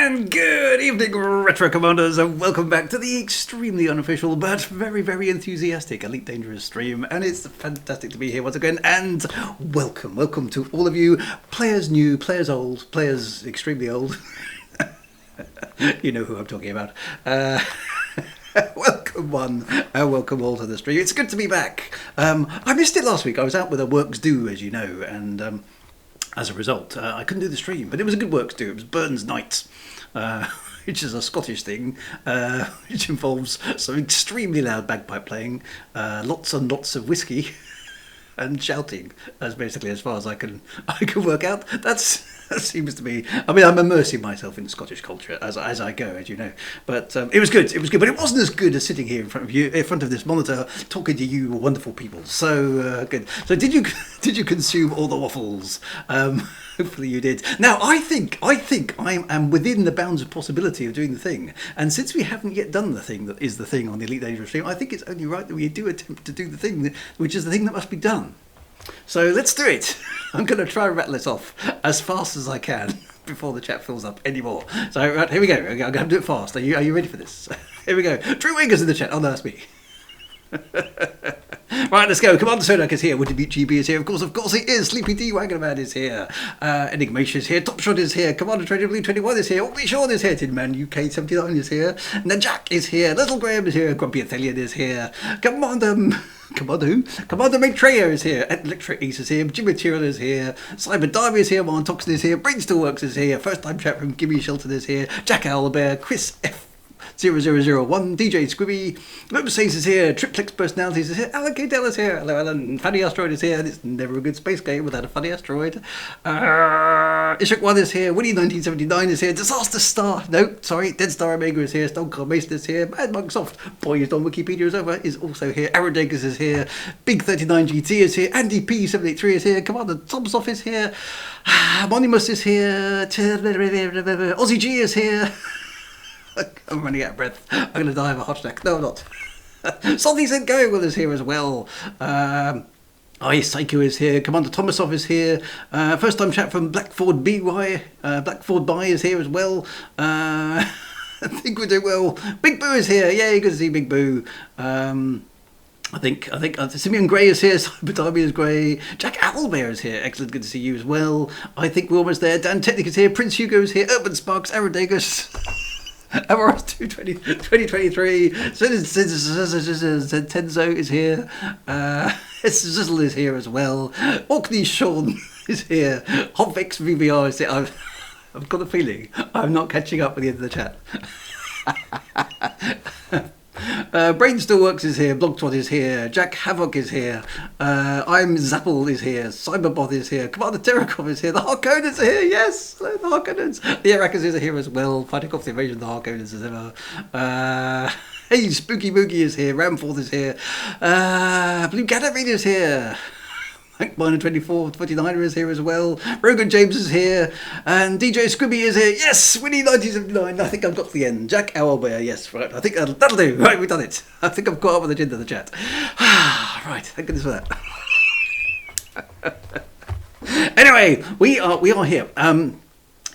And good evening, Retro Commanders, and welcome back to the extremely unofficial but very, very enthusiastic Elite Dangerous stream. And it's fantastic to be here once again, and welcome to all of you, players new, players old, players extremely old. You know who I'm talking about. Welcome one, and welcome all to the stream. It's good to be back. I missed it last week. I was out with a works do, as you know, and as a result, I couldn't do the stream, but it was a good works do. It was Burns Night, which is a Scottish thing, which involves some extremely loud bagpipe playing, lots and lots of whiskey, and shouting. That's basically as far as I can work out. That seems to be. I mean, I'm immersing myself in Scottish culture as I go, as you know. But it was good. It was good, but it wasn't as good as sitting here in front of you, in front of this monitor, talking to you wonderful people. So good. So did you consume all the waffles? Hopefully you did. Now I think I am within the bounds of possibility of doing the thing. And since we haven't yet done the thing that is the thing on the Elite Dangerous stream, I think it's only right that we do attempt to do the thing, which is the thing that must be done. So let's do it. I'm going to try and rattle this off as fast as I can before the chat fills up anymore. So right, here we go. I'm going to do it fast. Are you ready for this? Here we go. Drew Winger's in the chat. Oh no, that's me. Right, let's go. Commander Sodak is here. Would Beat GB is here. Of course he is. Sleepy D Wagoner is here. Enigmatia is here. Top Shot is here. Commander Trader Blue 21 is here. Oldie Sean is here. Tin Man UK 79 is here. Najak is here. Little Graham is here. Grumpy Athelian is here. Commander who? Commander Maitreya is here. Electric Ace is here. Jimmy Tyrrell is here. Cyber Diver is here. Marn Toxin is here. Brain Still Works is here. First time chat from Gimme Shelton is here. Jack Owlbear. Chris F. 0001, DJ Squibby, Lobasace is here, Triplex Personalities is here, Alan K. Dell is here, hello Alan, Funny Asteroid is here, and it's never a good space game without a funny asteroid. Ishak 1 is here, Winnie 1979 is here, Disaster Star, no, sorry, Dead Star Omega is here, Stone Cold Mason is here, Mad Monk Soft, Poised on Wikipedia is over, is also here, Aerodegas is here, Big 39 GT is here, Andy P783 is here, Commander Tomsoff is here, Monimus is here, Aussie G is here. I'm running out of breath. I'm going to die of a heart attack. No, I'm not. Salty said going with us here as well. Psycho is here. Commander Thomasov is here. First time chat from Blackford BY. Blackford By is here as well. I think we're doing well. Big Boo is here. Yay, good to see Big Boo. I think Simeon Gray is here, Cyber Derby is Gray, Jack Owlbear is here, excellent, good to see you as well. I think we're almost there. Dan Technic is here, Prince Hugo is here, Urban Sparks, Aerodegas. MRS 2023, Tenzo is here, Zizzle is here as well, Orkney Sean is here, Hobvex VVR is here. I've got a feeling I'm not catching up with the end of the chat. Brain Still Works is here, Blogtrot is here, Jack Havoc is here, I'm Zapple is here, Cyberbot is here, Commander Terakov is here, the Harkonnens are here, yes, the Harkonnens, the Arakas are here as well, fighting off the invasion of the Harkonnens as ever. Hey, Spooky Boogie is here, Ramforth is here, Blue Gatorade is here, Miner 2429 is here as well. Rogan James is here. And DJ Squibby is here. Yes, Winnie 1979. I think I've got to the end. Jack Owlbear. Yes, right. I think that'll do. Right, we've done it. I think I've caught up with the agenda of the chat. Right, thank goodness for that. Anyway, we are here.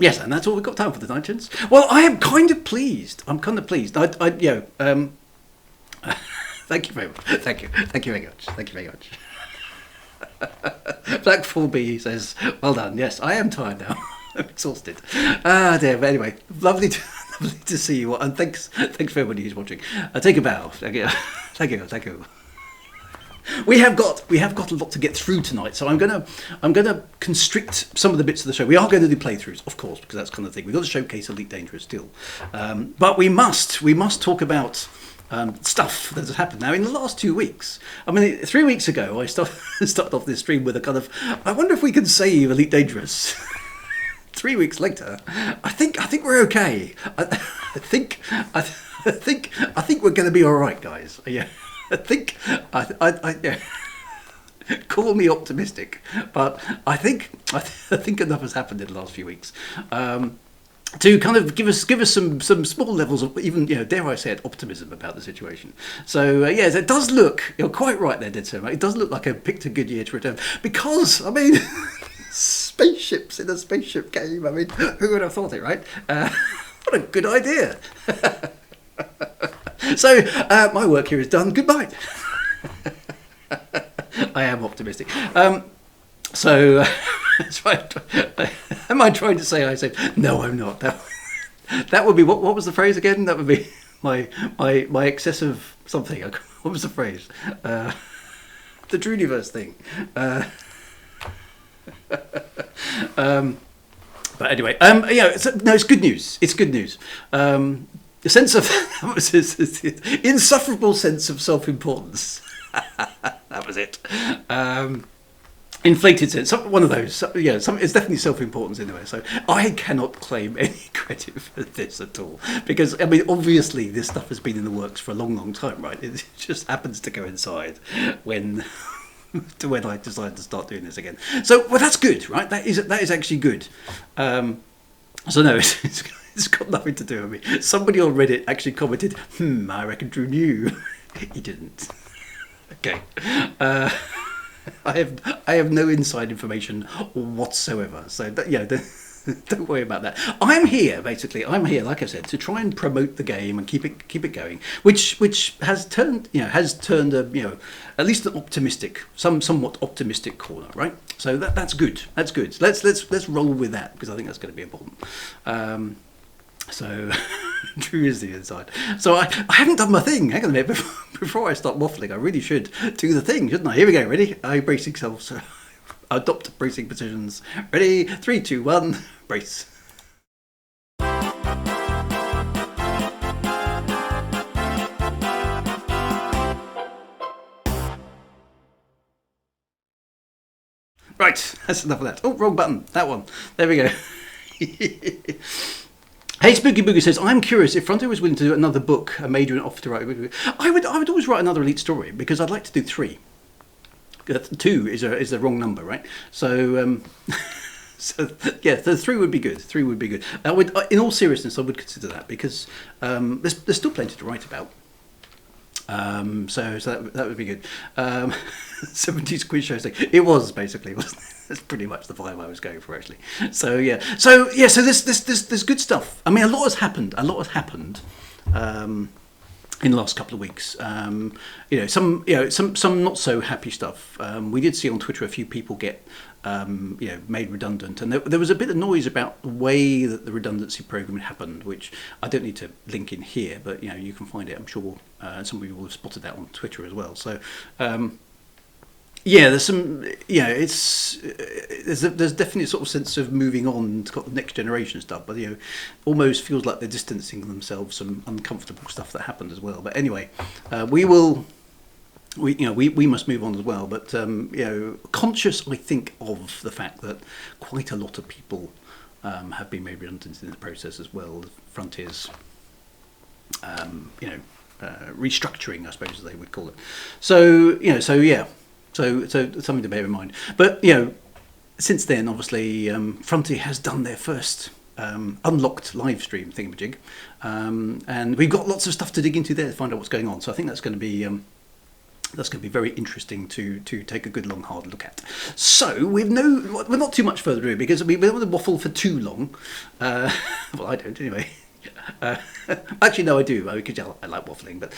Yes, and that's all we've got time for tonight, gents. Well, I am kind of pleased. I'm kind of pleased. Thank you very much. Thank you very much. Thank you very much. Black 4B says, well done. Yes, I am tired now. I'm exhausted. Dear. But anyway, lovely to see you, and thanks for everybody who's watching. Take a bow. Thank you. We have got a lot to get through tonight, so I'm gonna constrict some of the bits of the show. We are going to do playthroughs, of course, because that's kind of the thing. We've got to showcase Elite Dangerous still, but we must talk about stuff that has happened now in the last 2 weeks. I mean, 3 weeks ago, I started off this stream with a kind of, I wonder if we can save Elite Dangerous. 3 weeks later, I think we're okay. I think we're going to be all right, guys. Yeah, yeah. Call me optimistic, but I think I think enough has happened in the last few weeks. To kind of give us some small levels of even, dare I say it, optimism about the situation. So yes, it does look, you're quite right there, Dead Sir, it does look like I picked a good year to return, because I mean spaceships in a spaceship game, I mean, who would have thought it, right? What a good idea. So my work here is done, goodbye. I am optimistic. So, am I trying to say I said no? I'm not. That would be what was the phrase again? That would be my excessive something. What was the phrase? The Dreuniverse thing. But anyway, no, it's good news. It's good news. A sense of insufferable sense of self-importance. That was it. Inflated sense, one of those. It's definitely self-importance in a way. So I cannot claim any credit for this at all, because I mean, obviously, this stuff has been in the works for a long, long time, right? It just happens to coincide when I decided to start doing this again. So, well, that's good, right? That is actually good. So no, it's got nothing to do with me. Somebody on Reddit actually commented, I reckon Drew knew. He didn't. Okay. I have no inside information whatsoever, so don't worry about that. I'm here, like I said, to try and promote the game and keep it going, which has turned a at least an optimistic, somewhat optimistic corner, right? So that's good. That's good. Let's roll with that, because I think that's going to be important. So Drew is the inside. So I haven't done my thing. Hang on a minute. Before I start waffling, I really should do the thing, shouldn't I? Here we go. Ready? I brace yourself. So adopt bracing positions. Ready? 3, 2, 1. Brace. Right. That's enough of that. Oh, wrong button. That one. There we go. Hey, Spooky Boogie says, I'm curious if Frontier was willing to do another book, a major and off to write. I would always write another Elite story, because I'd like to do 3. 2 is the wrong number, right? So, so 3 would be good. 3 would be good. I would, in all seriousness, I would consider that, because there's still plenty to write about. So that would be good. 70s quiz show thing. It was basically, wasn't it? That's pretty much the vibe I was going for, actually. So there's good stuff. I mean, a lot has happened. In the last couple of weeks, some not so happy stuff. We did see on Twitter a few people get made redundant, and there was a bit of noise about the way that the redundancy program happened, which I don't need to link in here, but you can find it. I'm sure some of you will have spotted that on Twitter as well. So. There's some. There's definitely a sort of sense of moving on to the next generation stuff, but almost feels like they're distancing themselves from uncomfortable stuff that happened as well. But anyway, we must move on as well. But conscious, I think, of the fact that quite a lot of people have been made redundant in the process as well. Frontiers, restructuring, I suppose they would call it. So So something to bear in mind. But, since then, obviously, Frontier has done their first unlocked live stream thingamajig. And we've got lots of stuff to dig into there to find out what's going on. So I think that's going to be very interesting to take a good long hard look at. So we're not too much further ado, because we don't want to waffle for too long. Well, I don't anyway. Actually, no, I do, because I like waffling, but.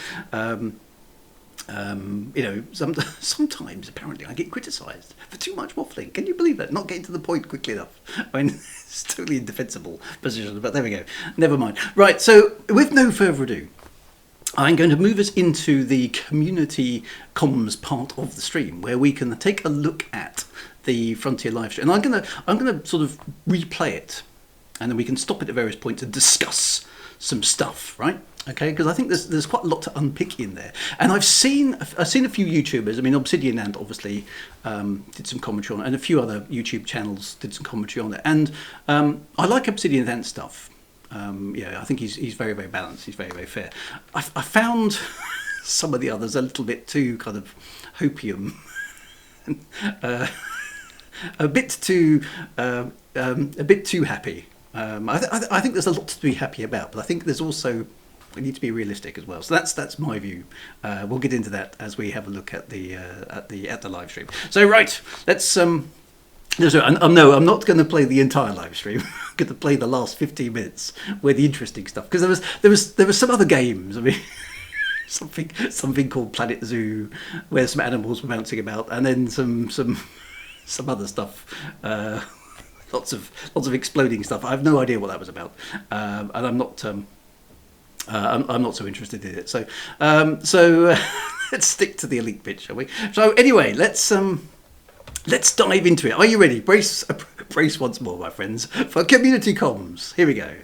Sometimes apparently I get criticised for too much waffling. Can you believe that? Not getting to the point quickly enough. I mean, it's a totally indefensible position, but there we go. Never mind. Right, so with no further ado, I'm going to move us into the community comms part of the stream, where we can take a look at the Frontier live stream. And I'm gonna sort of replay it, and then we can stop it at various points and discuss some stuff, right? Okay, because I think there's quite a lot to unpick in there, and I've seen a few YouTubers. I mean, Obsidian Ant obviously did some commentary on it, and a few other YouTube channels did some commentary on it. And I like Obsidian Ant stuff. I think he's very, very balanced. He's very, very fair. I found some of the others a little bit too kind of hopium. a bit too happy. I think there's a lot to be happy about, but I think there's also we need to be realistic as well. So that's my view. We'll get into that as we have a look at the live stream. So right, let's no, I'm not going to play the entire live stream. I'm going to play the last 15 minutes where the interesting stuff, because there was some other games. I mean, something called Planet Zoo, where some animals were bouncing about, and then some other stuff. Lots of exploding stuff. I have no idea what that was about, and I'm not so interested in it. So let's stick to the elite bit, shall we? So anyway, let's dive into it. Are you ready? Brace once more, my friends, for community comms. Here we go.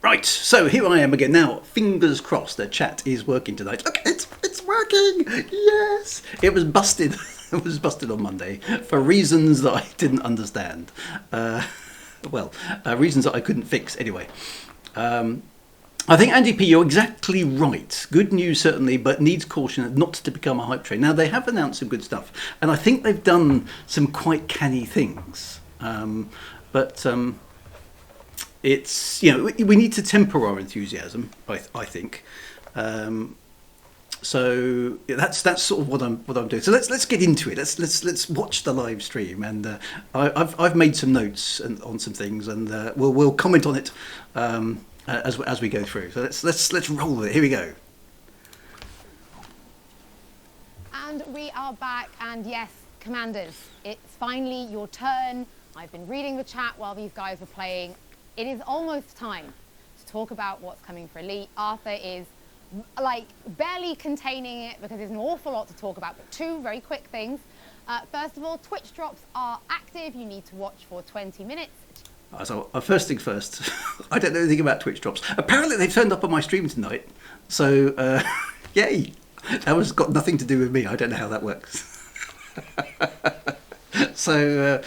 Right, so here I am again. Now, fingers crossed the chat is working tonight. Look, it's working! Yes! It was busted. It was busted on Monday for reasons that I didn't understand. Reasons that I couldn't fix anyway. I think, Andy P, you're exactly right. Good news, certainly, but needs caution not to become a hype train. Now, they have announced some good stuff, and I think they've done some quite canny things. It's, we need to temper our enthusiasm, I think. So that's sort of what I'm doing. So let's get into it. Let's watch the live stream, and I've made some notes on some things, and we'll comment on it as we go through. So let's roll with it. Here we go. And we are back, and yes, Commanders, it's finally your turn. I've been reading the chat while these guys were playing. It is almost time to talk about what's coming for Elite. Arthur is like barely containing it because there's an awful lot to talk about, but two very quick things. First of all, Twitch drops are active. You need to watch for 20 minutes. So first thing first, I don't know anything about Twitch drops. Apparently they've turned up on my stream tonight. So yay, that has got nothing to do with me. I don't know how that works. So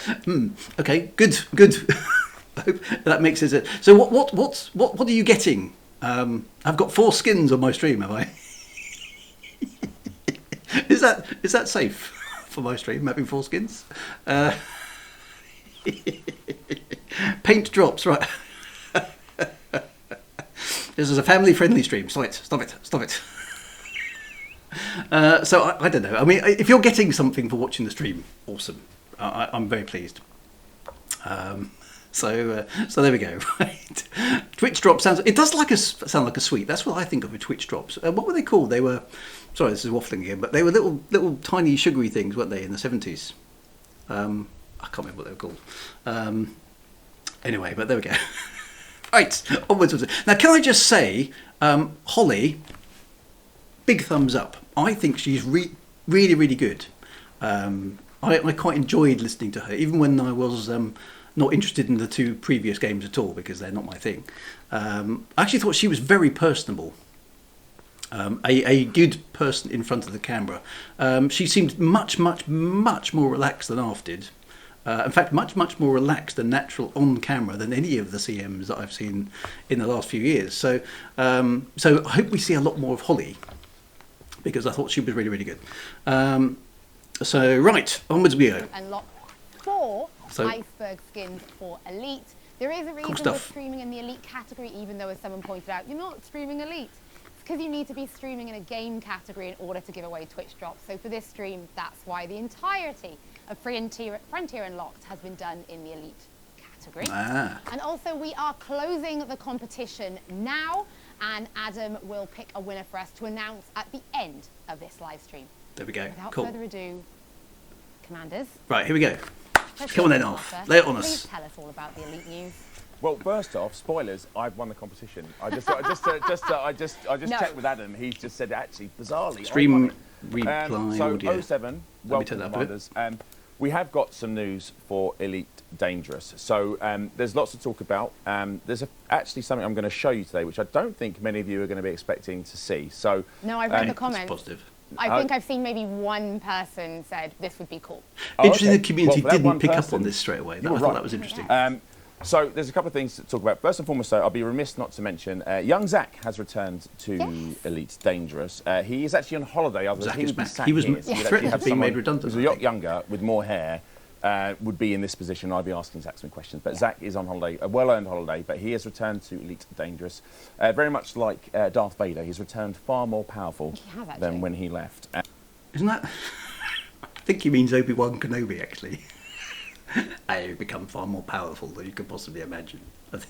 okay, good. I hope that makes it. So what are you getting? I've got 4 skins on my stream, have I? Is that safe for my stream, having 4 skins? Paint drops, right? This is a family-friendly stream. Stop it. So I don't know. I mean, if you're getting something for watching the stream, awesome. I'm very pleased. So there we go. Right. Twitch drop sounds. It does sound like a sweet. That's what I think of with Twitch drops. What were they called? They were. Sorry, this is waffling again, but they were little tiny sugary things, weren't they, in the 70s? I can't remember what they were called. Anyway, but there we go. Right, onwards. Now, can I just say, Holly, big thumbs up. I think she's really, really good. I quite enjoyed listening to her, even when I was not interested in the 2 previous games at all, because they're not my thing. I actually thought she was very personable. A good person in front of the camera. She seemed much more relaxed than Arf did. In fact, much more relaxed and natural on camera than any of the CMs that I've seen in the last few years. So I hope we see a lot more of Holly, because I thought she was really, really good. So right, onwards we go. And lot 4 iceberg skins for Elite. There is a reason we're streaming in the Elite category, even though, as someone pointed out, you're not streaming Elite. It's because you need to be streaming in a game category in order to give away Twitch drops. So for this stream, that's why the entirety of Frontier Unlocked has been done in the Elite category. And also, we are closing the competition now, and Adam will pick a winner for us to announce at the end of this live stream. There we go. Without cool. further ado, Commanders. Right, here we go. Come on then, Arthur. Lay it on us. Please tell us all about the Elite news. Well, first off, spoilers. I've won the competition. I just checked with Adam. He's just said actually, bizarrely, stream reply so audio. 07. Welcome, Commanders. We have got some news for Elite Dangerous. So there's lots to talk about. There's actually something I'm going to show you today, which I don't think many of you are going to be expecting to see. So no, I've read the comments. That's positive. I think I've seen maybe one person said this would be cool. Interesting, the community didn't pick up on this straight away. I thought that was interesting. So there's a couple of things to talk about. First and foremost, though, I'll be remiss not to mention young Zach has returned to Elite Dangerous. He is actually on holiday. Zach is back. He was threatened of being made redundant. He was a lot younger, with more hair, would be in this position. I'd be asking Zach some questions. But Zach is on holiday, a well-earned holiday, but he has returned to Elite Dangerous. Very much like Darth Vader, he's returned far more powerful than when he left. Isn't that... I think he means Obi-Wan Kenobi, actually. I become far more powerful than you could possibly imagine. I'm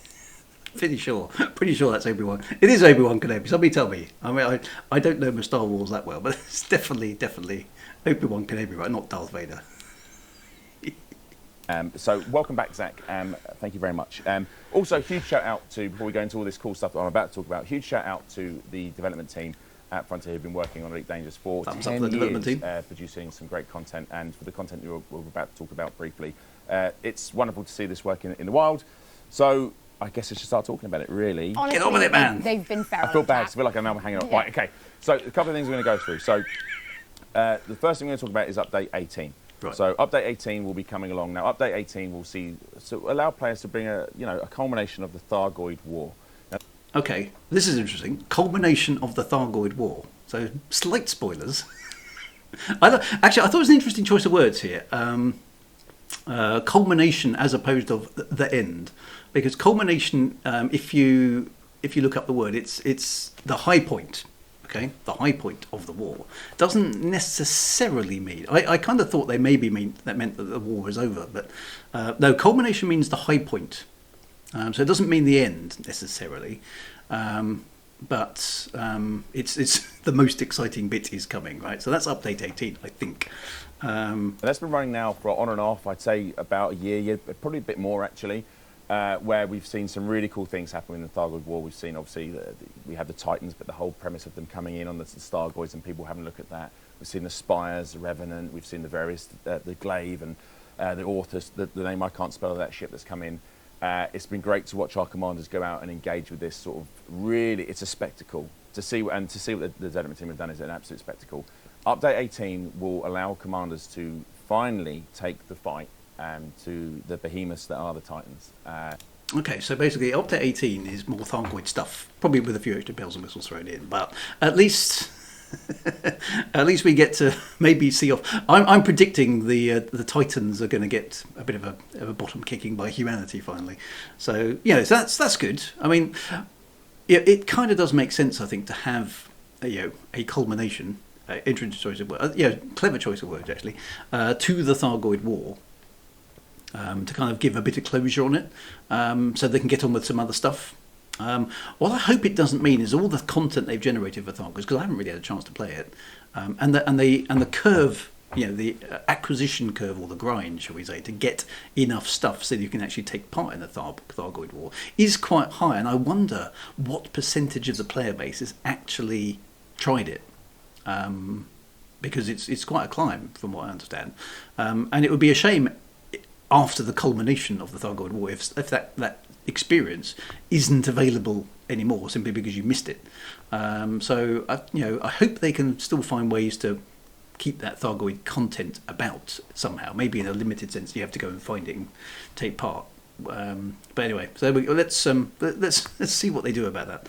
pretty sure that's Obi-Wan. It is Obi-Wan Kenobi. Somebody tell me. I mean, I don't know my Star Wars that well, but it's definitely Obi-Wan Kenobi, right? Not Darth Vader. So welcome back, Zach. Thank you very much. Also, huge shout out to, before we go into all this cool stuff that I'm about to talk about, huge shout out to the development team at Frontier who've been working on Elite Dangerous for 10 years, producing some great content, and for the content we're about to talk about briefly. It's wonderful to see this work in the wild. So I guess I should start talking about it, really. Honestly, get on with it, man. They've been feral. I feel bad, I feel like I'm now hanging on. Yeah. Right, okay. So a couple of things we're going to go through. So the first thing we're going to talk about is Update 18. Right. So Update 18 will be coming along. Now, Update 18 will allow players to bring a culmination of the Thargoid War. Now, okay, this is interesting. Culmination of the Thargoid War. So, slight spoilers. I thought it was an interesting choice of words here. Culmination as opposed to the end, because culmination, if you look up the word, it's the high point. Okay, the high point of the war doesn't necessarily mean. I kind of thought they maybe meant that the war was over, but no, culmination means the high point. So it doesn't mean the end necessarily. But it's the most exciting bit is coming, right? So that's update 18, I think. That's been running now for on and off, I'd say about a year, probably a bit more actually, where we've seen some really cool things happen in the Thargoid War. We've seen, obviously, we have the Titans, but the whole premise of them coming in on the Stargoids and people having a look at that. We've seen the Spires, the Revenant, we've seen the various, the Glaive and the Orthus, the name I can't spell of that ship that's come in. It's been great to watch our commanders go out and engage with this sort of really, it's a spectacle. To see what the development team have done is an absolute spectacle. Update 18 will allow commanders to finally take the fight to the behemoths that are the Titans. Okay, so basically Update 18 is more Thargoid stuff, probably with a few extra bells and whistles thrown in, but at least we get to maybe see off. I'm predicting the Titans are going to get a bit of a bottom kicking by humanity finally. So so that's good. I mean, it kind of does make sense, I think, to have a culmination. Interesting choice of words. Clever choice of words actually. To the Thargoid War. To kind of give a bit of closure on it, so they can get on with some other stuff. What I hope it doesn't mean is all the content they've generated for Thargoids, because I haven't really had a chance to play it, and the curve, the acquisition curve or the grind, shall we say, to get enough stuff so that you can actually take part in the Thargoid War is quite high, and I wonder what percentage of the player base has actually tried it. Because it's quite a climb from what I understand, and it would be a shame after the culmination of the Thargoid War if that experience isn't available anymore simply because you missed it. So I hope they can still find ways to keep that Thargoid content about somehow. Maybe in a limited sense, you have to go and find it and take part. But anyway, so let's see what they do about that.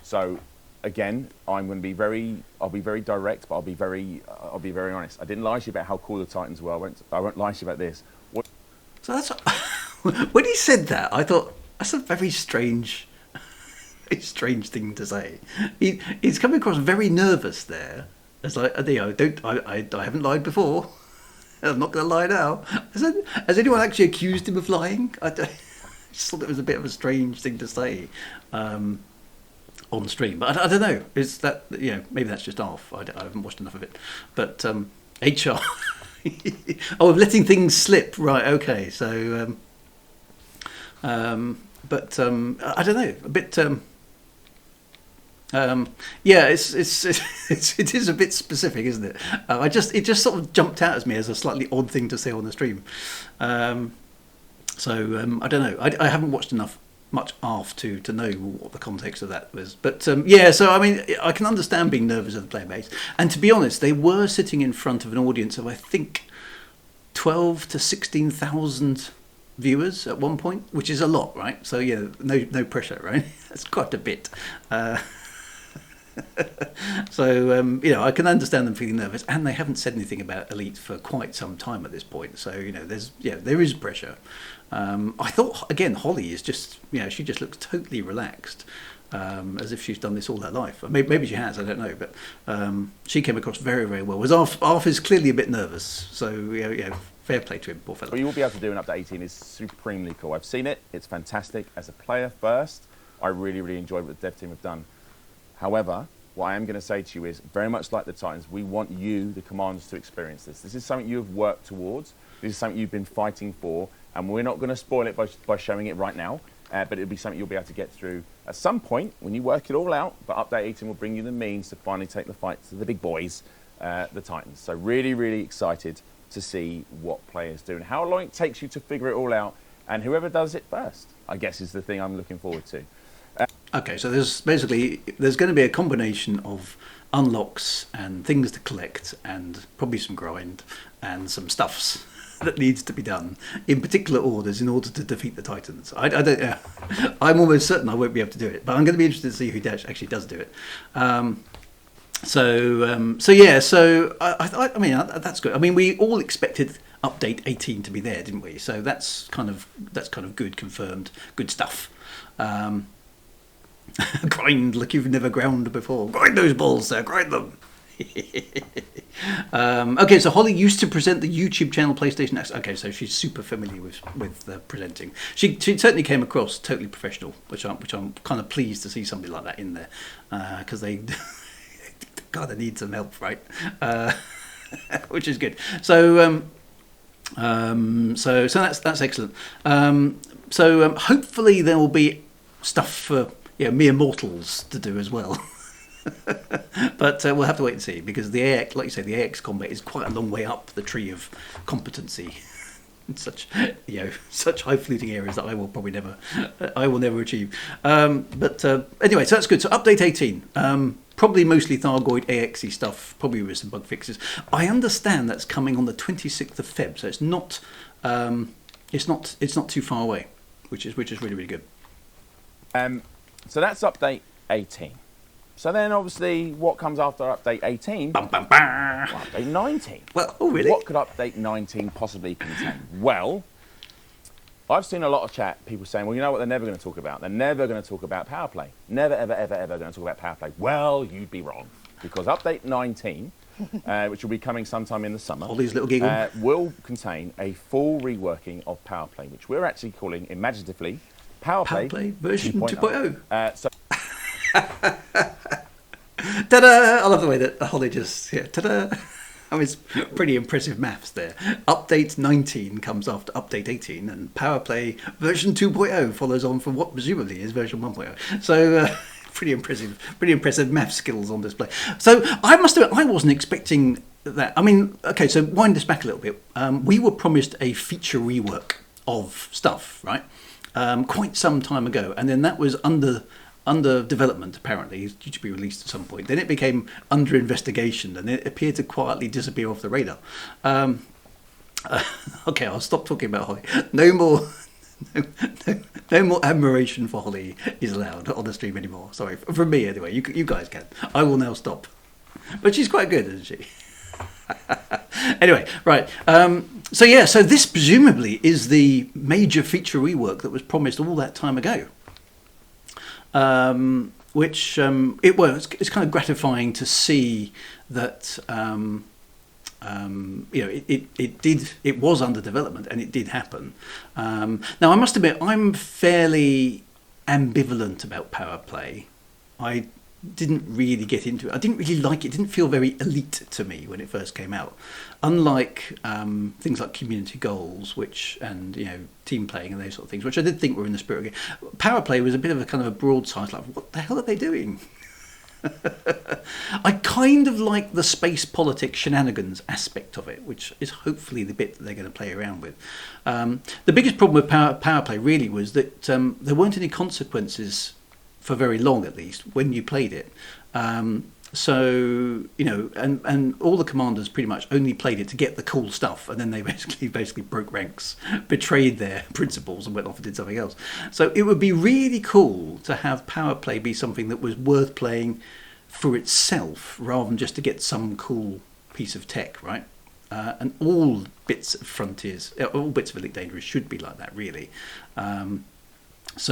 So. Again, I'll be very direct, but I'll be very honest. I didn't lie to you about how cool the Titans were. I won't lie to you about this. So that's when he said that, I thought that's a very strange thing to say. He's coming across very nervous there. It's like I haven't lied before. I'm not going to lie now. Has anyone actually accused him of lying? I just thought it was a bit of a strange thing to say. On stream, but I don't know. Is that maybe that's just off. I haven't watched enough of it. But HR, letting things slip. Right. Okay. So, but I don't know. A bit. It is a bit specific, isn't it? It just sort of jumped out at me as a slightly odd thing to say on the stream. So I don't know. I haven't watched enough much aft to know what the context of that was. But yeah, so I mean, I can understand being nervous of the player base. And to be honest, they were sitting in front of an audience of, I think, 12 to 16,000 viewers at one point, which is a lot, right? So yeah, no pressure, right? That's quite a bit. So you know, I can understand them feeling nervous, and they haven't said anything about Elite for quite some time at this point. So you know, there is pressure. I thought again, Holly is just, you know, she just looks totally relaxed, as if she's done this all her life. Maybe she has, I don't know, but she came across very, very well. Whereas Arf is clearly a bit nervous, so you know, fair play to him, poor fella. What you will be able to do in update 18 is supremely cool. I've seen it; it's fantastic. As a player first, I really, really enjoyed what the dev team have done. However, what I am going to say to you is, very much like the Titans, we want you, the commanders, to experience this. This is something you have worked towards. This is something you've been fighting for, and we're not going to spoil it by showing it right now, but it'll be something you'll be able to get through at some point when you work it all out. But Update 18 will bring you the means to finally take the fight to the big boys, the Titans. So really, really excited to see what players do and how long it takes you to figure it all out, and whoever does it first, I guess, is the thing I'm looking forward to. Okay, so there's going to be a combination of unlocks and things to collect, and probably some grind and some stuffs that needs to be done in particular orders in order to defeat the Titans. I don't. I'm almost certain I won't be able to do it, but I'm going to be interested to see who actually does do it. So yeah. So I mean, that's good. I mean, we all expected update 18 to be there, didn't we? So that's kind of good, confirmed, good stuff. Grind like you've never ground before. Grind those balls, sir. Grind them. Okay, so Holly used to present the YouTube channel PlayStation X. Okay, so she's super familiar with presenting. She certainly came across totally professional, which I'm kind of pleased to see somebody like that in there, because they kind of need some help, right? Which is good. So so that's excellent. So hopefully there will be stuff for mere mortals to do as well. But we'll have to wait and see, because the AX, like you say, the AX combat is quite a long way up the tree of competency. Such highfalutin areas that I will never achieve. But anyway, so that's good. So update 18, probably mostly Thargoid AXE stuff, probably with some bug fixes. I understand that's coming on the 26th of Feb, so it's not too far away, which is really, really good. So that's update 18. So then, obviously, what comes after update 18? Bum, bum, bum. Well, update 19. Well, oh really? What could update 19 possibly contain? Well, I've seen a lot of chat, people saying, well, you know what they're never going to talk about? They're never going to talk about power play. Never, ever, ever, ever going to talk about power play. Well, you'd be wrong, because update 19, which will be coming sometime in the summer, Holly's little giggle, will contain a full reworking of power play, which we're actually calling, imaginatively, Power Play version 2.0. So ta-da! I love the way that Holly just, ta-da! I mean, it's pretty impressive maths there. Update 19 comes after update 18, and Power Play version 2.0 follows on from what presumably is version 1.0. So pretty impressive math skills on display. So I must admit, I wasn't expecting that. I mean, okay, so wind this back a little bit. We were promised a feature rework of stuff, right? Quite some time ago, and then that was under development, apparently. It's due to be released at some point. Then it became under investigation, and it appeared to quietly disappear off the radar. Okay, I'll stop talking about Holly. No more admiration for Holly is allowed on the stream anymore. Sorry, from me anyway. You guys can. I will now stop. But she's quite good, isn't she? Anyway, right. So this presumably is the major feature rework that was promised all that time ago. Which it's kind of gratifying to see that it was under development and it did happen. Now I must admit, I'm fairly ambivalent about Power Play. I didn't really get into it. I didn't really like it. It didn't feel very elite to me when it first came out. Unlike things like community goals, and team playing and those sort of things, which I did think were in the spirit of it. Power Play was a bit of a kind of a broadside, like, what the hell are they doing? I kind of like the space politics shenanigans aspect of it, which is hopefully the bit that they're going to play around with. The biggest problem with power play really was that there weren't any consequences for very long, at least, when you played it. So, and all the commanders pretty much only played it to get the cool stuff, and then they basically broke ranks, betrayed their principles, and went off and did something else. So it would be really cool to have power play be something that was worth playing for itself, rather than just to get some cool piece of tech, right? And all bits of Frontiers, all bits of Elite Dangerous should be like that, really. It's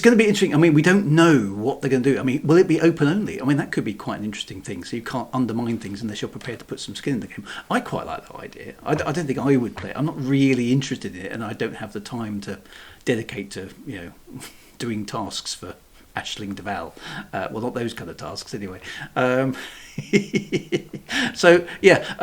going to be interesting. I mean, we don't know what they're going to do. I mean, will it be open only? I mean, that could be quite an interesting thing. So you can't undermine things unless you're prepared to put some skin in the game. I quite like that idea. I don't think I would play it. I'm not really interested in it, and I don't have the time to dedicate to, doing tasks for Ashling Deval. Well, not those kind of tasks, anyway. So, yeah,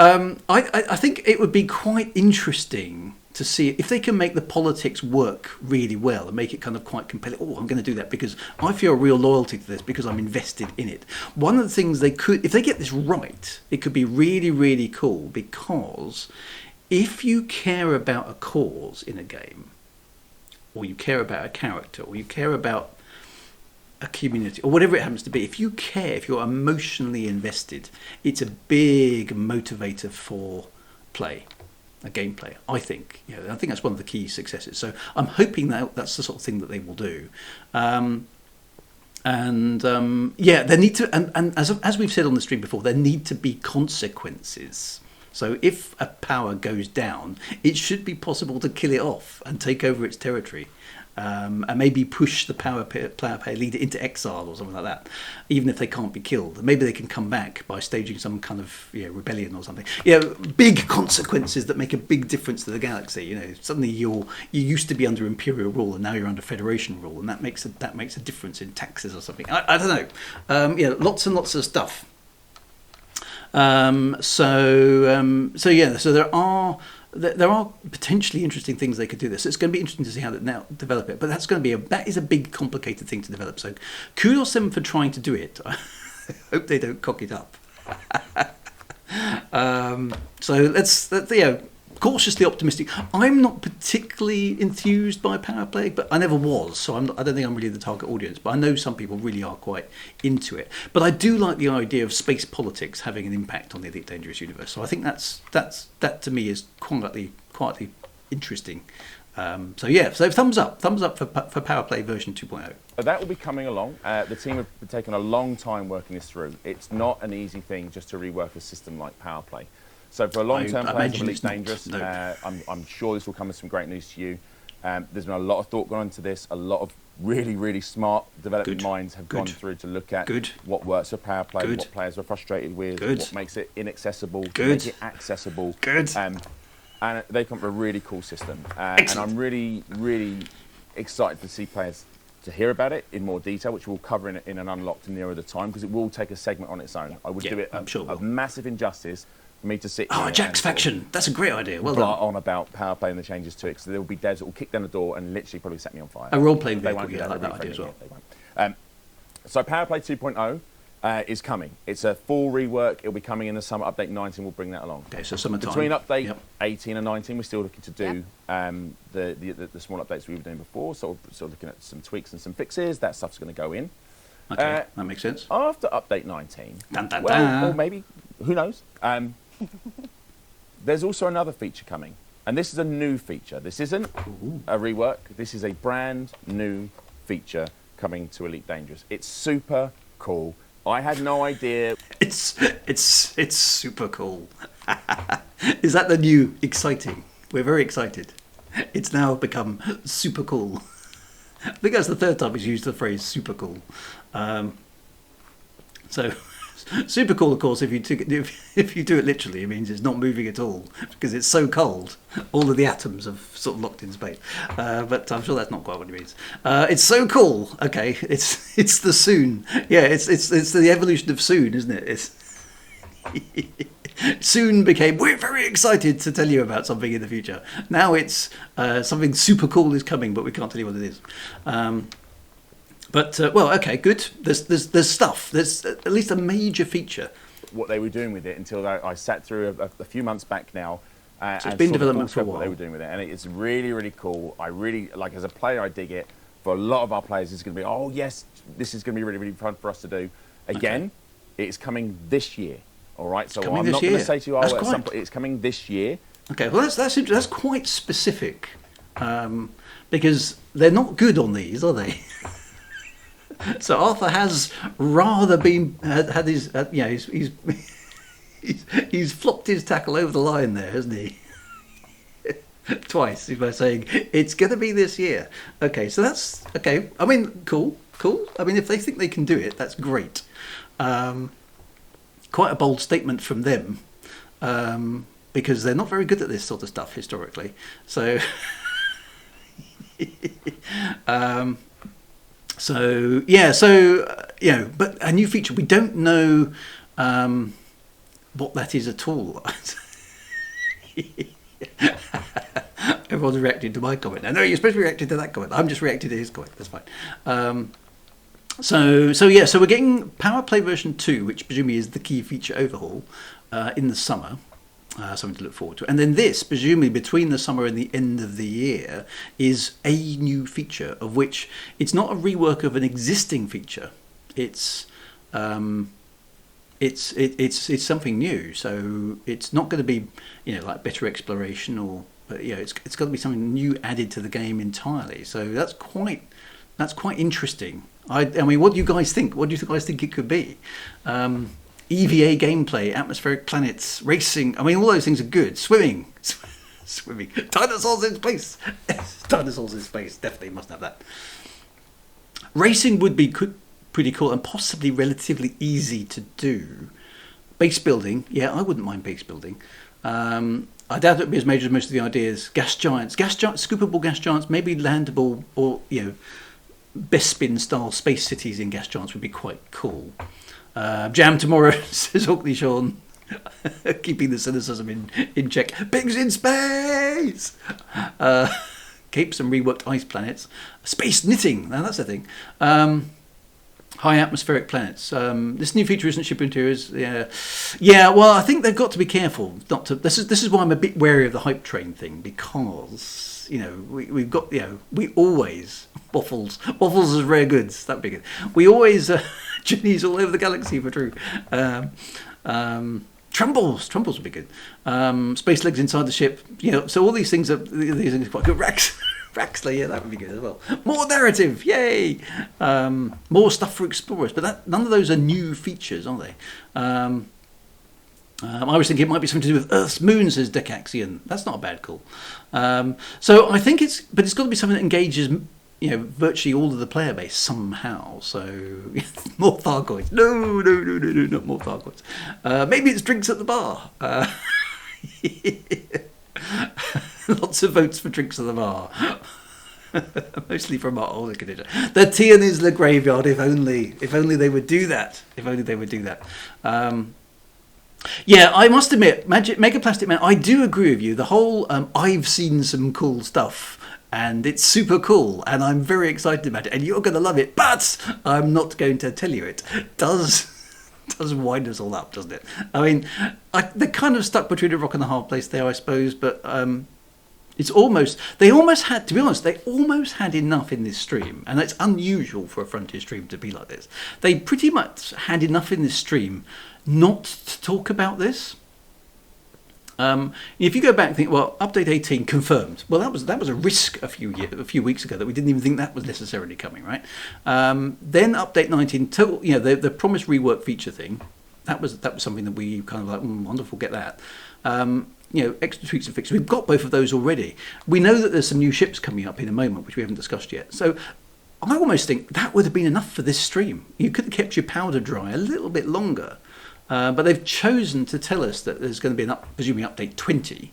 I think it would be quite interesting to see if they can make the politics work really well and make it kind of quite compelling. Oh, I'm going to do that because I feel real loyalty to this because I'm invested in it. One of the things they could, if they get this right, it could be really, really cool, because if you care about a cause in a game, or you care about a character, or you care about a community, or whatever it happens to be, if you care, if you're emotionally invested, it's a big motivator for play. A gameplay, I think. I think that's one of the key successes. So I'm hoping that that's the sort of thing that they will do. There need to, and as we've said on the stream before, there need to be consequences. So if a power goes down, it should be possible to kill it off and take over its territory. And maybe push the player leader into exile or something like that, even if they can't be killed. Maybe they can come back by staging some kind of rebellion or something. Big consequences that make a big difference to the galaxy. Suddenly you used to be under Imperial rule and now you're under Federation rule, and that makes a difference in taxes or something. I don't know. Lots and lots of stuff. So there are potentially interesting things they could do this. It's going to be interesting to see how they now develop it, but that is a big, complicated thing to develop. So kudos to them for trying to do it. I hope they don't cock it up. So let's cautiously optimistic. I'm not particularly enthused by power play, but I never was, so I don't think I'm really the target audience. But I know some people really are quite into it. But I do like the idea of space politics having an impact on the Elite Dangerous universe. So I think that to me is quietly interesting. So thumbs up for Power Play version 2.0. That will be coming along. The team have taken a long time working this through. It's not an easy thing just to rework a system like Power Play. So for a long-term players of Elite Dangerous, I'm sure this will come as some great news to you. There's been a lot of thought gone into this. A lot of really, really smart development minds have gone through to look at what works for Power Play, what players are frustrated with, what makes it inaccessible, make it accessible. And they've come up with a really cool system. And I'm really, really excited to see players to hear about it in more detail, which we'll cover in an Unlocked nearer the time, because it will take a segment on its own. I would do it a massive injustice for me to sit here Jack's faction. That's a great idea. Well done. On about Power Play and the changes to it, because there will be devs that will kick down the door and literally probably set me on fire. A role-playing vehicle, I like that idea as well. So Power Play 2.0 is coming. It's a full rework. It'll be coming in the summer. Update 19 will bring that along. Okay, so summertime. Between update 18 and 19, we're still looking to do the small updates we were doing before, so looking at some tweaks and some fixes. That stuff's going to go in. Okay, that makes sense. After update 19, or maybe, who knows? There's also another feature coming, and this is a new feature. This isn't a rework. This is a brand new feature coming to Elite Dangerous. It's super cool. I had no idea. It's super cool. Is that the new exciting? We're very excited. It's now become super cool. I think that's the third time he's used the phrase super cool. Super cool, of course, if you do it literally, it means it's not moving at all, because it's so cold. All of the atoms have sort of locked in space. But I'm sure that's not quite what it means. It's so cool. Okay, it's the soon. Yeah, it's the evolution of soon, isn't it? Soon became, we're very excited to tell you about something in the future. Now it's something super cool is coming, but we can't tell you what it is. But well, okay, good. There's stuff. There's at least a major feature. What they were doing with it until I sat through a few months back now. So it's and been saw the development full for a scope of what they while. were doing with it, and it's really, really cool. I really like, as a player, I dig it. For a lot of our players, it's going to be, oh yes, this is going to be really, really fun for us to do. Again, it's coming this year. All right, so I'm not going to say to you, oh, at some point, it's coming this year. Okay, well that's quite specific, because they're not good on these, are they? So Arthur has rather been had his he's flopped his tackle over the line there, hasn't he? Twice by saying it's going to be this year. Okay, so that's okay. I mean, cool. I mean, if they think they can do it, that's great. Quite a bold statement from them, because they're not very good at this sort of stuff historically. So, but a new feature. We don't know what that is at all. Everyone's reacting to my comment. I know you're supposed to be reacting to that comment. I'm just reacting to his comment. That's fine. So we're getting Power Play version 2, which presumably is the key feature overhaul in the summer. Something to look forward to. And then this, presumably between the summer and the end of the year, is a new feature, of which it's not a rework of an existing feature. It's something new. So it's not going to be, like better exploration or, but it's got to be something new added to the game entirely. So that's quite interesting. I mean, what do you guys think? What do you guys think it could be? EVA gameplay, atmospheric planets, racing. I mean, all those things are good. Swimming. Dinosaurs in space. Dinosaurs in space. Definitely must have that. Racing would be pretty cool and possibly relatively easy to do. Base building. Yeah, I wouldn't mind base building. I doubt it would be as major as most of the ideas. Gas giants, scoopable gas giants, maybe landable or, Bespin style space cities in gas giants would be quite cool. Jam tomorrow, says Hawkley Sean, keeping the cynicism in check. Pigs in space! Capes and reworked ice planets. Space knitting, now that's the thing. High atmospheric planets. This new feature isn't ship interiors. Yeah. Well, I think they've got to be careful not to. This is why I'm a bit wary of the hype train thing, because we've got we always waffles as rare goods. That'd be good. We always journeys all over the galaxy for true. Trumbles would be good. Space legs inside the ship. So all these things are quite good. Raxler, yeah, that would be good as well. More narrative, yay! More stuff for explorers, but none of those are new features, are they? I was thinking it might be something to do with Earth's moon, says Decaxian. That's not a bad call. So I think it's got to be something that engages, virtually all of the player base somehow. So more Thargoids. No, not more Thargoids. Maybe it's drinks at the bar. Lots of votes for drinks at the bar. Mostly from our older condition. The Tian Isla graveyard, if only they would do that. Yeah, I must admit, Mega Plastic Man, I do agree with you. The whole I've seen some cool stuff and it's super cool and I'm very excited about it and you're going to love it, but I'm not going to tell you it. Does wind us all up, doesn't it? I mean, they're kind of stuck between a rock and a hard place there, I suppose, but they almost had enough in this stream, and it's unusual for a Frontier stream to be like this. They pretty much had enough in this stream not to talk about this. If you go back and think, well, update 18 confirmed. Well, that was a risk a few weeks ago that we didn't even think that was necessarily coming, right? Then update 19, the promised rework feature thing. That was something that we kind of like, wonderful, get that. Extra tweaks and fixes. We've got both of those already. We know that there's some new ships coming up in a moment, which we haven't discussed yet. So I almost think that would have been enough for this stream. You could have kept your powder dry a little bit longer. But they've chosen to tell us that there's going to be presuming update 20,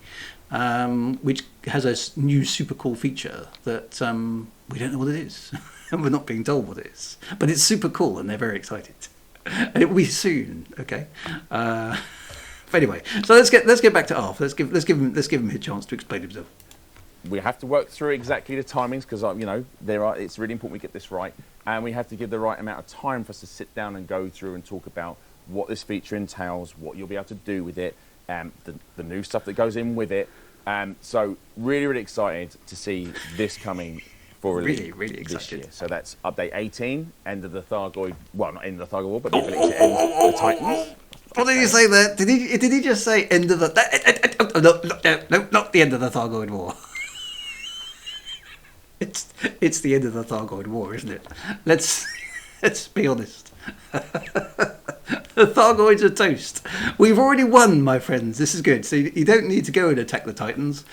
which has a new super cool feature that we don't know what it is. And we're not being told what it is. But it's super cool and they're very excited. And it will be soon, okay? But anyway, so let's get back to Arf. Let's give him a chance to explain himself. we have to work through exactly the timings because it's really important we get this right, and we have to give the right amount of time for us to sit down and go through and talk about what this feature entails, what you'll be able to do with it, the new stuff that goes in with it. So really excited to see this coming for release really excited this year. So that's update 18, end of the Thargoid, well, not end of the Thargoid War, but the ability to end the Titans. What did he say there? Did he just say end of the... No, not the end of the Thargoid War. It's the end of the Thargoid War, isn't it? Let's be honest. The Thargoids are toast. We've already won, my friends. This is good. So you don't need to go and attack the Titans.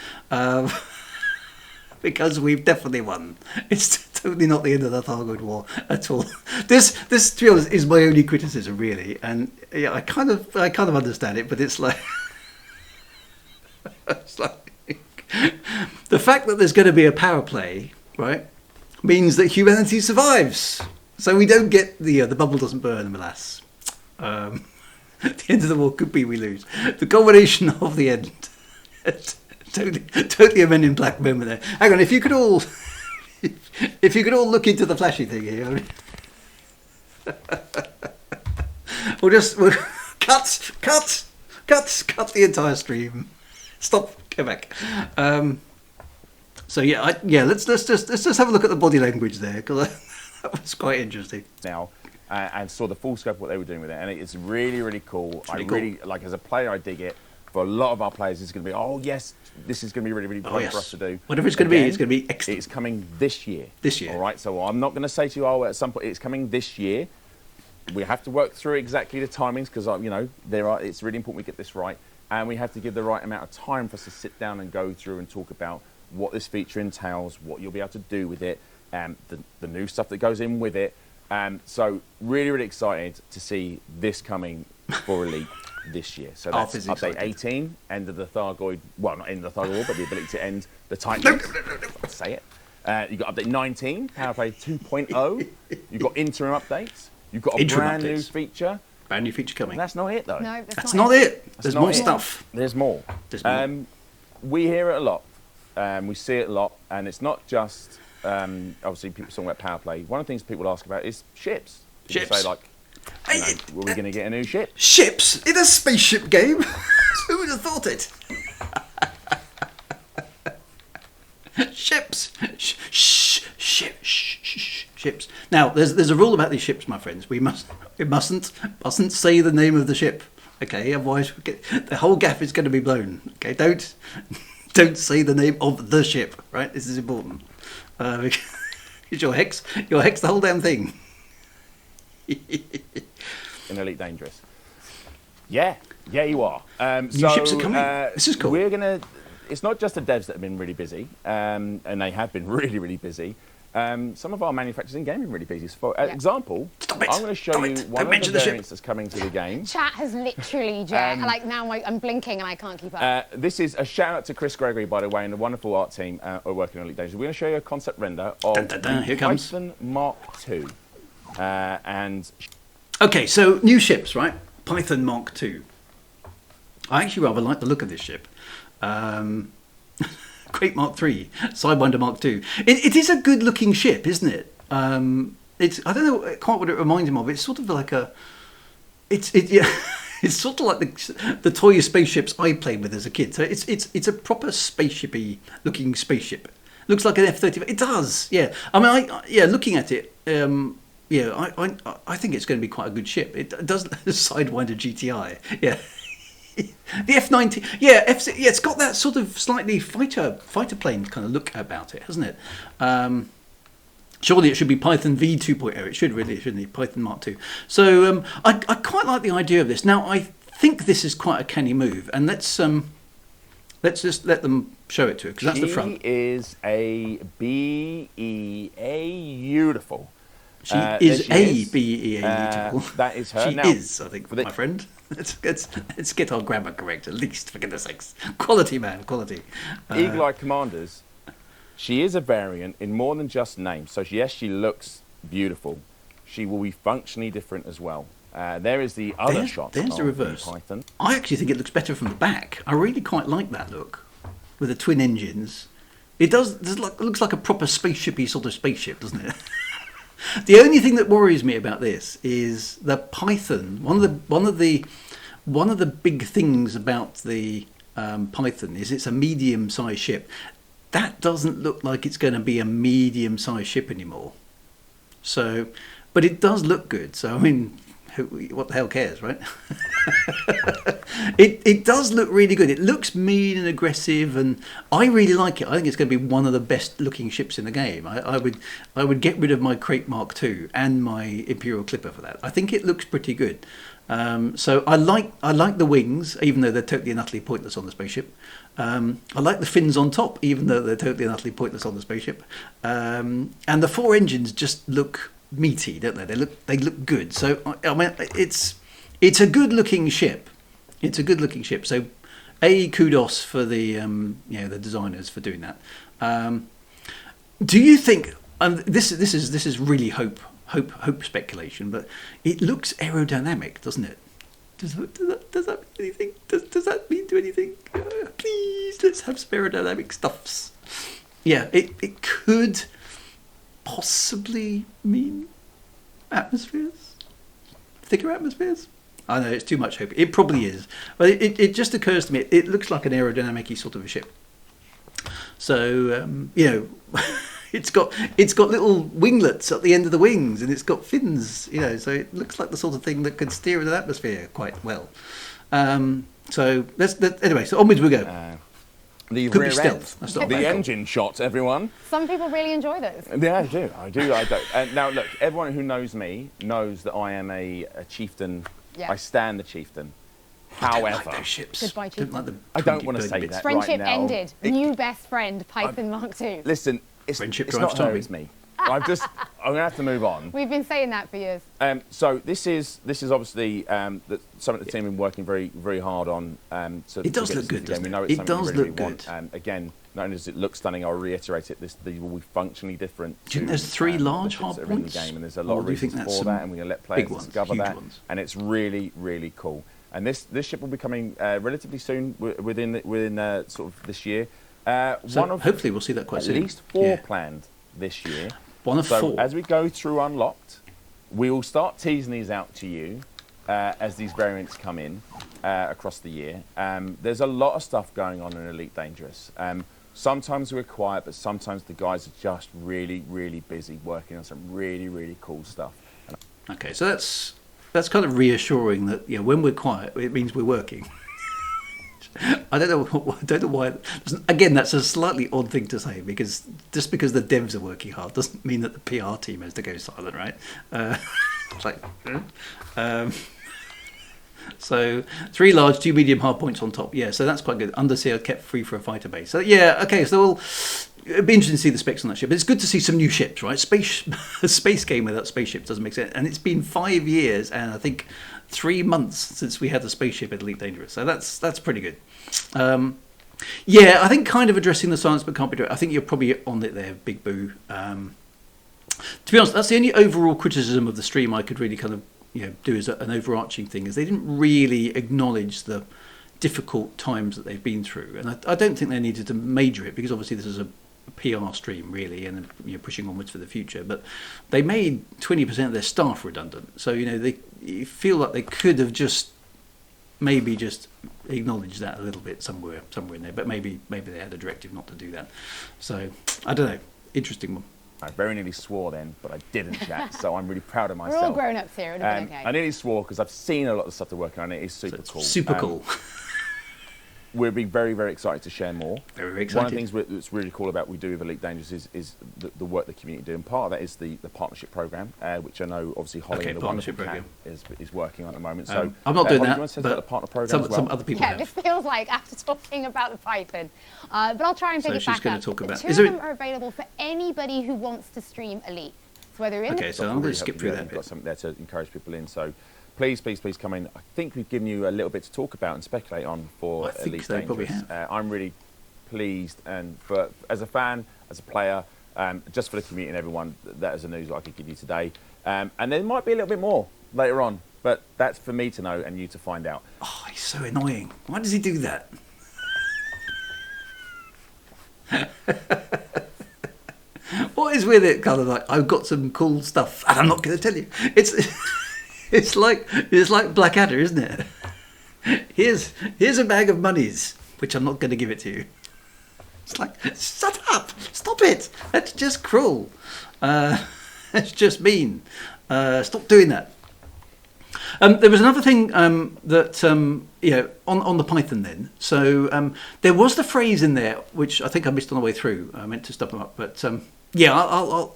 Because we've definitely won. It's totally not the end of the Thargoid War at all. This, to be honest, is my only criticism, really. And yeah, I kind of understand it, but it's like, the fact that there's going to be a power play, right, means that humanity survives. So we don't get the bubble doesn't burn, alas. The end of the war could be we lose. The combination of the end. Totally a Men in Black moment there. Hang on, if you could all look into the flashy thing here. We'll cut the entire stream. Stop. Go back. So let's just have a look at the body language there because that was quite interesting. Now, and saw the full scope of what they were doing with it, and it's really cool. I really like, as a player, I dig it. For a lot of our players, it's going to be, oh yes, this is going to be really fun for us to do. Whatever it's going to be, it's going to be excellent. It's coming this year. This year. All right, so I'm not going to say to you, at some point, it's coming this year. We have to work through exactly the timings because, it's really important we get this right. And we have to give the right amount of time for us to sit down and go through and talk about what this feature entails, what you'll be able to do with it, the new stuff that goes in with it. So really excited to see this coming for Elite this year. So that's update 18, end of the Thargoid, well, not end of the Thargoid War, but the ability to end the Titans. Let's say it. You've got update 19, Powerplay 2.0. You've got interim updates. You've got a brand new feature. Brand new feature coming. And that's not it, though. No, that's not it. There's more stuff. There's more. We hear it a lot. We see it a lot. And it's not just, obviously, people talking about Powerplay. One of the things people ask about is ships. People say, like, were we going to get a new ship? Ships in a spaceship game? Who would have thought it? Ships. Ships. Now, there's a rule about these ships, my friends. We mustn't say the name of the ship. Okay, otherwise the whole gap is going to be blown. Okay, don't say the name of the ship. Right, this is important. Because your hex the whole damn thing. In Elite Dangerous. Yeah, you are. New ships are coming. This is cool. It's not just the devs that have been really busy, and they have been really busy. Some of our manufacturers in game have been really busy. For example, I'm going to show you one of the variants that's coming to the game. Chat has literally like now I'm blinking and I can't keep up. This is a shout out to Chris Gregory, by the way, and the wonderful art team who are working on Elite Dangerous. We're going to show you a concept render of Here comes. Python Mark II. Okay, so new ships, right? Python Mark II. I actually rather like the look of this ship. Great Mark III, Sidewinder Mark II. It is a good-looking ship, isn't it? It's I don't know quite what it reminds me of. It's sort of like it's sort of like the toy spaceships I played with as a kid. So it's a proper spaceshipy looking spaceship. Looks like an F-35. It does, yeah. I mean, looking at it, I think it's going to be quite a good ship. It does Sidewinder GTI, yeah. The F-90, it's got that sort of slightly fighter plane kind of look about it, hasn't it? Surely it should be Python V 2.0. It should really, shouldn't it? Python Mark II. So I quite like the idea of this. Now I think this is quite a canny move, and let's just let them show it to her because that's the front. She is a BEA beautiful. She is a BEA beautiful. That is her. She is, I think, my friend. Let's get our grammar correct at least, for goodness sakes. Quality, man, quality. Eagle Eye Commanders. She is a variant in more than just name. So yes, she looks beautiful. She will be functionally different as well. There is the other shot. There's the reverse. Python. I actually think it looks better from the back. I really quite like that look with the twin engines. It does. It looks like a proper spaceshipy sort of spaceship, doesn't it? The only thing that worries me about this is the Python. One of the big things about the Python is it's a medium-sized ship. That doesn't look like it's going to be a medium-sized ship anymore. So, but it does look good. So I mean, what the hell cares, right? It does look really good. It looks mean and aggressive, and I really like it. I think it's going to be one of the best looking ships in the game. I would get rid of my Crate Mark II and my Imperial Clipper for that. I think it looks pretty good. So I like the wings, even though they're totally and utterly pointless on the spaceship. I like the fins on top, even though they're totally and utterly pointless on the spaceship. And the 4 engines just look meaty, don't they? They look good. So I mean, it's a good looking ship. It's a good looking ship. So, kudos for the the designers for doing that. Do you think this is really hope speculation, but it looks aerodynamic, doesn't it? Does that mean anything? Does that mean to anything? Please, let's have some aerodynamic stuffs. Yeah, it could possibly mean atmospheres, thicker atmospheres. I know it's too much hope. It probably is, but it just occurs to me. It looks like an aerodynamic-y sort of a ship. So it's got little winglets at the end of the wings, and it's got fins. So it looks like the sort of thing that could steer in an atmosphere quite well. So anyway. So onwards we go. The Could rear be stealth. That's not the bad. engine shots, everyone. Some people really enjoy those. Yeah, I do. Now, look, everyone who knows me knows that I am a chieftain. Yeah. I stand the chieftain. However, I don't like those ships. Goodbye, chieftain. I don't want to say that Friendship right now. ended. New best friend, Python Mark II. Listen, it's not her, it's me. I'm going to have to move on. We've been saying that for years. So this is obviously something the team have been working very, very hard on. It does look good, doesn't it? It does look good. Again, not only does it look stunning, I'll reiterate it, these will be functionally different. Do you think there's 3 large hard points? In the game, and there's a lot of reasons for that, and we're going to let players discover that. And it's really, really cool. And this ship will be coming relatively soon, within sort of this year. Hopefully we'll see that quite soon. At least 4 planned this year. One of 4. As we go through Unlocked, we will start teasing these out to you as these variants come in across the year. There's a lot of stuff going on in Elite Dangerous. Sometimes we're quiet, but sometimes the guys are just really, really busy working on some really, really cool stuff. Okay, so that's kind of reassuring that when we're quiet, it means we're working. I don't know why. Again, that's a slightly odd thing to say, because just because the devs are working hard doesn't mean that the PR team has to go silent, right? So 3 large, 2 medium hard points on top. Yeah, so that's quite good. Underseer kept free for a fighter base. So yeah, okay. So it'd be interesting to see the specs on that ship. But it's good to see some new ships, right? A space game without spaceships doesn't make sense. And it's been 5 years and I think 3 months since we had the spaceship at Elite Dangerous. So that's pretty good. Yeah, I think kind of addressing the science but can't be direct. I think you're probably on it there, Big Boo. To be honest, that's the only overall criticism of the stream I could really kind of do as an overarching thing, is they didn't really acknowledge the difficult times that they've been through. And I don't think they needed to major it, because obviously this is a PR stream really, and pushing onwards for the future. But they made 20% of their staff redundant, so you feel like they could have just acknowledged that a little bit somewhere in there. But maybe they had a directive not to do that. So I don't know. Interesting one. I very nearly swore then, but I didn't, chat. So I'm really proud of myself. We're all grown ups here. It'll be okay. I nearly swore because I've seen a lot of the stuff they're working on. It is super cool. Super cool. We'll be very, very excited to share more. Very, very excited. One of the things that's really cool about we do with Elite Dangerous is the work the community do. And part of that is the partnership program, which I know obviously Holly and the wonderful Cat is working on at the moment. So I'm not doing Holly, that. Do you want to say about the partner program some other people have. This feels like after talking about the Python. But I'll try and pick it back up. Talk about. The 2 of them are available for anybody who wants to stream Elite. So whether in so I'm going to skip through that bit. Got something there to encourage people in. So please come in. I think we've given you a little bit to talk about and speculate on for Elite Dangerous. I'm really pleased, and as a fan, as a player, just for the community and everyone, that is the news I could give you today. And there might be a little bit more later on, but that's for me to know and you to find out. Oh, he's so annoying. Why does he do that? What is with it? Kind of like, I've got some cool stuff, and I'm not going to tell you. It's like Blackadder, isn't it? Here's a bag of monies, which I'm not going to give it to you. It's like, shut up, stop it. That's just cruel. That's just mean. Stop doing that. There was another thing that on the Python then. So there was the phrase in there which I think I missed on the way through. I meant to stop them up, but I'll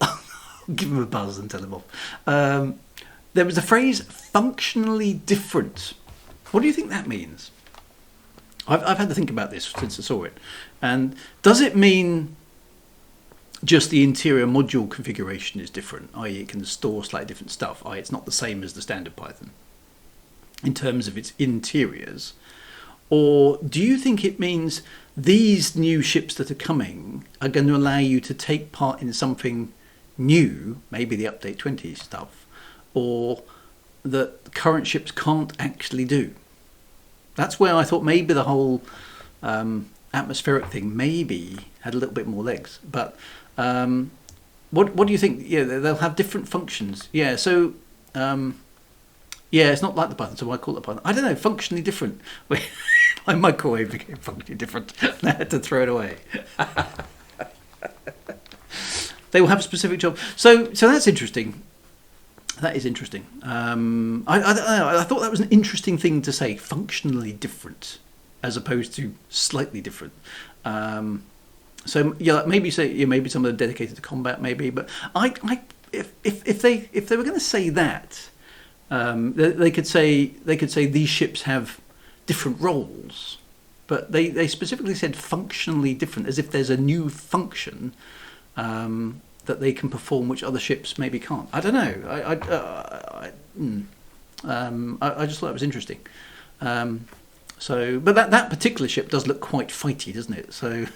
give him a buzz and tell him off. There was the phrase functionally different. What do you think that means? I've had to think about this since I saw it. And does it mean just the interior module configuration is different, i.e. it can store slightly different stuff, i.e. it's not the same as the standard Python in terms of its interiors? Or do you think it means these new ships that are coming are going to allow you to take part in something new, maybe the update 20 stuff, or that current ships can't actually do? That's where I thought maybe the whole atmospheric thing maybe had a little bit more legs. But what do you think? Yeah, they'll have different functions. Yeah, so it's not like the Python, so why call it a Python? I don't know, functionally different. My microwave became functionally different, and I had to throw it away. They will have a specific job. So that's interesting. That is interesting. I don't know. I thought that was an interesting thing to say, functionally different, as opposed to slightly different. So maybe say maybe some of them dedicated to combat, maybe. But if they were going to say that, they could say these ships have different roles, but they specifically said functionally different, as if there's a new function that they can perform which other ships maybe can't. I don't know. I just thought it was interesting. But that particular ship does look quite fighty, doesn't it? So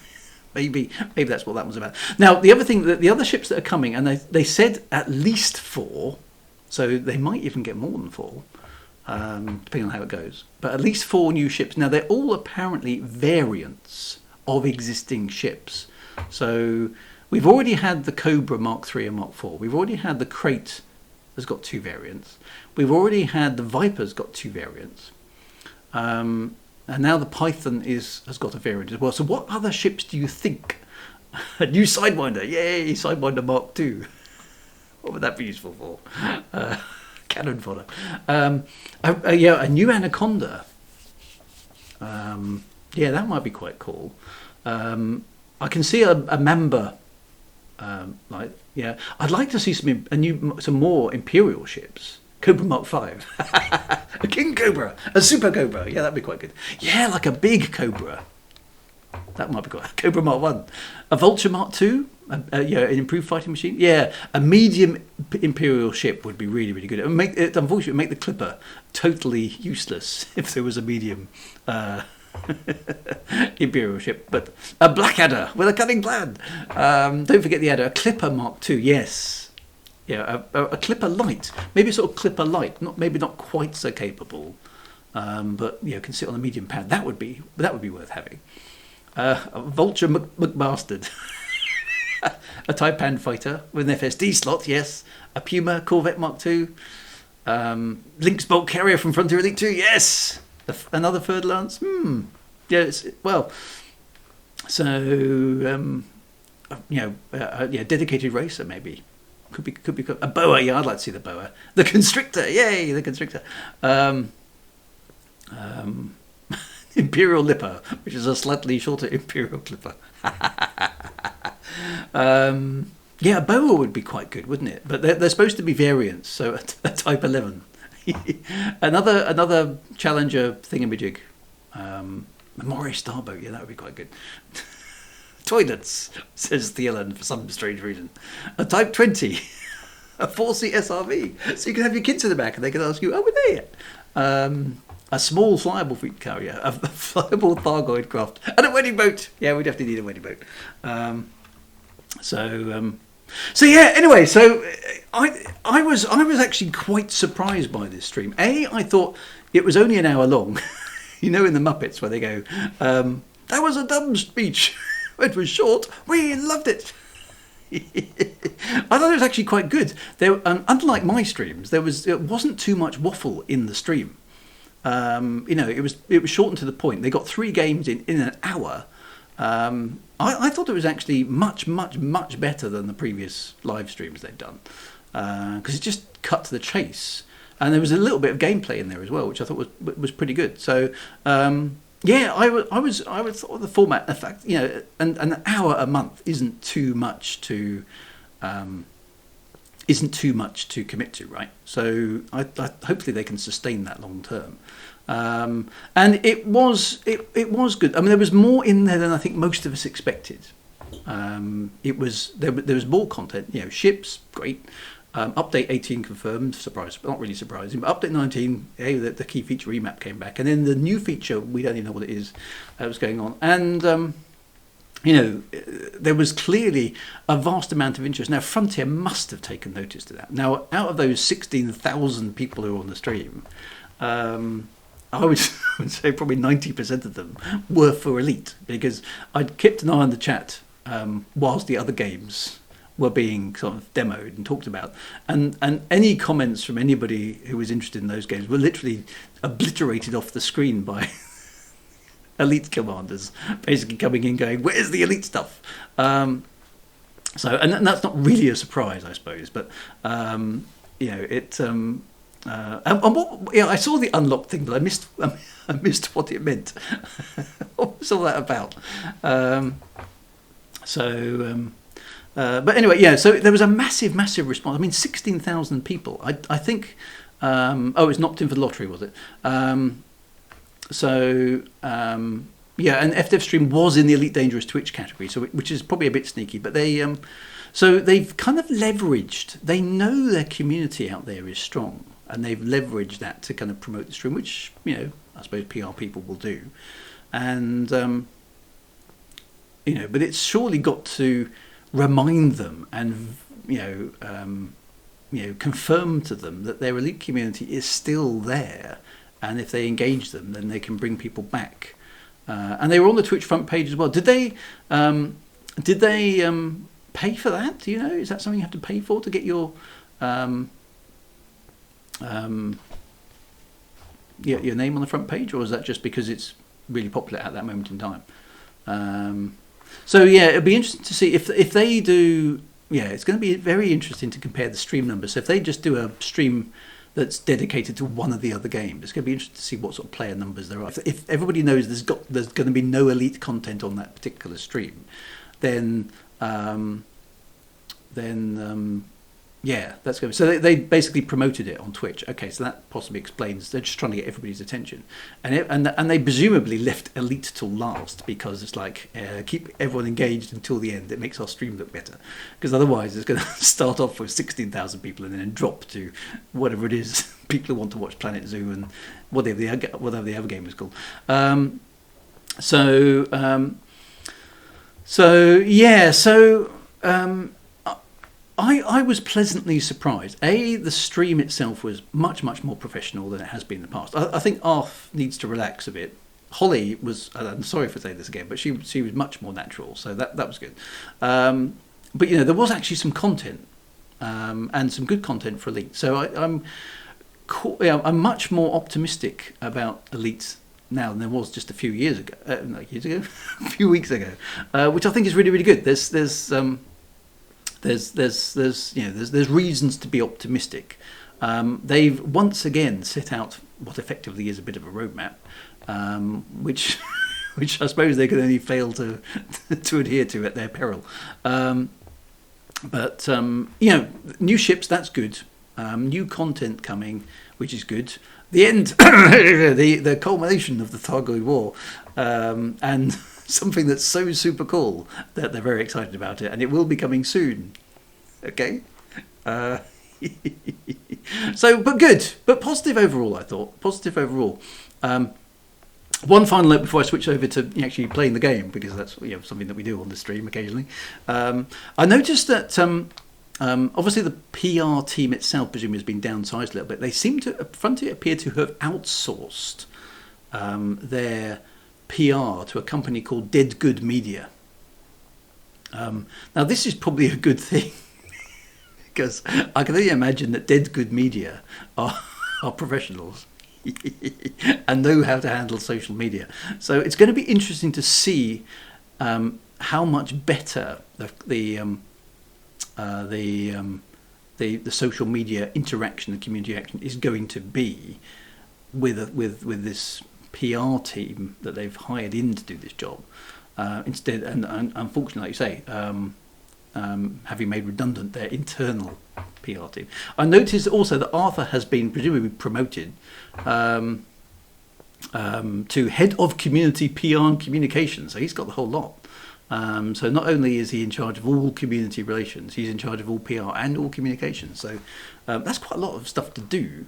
maybe that's what that was about. Now the other thing, the other ships that are coming, and they said at least 4, so they might even get more than 4, depending on how it goes. But at least 4 new ships. Now they're all apparently variants of existing ships. So we've already had the Cobra Mark III and Mark IV. We've already had the Crate has got 2 variants. We've already had the Viper's got 2 variants. And now the Python has got a variant as well. So what other ships do you think? A new Sidewinder. Yay, Sidewinder Mark II. What would that be useful for? Cannon fodder. A new Anaconda. That might be quite cool. I can see a Mamba. I'd like to see some more Imperial ships. Cobra Mark V. A King Cobra. A Super Cobra. Yeah, that'd be quite good. Yeah, like a big Cobra. That might be good. Cobra Mark 1. A Vulture Mark 2. An improved fighting machine. Yeah, a medium Imperial ship would be really, really good. Unfortunately, it would make the Clipper totally useless if there was a medium Imperial ship. But a Blackadder with a cunning plan. Don't forget the Adder. A Clipper Mark 2. Yes. Yeah, a Clipper Light. Maybe a sort of Clipper Light. Not quite so capable. But can sit on a medium pad. That would be worth having. A Vulture McBastard. A Taipan fighter with an FSD slot, yes. A Puma Corvette Mark II. Lynx Bolt Carrier from Frontier Elite 2, yes. Another third lance. Dedicated racer maybe. Could be a Boa. Yeah, I'd like to see the Boa. The Constrictor, yay, the Constrictor. Imperial Lipper, which is a slightly shorter Imperial Clipper. A Boa would be quite good, wouldn't it? But they're supposed to be variants, so a Type 11. another Challenger thingamajig. A Moray Starboat, yeah, that would be quite good. Toilets, says Thielan for some strange reason. A Type 20. A 4-seat SRV. So you can have your kids in the back and they can ask you, we're there yet? A small flyable fleet carrier, a flyable Thargoid craft, and a wedding boat. Yeah, we definitely need a wedding boat. Anyway, so I was actually quite surprised by this stream. I thought it was only an hour long. In the Muppets where they go, that was a dumb speech. It was short. We loved it. I thought it was actually quite good. There, unlike my streams, it wasn't too much waffle in the stream. It was shortened to the point. They got 3 games in an hour. I thought it was actually much, much, much better than the previous live streams they've done, because it just cut to the chase, and there was a little bit of gameplay in there as well, which I thought was pretty good. So I would thought the format, in fact, and an hour a month isn't too much to commit to, right? So I hopefully they can sustain that long term. And it was good. I mean, there was more in there than I think most of us expected. There was more content. Ships, great. Update 18 confirmed. Surprise, but not really surprising. But update 19, the key feature remap came back, and then the new feature, we don't even know what it is. Was going on, and there was clearly a vast amount of interest. Now, Frontier must have taken notice to that. Now, out of those 16,000 people who were on the stream, I would say probably 90% of them were for Elite, because I'd kept an eye on the chat whilst the other games were being sort of demoed and talked about, and any comments from anybody who was interested in those games were literally obliterated off the screen by Elite commanders basically coming in going, "Where's the Elite stuff?" And that's not really a surprise, I suppose, but it. I saw the unlock thing, but I missed what it meant. What was all that about? But anyway, so there was a massive response. I mean, 16,000 people. I think. It was knocked in for the lottery, was it? And FDev Stream was in the Elite Dangerous Twitch category, which is probably a bit sneaky, but they've kind of leveraged. They know their community out there is strong, and they've leveraged that to kind of promote the stream, which I suppose PR people will do, and but it's surely got to remind them and confirm to them that their Elite community is still there, and if they engage them, then they can bring people back. And they were on the Twitch front page as well. Did they pay for that? Do you know? Is that something you have to pay for to get your your name on the front page, or is that just because it's really popular at that moment in time? It'll be interesting to see if they do. It's going to be very interesting to compare the stream numbers. So if they just do a stream that's dedicated to one of the other games, it's going to be interesting to see what sort of player numbers there are. If everybody knows there's going to be no Elite content on that particular stream, then that's going to be. So they basically promoted it on Twitch. Okay, so that possibly explains they're just trying to get everybody's attention, and they presumably left Elite till last because it's like keep everyone engaged until the end. It makes our stream look better, because otherwise it's going to start off with 16,000 people and then drop to whatever it is people who want to watch Planet Zoo and whatever the other game was called. I was pleasantly surprised. The stream itself was much more professional than it has been in the past. I think Arth needs to relax a bit. Holly was, I'm sorry for saying this again, but she was much more natural, so that was good. But there was actually some content, and some good content for Elite. So I'm much more optimistic about Elite now than there was just a few years ago. A few weeks ago, which I think is really good. There's reasons to be optimistic. They've once again set out what effectively is a bit of a roadmap, which I suppose they can only fail to adhere to at their peril. But new ships, that's good. New content coming, which is good. The end, the culmination of the Tho War, and something that's so super cool that they're very excited about it, and it will be coming soon. Okay. But good, but positive overall. I thought positive overall. One final note before I switch over to actually playing the game, because that's something that we do on the stream occasionally. I noticed that obviously the PR team itself presumably has been downsized a little bit. They seem to Frontier appear to have outsourced their PR to a company called Dead Good Media. Now, this is probably a good thing because I can only imagine that Dead Good Media are professionals and know how to handle social media. So it's going to be interesting to see how much better the social media interaction and community action is going to be with this PR team that they've hired in to do this job. Instead, and unfortunately, like you say, having made redundant their internal PR team. I noticed also that Arthur has been presumably promoted to head of community PR and communications. So he's got the whole lot. So not only is he in charge of all community relations, he's in charge of all PR and all communications. So that's quite a lot of stuff to do.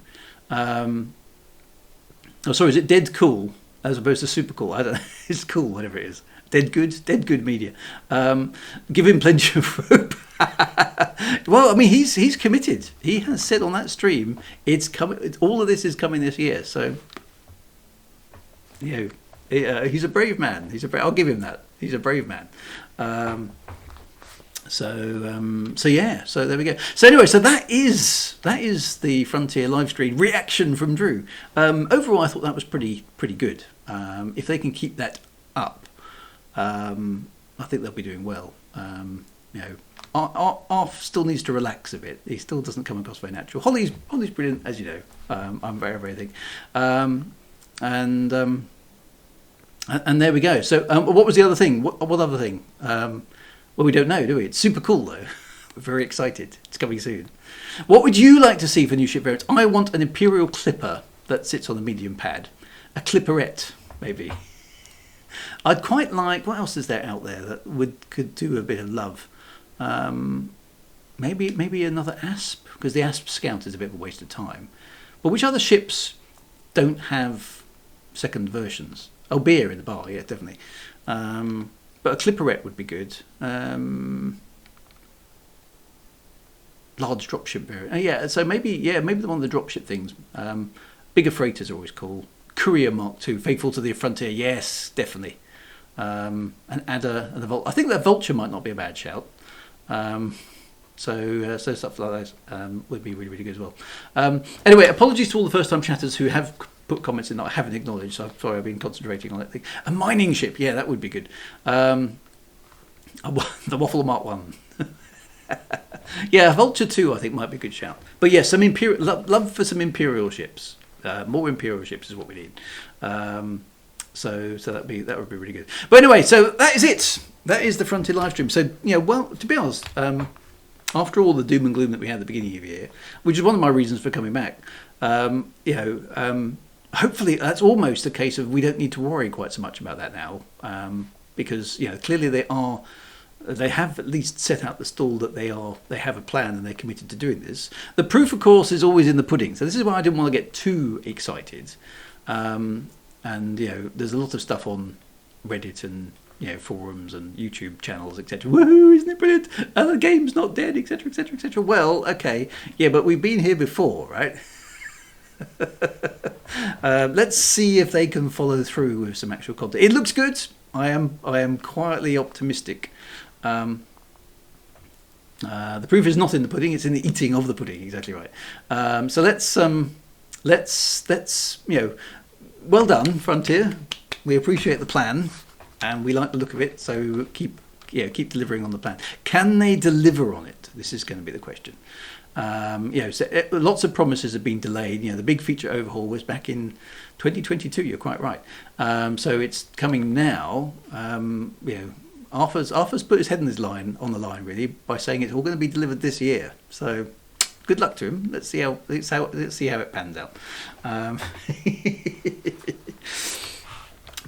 Is it Dead Cool as opposed to Super Cool? I don't know. It's cool, whatever it is. Dead Good Media. Give him plenty of rope. Well, I mean, he's committed. He has said on that stream, it's coming. All of this is coming this year. So, he's a brave man. I'll give him that. He's a brave man. So there we go. So anyway, so that is the Frontier live stream reaction from Drew. Overall, I thought that was pretty good. If they can keep that up, I think they'll be doing well. Arf still needs to relax a bit. He still doesn't come across very natural. Holly's brilliant, as you know. I'm very think. And there we go. So what was the other thing? What other thing? Well, we don't know, do we? It's super cool, though. We're very excited. It's coming soon. What would you like to see for new ship variants? I want an Imperial Clipper that sits on the medium pad. A Clipperette, maybe. I'd quite like... What else is there out there that could do a bit of love? Maybe another Asp, because the Asp Scout is a bit of a waste of time. But which other ships don't have second versions? Oh, Beer in the bar, yeah, definitely. But a Clipperette would be good. Large dropship variant. So maybe the one of the dropship things. Bigger freighters are always cool. Courier Mark II, faithful to the frontier. Yes, definitely. An Adder and the I think that Vulture might not be a bad shout. So stuff like that would be really, really good as well. Anyway, apologies to all the first-time chatters who have put comments in that I haven't acknowledged. So I'm sorry, I've been concentrating on that thing. A mining ship, yeah, that would be good. The Waffle Mark 1. Yeah, Vulture 2 I think might be a good shout. But yeah, some Imperial love for some Imperial ships. More Imperial ships is what we need. So that would be really good. But anyway, so that is it. That is the Frontier live stream. So well, to be honest, after all the doom and gloom that we had at the beginning of the year, which is one of my reasons for coming back, hopefully that's almost a case of we don't need to worry quite so much about that now, because clearly they have at least set out the stall that they have a plan and they're committed to doing this. The proof, of course, is always in the pudding. So this is why I didn't want to get too excited. And there's a lot of stuff on Reddit and forums and YouTube channels, etc. Woohoo! Isn't it brilliant? The game's not dead, etc., etc., etc. Well, okay, yeah, but we've been here before, right? Let's see if they can follow through with some actual content. It looks good. I am quietly optimistic. The proof is not in the pudding; it's in the eating of the pudding. Exactly right. So let's well done, Frontier. We appreciate the plan, and we like the look of it. So keep delivering on the plan. Can they deliver on it? This is going to be the question. Lots of promises have been delayed. The big feature overhaul was back in 2022. You're quite right. So it's coming now. Arthur's put his head on the line really by saying it's all going to be delivered this year. So good luck to him. Let's see how it pans out.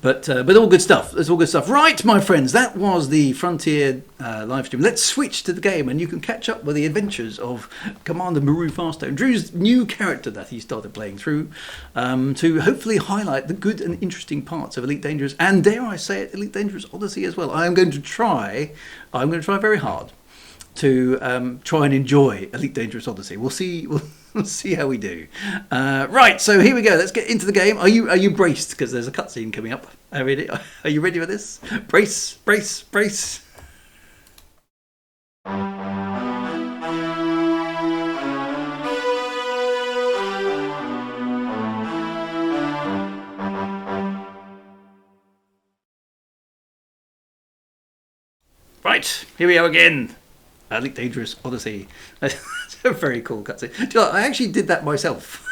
But all good stuff. That's all good stuff. Right, my friends, that was the Frontier live stream. Let's switch to the game, and you can catch up with the adventures of Commander Maru Farstone, Drew's new character that he started playing through, to hopefully highlight the good and interesting parts of Elite Dangerous, and dare I say it, Elite Dangerous Odyssey as well. I'm going to try very hard to try and enjoy Elite Dangerous Odyssey. We'll see how we do. Right, so here we go. Let's get into the game. Are you braced? Because there's a cutscene coming up. Are you ready for this? Brace. Right, here we are again. Elite Dangerous Odyssey. It's a very cool cutscene. Do you know, I actually did that myself.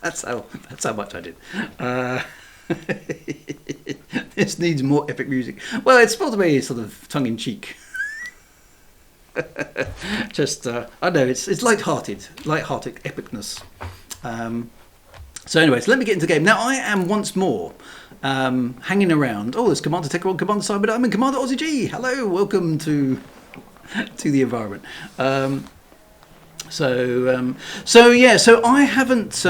That's how much I did. This needs more epic music. Well, it's supposed to be sort of tongue-in-cheek. Just, I don't know, it's light-hearted epicness. So anyway, so let me get into the game. Now, I am once more hanging around. Oh, there's Commander Tech on Commander Cyber. I'm in Commander Aussie G. Hello, welcome to the environment. So I haven't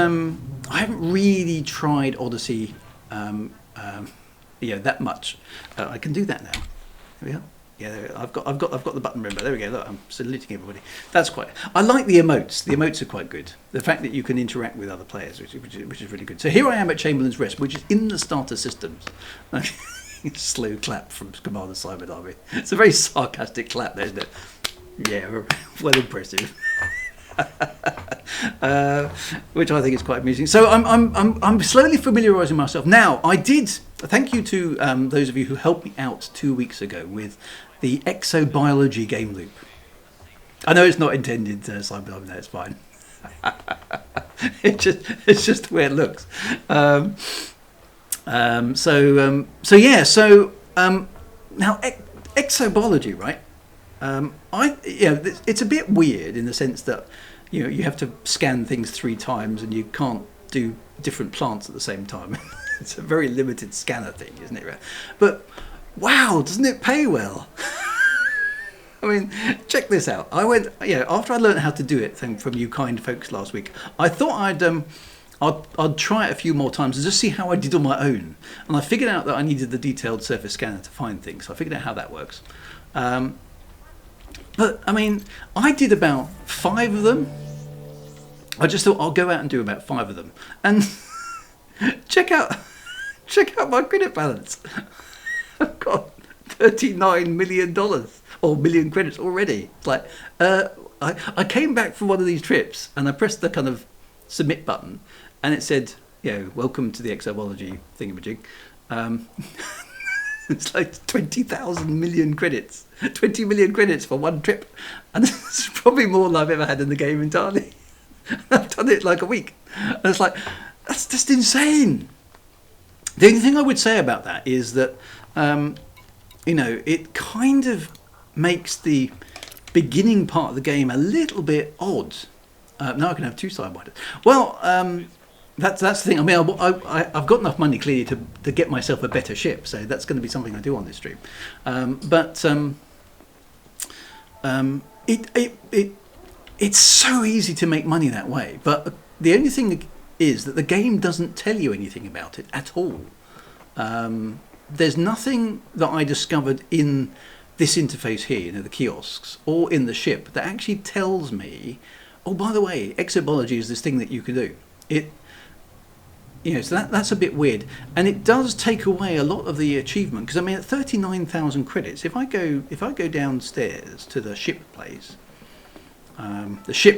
really tried Odyssey, that much. I can do that now. Here we are. Yeah, I've got the button. Remember, there we go. Look, I'm saluting everybody. That's quite. I like the emotes. The emotes are quite good. The fact that you can interact with other players, which is really good. So here I am at Chamberlain's Rest, which is in the starter systems. Slow clap from Commander Simon Army. It's a very sarcastic clap, there, isn't it? Yeah, well impressive. Which I think is quite amusing. So I'm slowly familiarising myself. Now, I did. Thank you to those of you who helped me out 2 weeks ago with the exobiology game loop. I know it's not intended, Simon. I know it's fine. It's just the way it looks. Now exobiology, right? It's a bit weird in the sense that you have to scan things 3 times and you can't do different plants at the same time. It's a very limited scanner thing, isn't it? But wow, doesn't it pay well? I mean, check this out. I went, after I learned how to do it from you kind folks last week, I thought I'd try it a few more times and just see how I did on my own. And I figured out that I needed the detailed surface scanner to find things. So I figured out how that works. But I mean, I did about 5 of them. I just thought I'll go out and do about 5 of them. And check out my credit balance. I've got $39 million or million credits already. It's like I came back from one of these trips and I pressed the kind of submit button and it said, welcome to the exobiology thingamajig. It's like 20,000 million credits. 20 million credits for one trip. And it's probably more than I've ever had in the game entirely. I've done it like a week. And it's like, that's just insane. The only thing I would say about that is that, it kind of makes the beginning part of the game a little bit odd. Now I can have 2 sidewinders. Well, that's the thing. I mean, I've got enough money clearly to get myself a better ship, so that's going to be something I do on this stream. It's so easy to make money that way. But the only thing is that the game doesn't tell you anything about it at all. There's nothing that I discovered in this interface here, the kiosks, or in the ship that actually tells me, oh, by the way, exobiology is this thing that you can do. So that's a bit weird, and it does take away a lot of the achievement. Because I mean, at 39,000 credits, if I go downstairs to the ship place, that's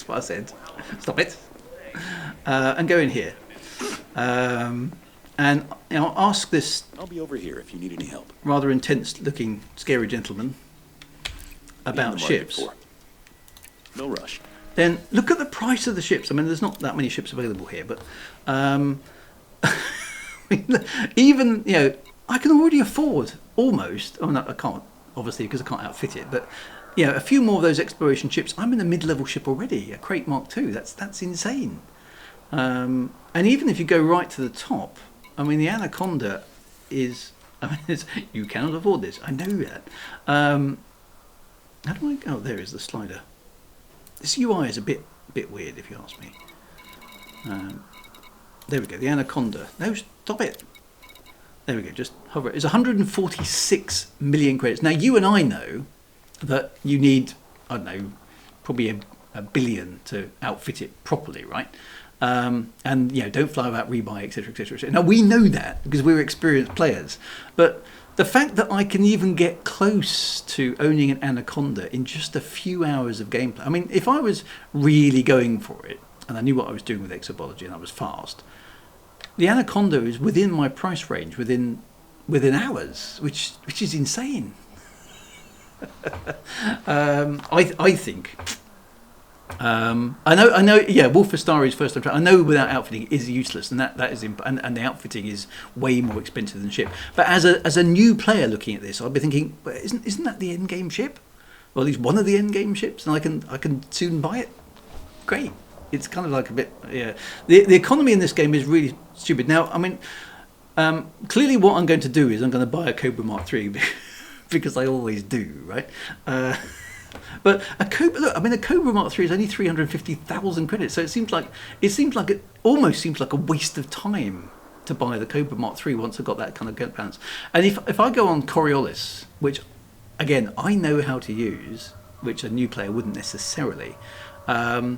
what I said. Stop it. And go in here, and ask this. I'll be over here if you need any help. Rather intense-looking, scary gentleman about ships. No rush. Then look at the price of the ships. I mean, there's not that many ships available here, but even I can already afford almost. Oh no, I can't, obviously, because I can't outfit it. But a few more of those exploration ships. I'm in a mid-level ship already, a Crate Mark II. That's insane. And even if you go right to the top, I mean, the Anaconda is. I mean, you cannot afford this. I know that. How do I? Oh, there is the slider. This UI is a bit weird, if you ask me. There we go, the Anaconda. No, stop it. There we go, just hover. It's 146 million credits. Now, you and I know that you need, I don't know, probably a billion to outfit it properly, right? And don't fly without rebuy, etc., etc., etc. Now, we know that because we're experienced players. But the fact that I can even get close to owning an Anaconda in just a few hours of gameplay. I mean, if I was really going for it, and I knew what I was doing with exobiology and I was fast, the Anaconda is within my price range within hours, which is insane. I think. I know. Yeah, Wolfenstein is first time trial. I know without outfitting is useless, and that is and the outfitting is way more expensive than ship. But as a new player looking at this, I'd be thinking, well, isn't that the end game ship, or at least one of the end game ships, and I can soon buy it. Great. It's kind of like a bit. Yeah. The economy in this game is really stupid. Now, I mean, clearly, what I'm going to do is I'm going to buy a Cobra Mark III because I always do, right? But a Cobra Mark III is only 350,000 credits, so it almost seems like a waste of time to buy the Cobra Mark III once I've got that kind of gut balance. And if I go on Coriolis, which again I know how to use, which a new player wouldn't necessarily, I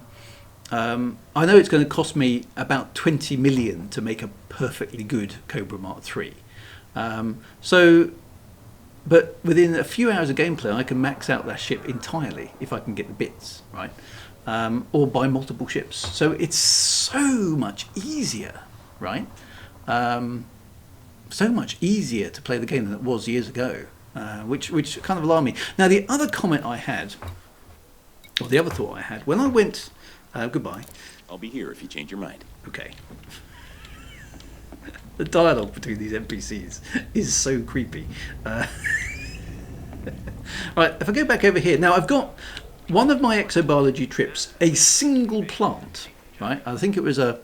know it's going to cost me about 20 million to make a perfectly good Cobra Mark III. But within a few hours of gameplay, I can max out that ship entirely if I can get the bits, right? Or buy multiple ships. So it's so much easier, right? So much easier to play the game than it was years ago, which kind of alarmed me. Now, the other comment I had, or the other thought I had, when I went, goodbye. I'll be here if you change your mind. Okay. The dialogue between these NPCs is so creepy. Right, if I go back over here, now I've got one of my exobiology trips, a single plant, right? I think it was a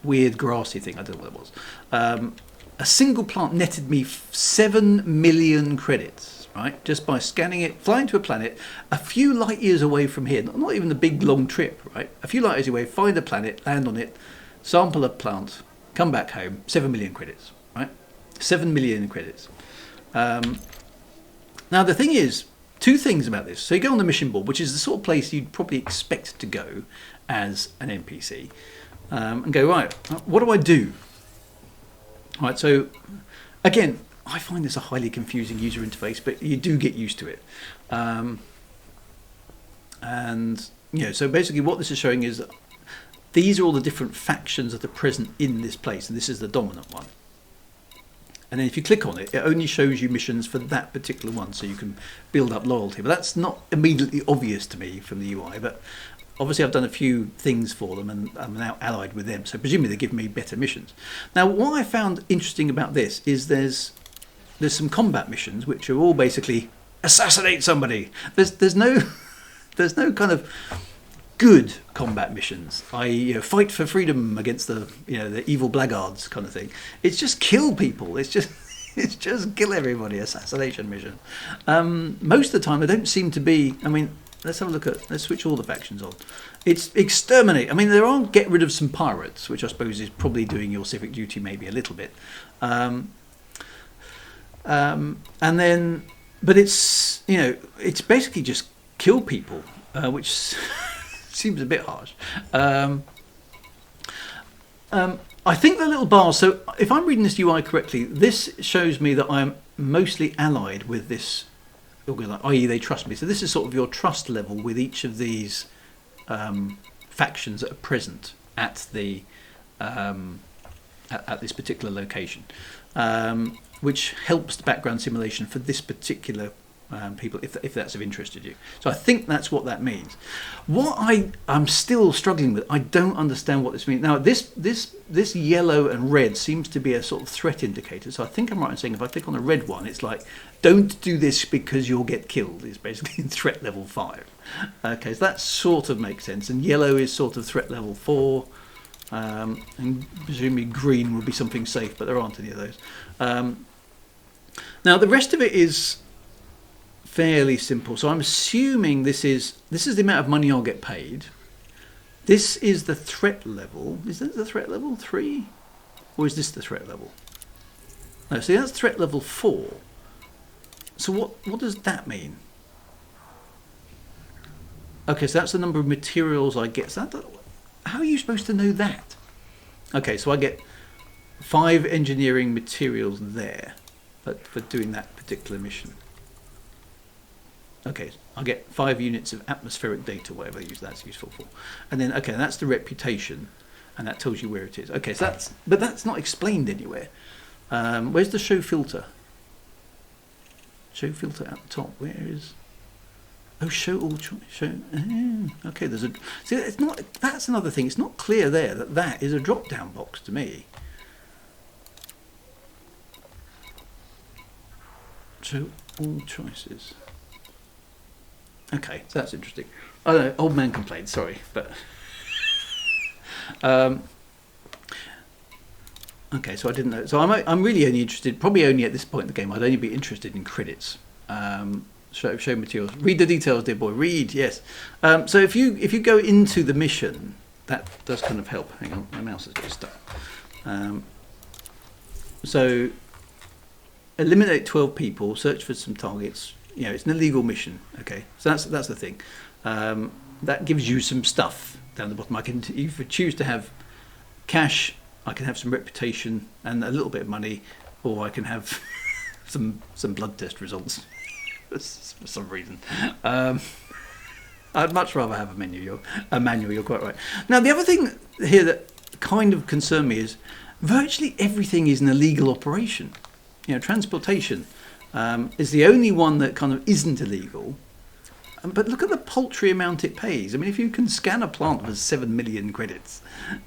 weird grassy thing, I don't know what it was. A single plant netted me 7 million credits, right? Just by scanning it, flying to a planet a few light years away from here, not even a big long trip, right? A few light years away, find a planet, land on it, sample a plant, come back home, 7 million credits, right? 7 million credits. Now, the thing is, two things about this. So you go on the mission board, which is the sort of place you'd probably expect to go as an NPC, and go, right, what do I do? Right, so, again, I find this a highly confusing user interface, but you do get used to it. And, you know, so basically what this is showing is that these are all the different factions that are present in this place, and this is the dominant one. And then if you click on it, it only shows you missions for that particular one, so you can build up loyalty. But that's not immediately obvious to me from the UI, but obviously I've done a few things for them, and I'm now allied with them, so presumably they give me better missions. Now, what I found interesting about this is there's some combat missions, which are all basically assassinate somebody. There's no kind of good combat missions, i.e., fight for freedom against the evil blackguards kind of thing. It's just kill people. It's just kill everybody. Assassination mission. Most of the time, they don't seem to be. I mean, let's switch all the factions on. It's exterminate. I mean, there are get rid of some pirates, which I suppose is probably doing your civic duty maybe a little bit. And then, but it's it's basically just kill people, which seems a bit harsh. I think the little bars, so if I'm reading this UI correctly, this shows me that I'm mostly allied with this organization, i.e. they trust me. So this is sort of your trust level with each of these factions that are present at the at this particular location, which helps the background simulation for this particular people, if that's of interest to you. So I think that's what that means. What I'm still struggling with, I don't understand what this means. Now, this yellow and red seems to be a sort of threat indicator. So I think I'm right in saying if I click on the red one, it's like, don't do this because you'll get killed. It's basically threat level 5. Okay, so that sort of makes sense. And yellow is sort of threat level 4. And presumably green would be something safe, but there aren't any of those. Now, the rest of it is fairly simple. So I'm assuming this is the amount of money I'll get paid. This is the threat level. Is that the threat level 3? Or is this the threat level? No, see, that's threat level 4. So what does that mean? Okay, so that's the number of materials I get. So how are you supposed to know that? Okay, so I get 5 engineering materials there. for doing that particular mission. Okay, I get 5 units of atmospheric data, whatever that's useful for. And then, okay, that's the reputation, and that tells you where it is. Okay, so but that's not explained anywhere. Where's the show filter? Show filter at the top. Where is? Oh, show all show. Okay, there's a. See, it's not. That's another thing. It's not clear there that is a drop-down box to me. Show all choices. Okay, so that's interesting. I don't know, old man complained. Sorry, but. Okay, so I didn't know. So I'm really only interested, probably only at this point in the game, I'd only be interested in credits. Show materials. Read the details, dear boy. Read, yes. So if you go into the mission, that does kind of help. Hang on, my mouse is getting stuck. So eliminate 12 people, search for some targets. You know, it's an illegal mission. Okay, so that's the thing. That gives you some stuff down the bottom. If you choose to have cash, I can have some reputation and a little bit of money, or I can have some blood test results for some reason. I'd much rather have a manual. You're quite right. Now, the other thing here that kind of concerned me is virtually everything is an illegal operation. You know, transportation is the only one that kind of isn't illegal. But look at the paltry amount it pays. I mean, if you can scan a plant for 7 million credits,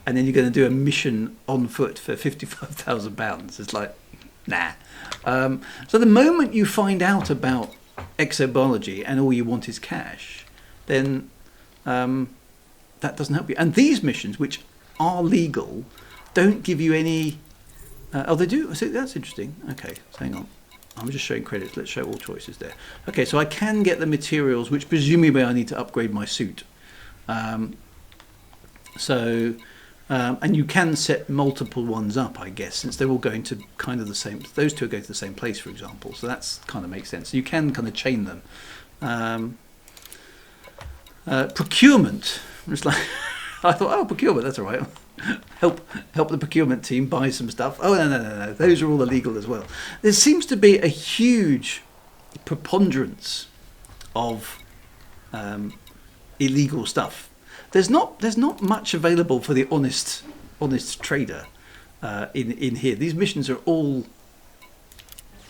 and then you're going to do a mission on foot for £55,000, it's like, nah. So the moment you find out about exobiology and all you want is cash, then that doesn't help you. And these missions, which are legal, don't give you any... oh, they do? So that's interesting. Okay, so hang on. I'm just showing credits. Let's show all choices there. Okay, so I can get the materials, which presumably I need to upgrade my suit. And you can set multiple ones up, I guess, since they're all going to kind of the same. Those two are going to the same place, for example. So that's kind of makes sense. You can kind of chain them. Procurement. It's like I thought, oh, procurement. That's all right. Help the procurement team buy some stuff. Oh, no. Those are all illegal as well. There seems to be a huge preponderance of illegal stuff. There's not much available for the honest trader in here. These missions are all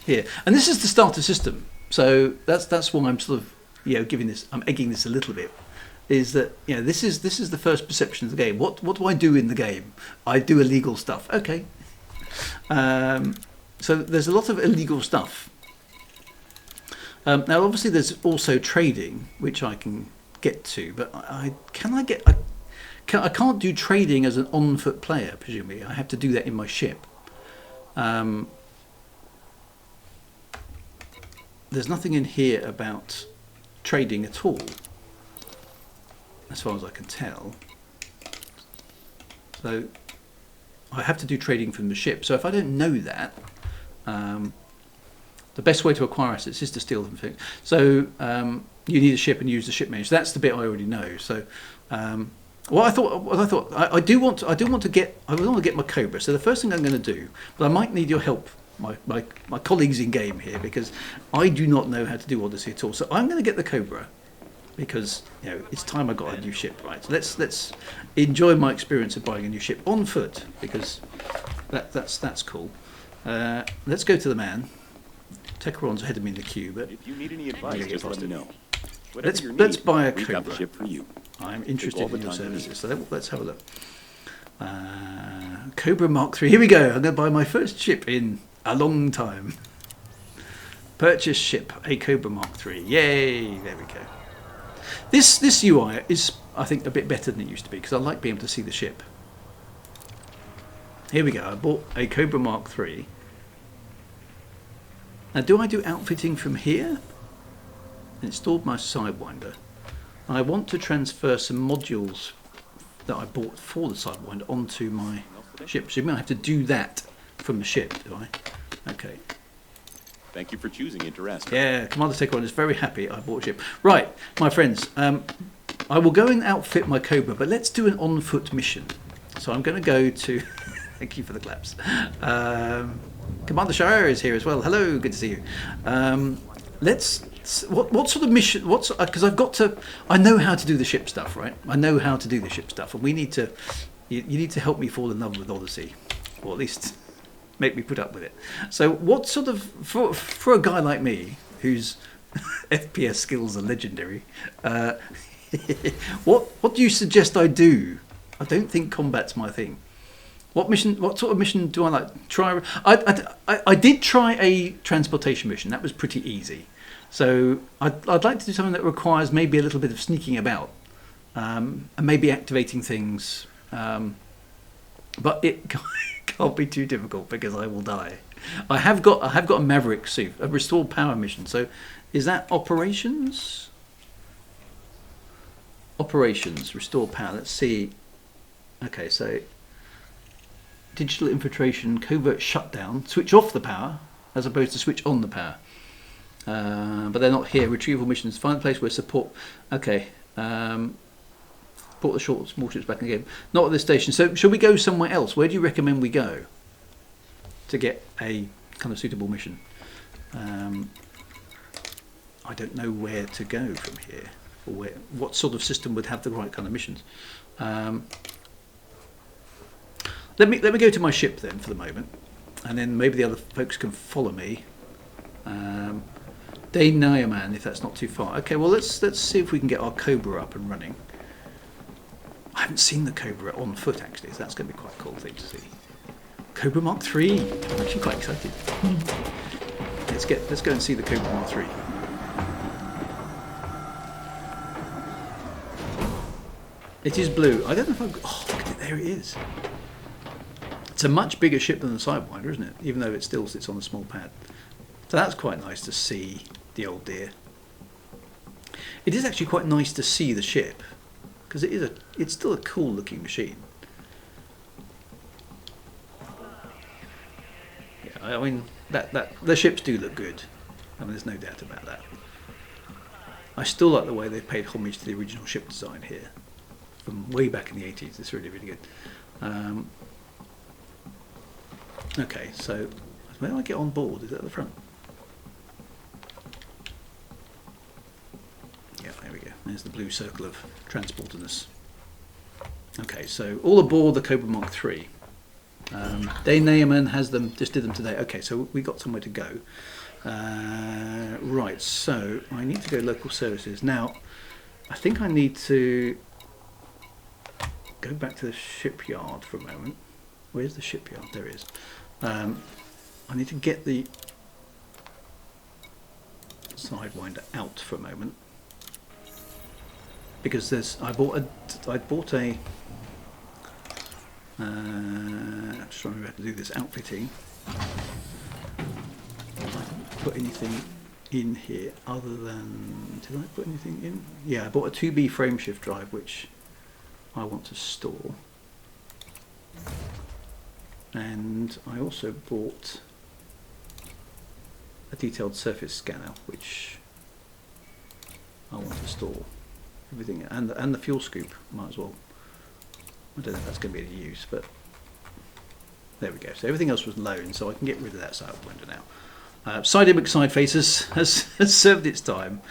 here, and this is the starter system. So that's why I'm sort of I'm egging this a little bit. Is that this is the first perception of the game. What do I do in the game? I do illegal stuff. Okay. So there's a lot of illegal stuff. Now obviously there's also trading, which I can get to, but I can't do trading as an on-foot player. Presumably, I have to do that in my ship. There's nothing in here about trading at all, as far as I can tell. So I have to do trading from the ship. So if I don't know that, the best way to acquire assets is to steal them. So you need a ship and use the ship manager. That's the bit I already know. So I do want to get my Cobra. So the first thing I'm going to do, but I might need your help, my colleagues in game here, because I do not know how to do Odyssey at all. So I'm going to get the Cobra, because it's time I got a new ship, right? So let's enjoy my experience of buying a new ship on foot, because that's cool. Let's go to the man. Techeron's ahead of me in the queue, but if you need any advice, just let me know. Let's buy a Cobra. We've got the ship for you. I'm interested in your services, so let's have a look. Cobra Mark III. Here we go. I'm going to buy my first ship in a long time. Purchase ship, a Cobra Mark III. Yay! There we go. This UI is, I think, a bit better than it used to be, because I like being able to see the ship. Here we go. I bought a Cobra Mark III. Now, do I do outfitting from here? Installed my Sidewinder. I want to transfer some modules that I bought for the Sidewinder onto my ship. So you might have to do that from the ship, do I? Okay. Thank you for choosing Interest. Yeah, Commander Techeron is very happy I bought a ship. Right, my friends, I will go and outfit my Cobra, but let's do an on-foot mission. So I'm going to go to... Thank you for the claps. Commander Shire is here as well. Hello, good to see you. What sort of mission? Because I've got to. I know how to do the ship stuff, right? I know how to do the ship stuff, and we need to. You need to help me fall in love with Odyssey, or at least make me put up with it. So, what sort of for a guy like me whose FPS skills are legendary, what do you suggest I do? I don't think combat's my thing. What sort of mission do I like? Try. I did try a transportation mission. That was pretty easy. So I'd like to do something that requires maybe a little bit of sneaking about, and maybe activating things. But it can't be too difficult because I will die. I have got a Maverick suit, a restored power mission. So is that operations? Operations, restore power. Let's see. Okay, so digital infiltration, covert shutdown, switch off the power as opposed to switch on the power. But they're not here. Retrieval missions, find a place where support. Okay, put the small ships back in the game. Not at this station. So should we go somewhere else? Where do you recommend we go to get a kind of suitable mission? I don't know where to go from here, or what sort of system would have the right kind of missions. Let me go to my ship then for the moment, and then maybe the other folks can follow me. Daynayaman, if that's not too far. Okay, well let's see if we can get our Cobra up and running. I haven't seen the Cobra on foot actually, so that's going to be quite a cool thing to see. Cobra Mark III. I'm actually quite excited. Let's go and see the Cobra Mark III. It is blue. I don't know if I've... Oh, look at it. There it is. It's a much bigger ship than the Sidewinder, isn't it? Even though it still sits on a small pad. So that's quite nice to see the old dear. It is actually quite nice to see the ship, because it's still a cool looking machine. Yeah, I mean the ships do look good. I mean, there's no doubt about that. I still like the way they've paid homage to the original ship design here, from way back in the 80s. It's really, really good. Okay, so where do I get on board? Is that at the front? Yeah, there we go. There's the blue circle of transporterness. Okay, so all aboard the Cobra Mark III. Daynayaman has them, just did them today. Okay, so we got somewhere to go. Right, so I need to go local services. Now, I think I need to go back to the shipyard for a moment. Where's the shipyard? There it is. I need to get the Sidewinder out for a moment, because I bought a I'm just trying to remember how to do this outfitting. Did I put anything in here other than... Did I put anything in? Yeah, I bought a 2B frameshift drive, which I want to store. And I also bought a detailed surface scanner, which I want to store. Everything, and the fuel scoop, might as well. I don't know if that's going to be any use, but there we go. So everything else was loaned, so I can get rid of that Sidewinder now. Side image side faces has served its time.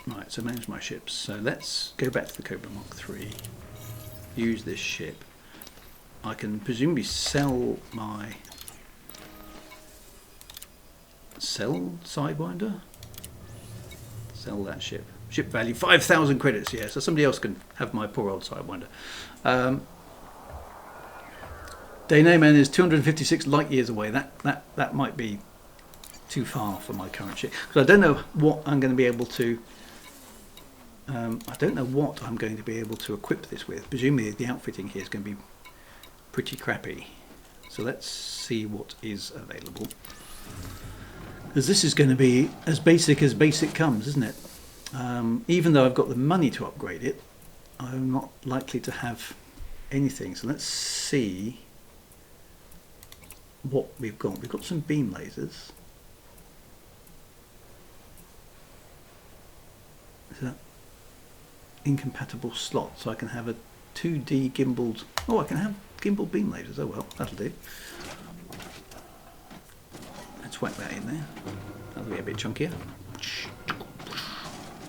Right, so manage my ships. So let's go back to the Cobra Mark III. Use this ship. I can presumably sell Sidewinder. Sell that ship. Ship value 5,000 credits. Yeah, so somebody else can have my poor old Sidewinder. Daynayaman is 256 light years away. That might be too far for my current ship, because I don't know what I'm going to be able to. I don't know what I'm going to be able to equip this with. Presumably the outfitting here is going to be pretty crappy. So let's see what is available. Because this is going to be as basic comes, isn't it? Even though I've got the money to upgrade it, I'm not likely to have anything. So let's see what we've got. We've got some beam lasers. Is that incompatible slot? So I can have a 2D gimbaled. Oh, I can have gimbal beam lasers. Oh well, that'll do. Let's whack that in there. That'll be a bit chunkier.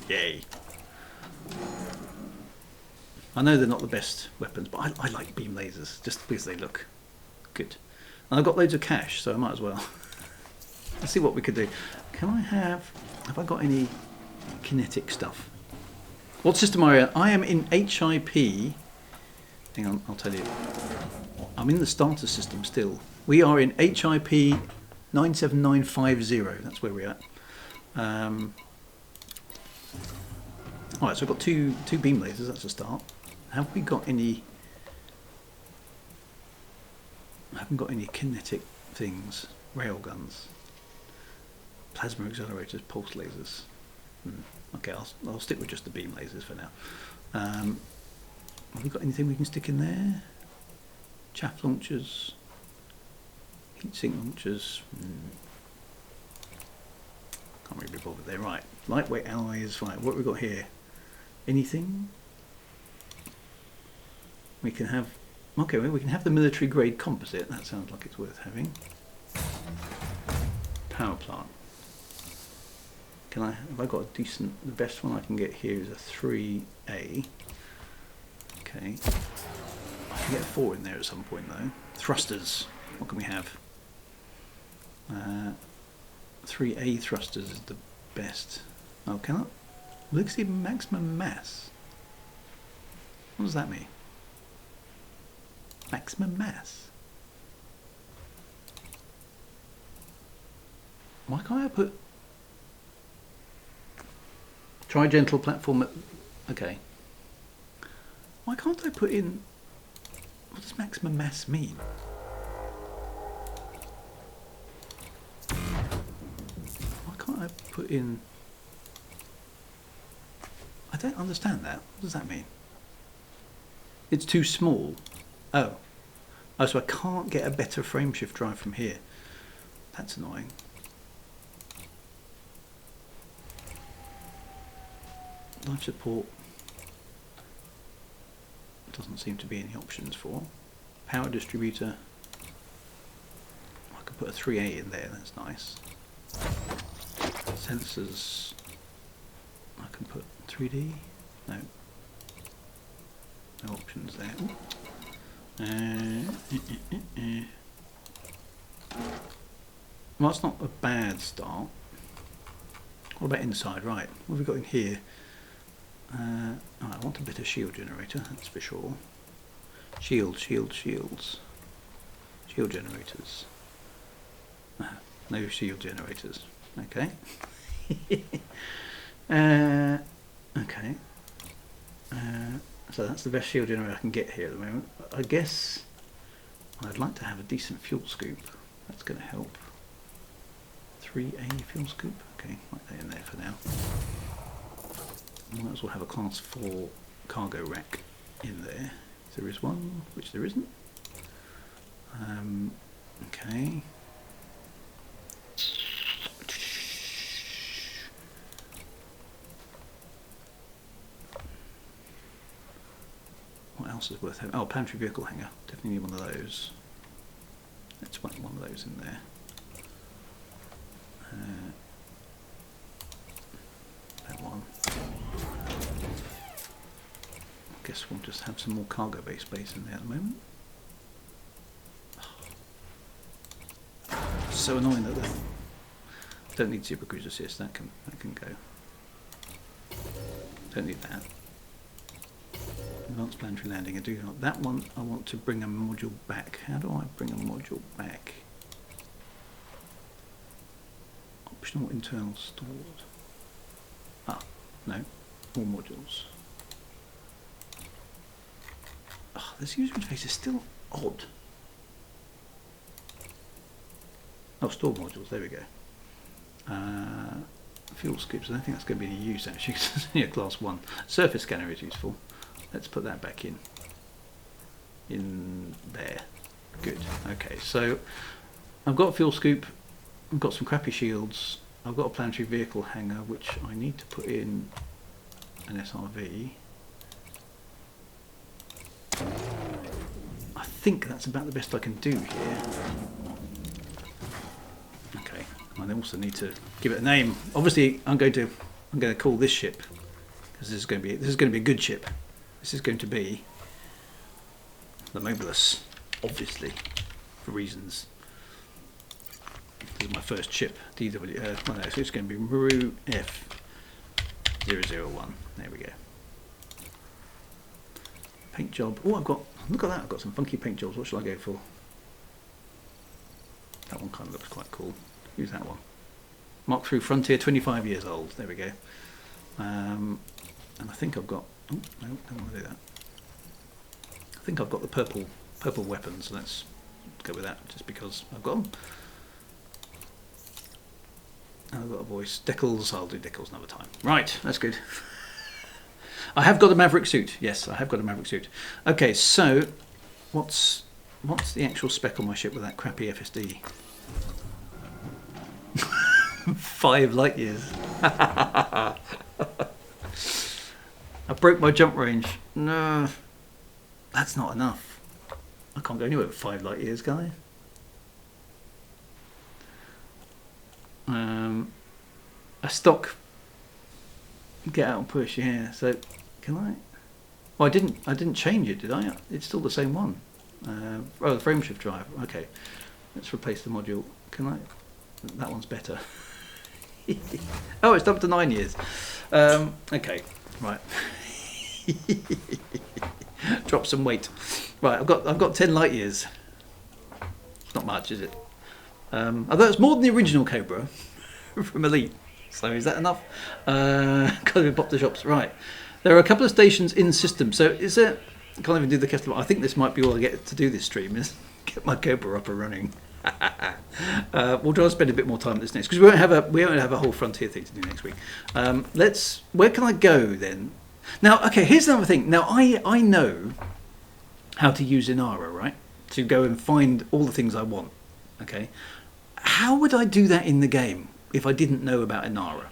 Yay! I know they're not the best weapons, but I like beam lasers just because they look good. And I've got loads of cash, so I might as well. Let's see what we could do. Can I have I got any kinetic stuff? What system are you? I am in HIP. Hang on, I'll tell you. I'm in the starter system still. We are in HIP 97950. That's where we're at. Alright, so I've got two beam lasers. That's a start. Have we got any? I haven't got any kinetic things. Railguns, plasma accelerators, pulse lasers. Okay, I'll stick with just the beam lasers for now. Have we got anything we can stick in there? Chaff launchers, heatsink launchers. Can't really be bothered there. Right, lightweight alloys. Right, what have we got here? Anything? We can have. Okay, well, we can have the military grade composite. That sounds like it's worth having. Power plant. Can I? Have I got a decent? The best one I can get here is a 3A. Okay. I can get a 4 in there at some point though. Thrusters. What can we have? 3A thrusters is the best. Oh, can I? Looks even maximum mass. What does that mean? Maximum mass. Why can't I put trigentle platform at, okay. Why can't I put in, what does maximum mass mean? Why can't I put in, I don't understand that. What does that mean? It's too small. Oh. Oh, so I can't get a better frameshift drive from here. That's annoying. Life support doesn't seem to be any options for. Power distributor. I could put a 3A in there, that's nice. Sensors. I can put 3D. No. No options there. Well, that's not a bad start. What about inside? Right, what have we got in here? I want a bit of shield generator, that's for sure. Shields. Shield generators. No shield generators. Okay. Okay. So that's the best shield generator I can get here at the moment. I guess I'd like to have a decent fuel scoop. That's going to help. 3A fuel scoop. Okay, like that in there for now. Might as well have a class 4 cargo rack in there. If there is one, which there isn't. Okay. What else is worth having? Oh, planetary vehicle hangar. Definitely need one of those. Let's put one of those in there. That one. I guess we'll just have some more cargo bay space in there at the moment. So annoying that they don't need super cruise assist. That can go. Don't need that. Advanced planetary landing. I do not. That one I want to bring a module back. How do I bring a module back? Optional internal stored. Ah, no. More modules. Oh, this user interface is still odd. Oh, store modules, there we go. Fuel scoops, I don't think that's going to be any use actually, because it's only a class 1. Surface scanner is useful. Let's put that back in there. Good, okay, so I've got a fuel scoop, I've got some crappy shields, I've got a planetary vehicle hangar, which I need to put in an SRV. think that's about the best I can do here. Okay, I also need to give it a name. Obviously, I'm going to call this ship because this is going to be a good ship. This is going to be the Mobilus, obviously, for reasons. This is my first ship, DW. Well, no, so it's going to be Maru F001. There we go. Paint job. Oh, look at that. I've got some funky paint jobs. What shall I go for? That one kind of looks quite cool. Use that one. Mark III Frontier, 25 years old. There we go. And I think I've got. Oh no, don't want to do that. I think I've got the purple weapons. So let's go with that, just because I've got them. I've got a voice. Decals. I'll do Decals another time. Right, that's good. I have got a Maverick suit. Yes, I have got a Maverick suit. Okay, so what's the actual spec on my ship with that crappy FSD? 5 light years. I broke my jump range. No, that's not enough. I can't go anywhere with 5 light years, can I? A stock get out and push, yeah. So can I? Oh, I didn't change it, did I? It's still the same one. Oh, the frame shift drive. Okay, let's replace the module. Can I? That one's better. Oh, it's up to 9 years. Okay, right. Drop some weight. Right, I've got 10 light years. It's not much, is it? Although it's more than the original Cobra from Elite. So is that enough? Got to pop the shops. Right. There are a couple of stations in system. So is there? I can't even do the Kessler. I think this might be all I get to do this stream is get my Cobra up and running. We'll try to spend a bit more time on this next because we won't have a whole Frontier thing to do next week. Where can I go then? Now, okay. Here's another thing. Now I know how to use Inara, right? To go and find all the things I want. Okay. How would I do that in the game if I didn't know about Inara?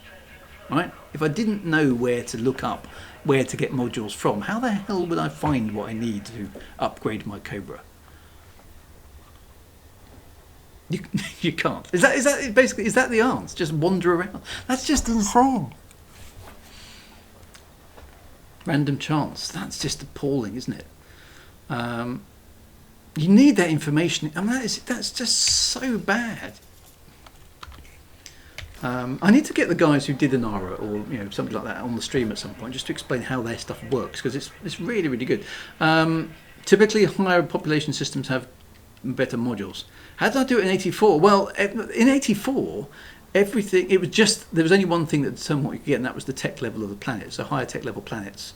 Right? If I didn't know where to look up, where to get modules from, how the hell would I find what I need to upgrade my Cobra? You can't. Is that basically, is that the answer? Just wander around? That's just insane. Random chance. That's just appalling, isn't it? You need that information. I mean, that's just so bad. I need to get the guys who did Inara or something like that on the stream at some point, just to explain how their stuff works, because it's really, really good. Typically, higher population systems have better modules. How did I do it in 84? Well, in 84, everything, it was just, there was only one thing that determined what you could get, and that was the tech level of the planet. So higher tech level planets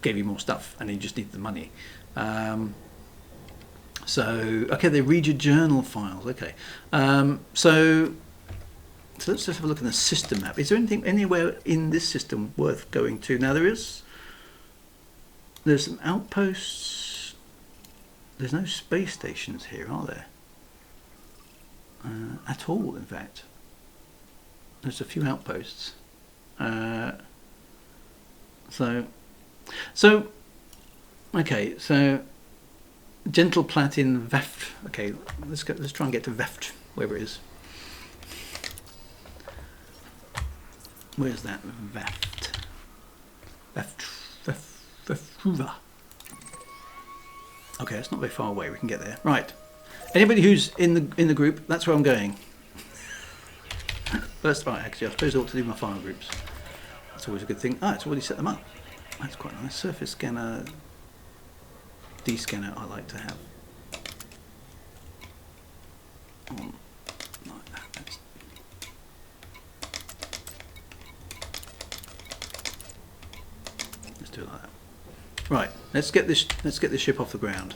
gave you more stuff, and you just needed the money. Okay, they read your journal files. Okay, so let's just have a look at the system map. Is there anything anywhere in this system worth going to? Now there's some outposts. There's no space stations here, are there? At all, in fact. There's a few outposts. Okay, so Gentle Platin Veft. Okay, let's try and get to Veft, wherever it is. Where's that? Veft. Okay, it's not very far away. We can get there. Right. Anybody who's in the group, that's where I'm going. First, right. Actually, I suppose I ought to do my file groups. That's always a good thing. It's already set them up. That's quite nice. Surface scanner, D scanner. I like to have. Like that. Let's do it like that. Right. Let's get this ship off the ground.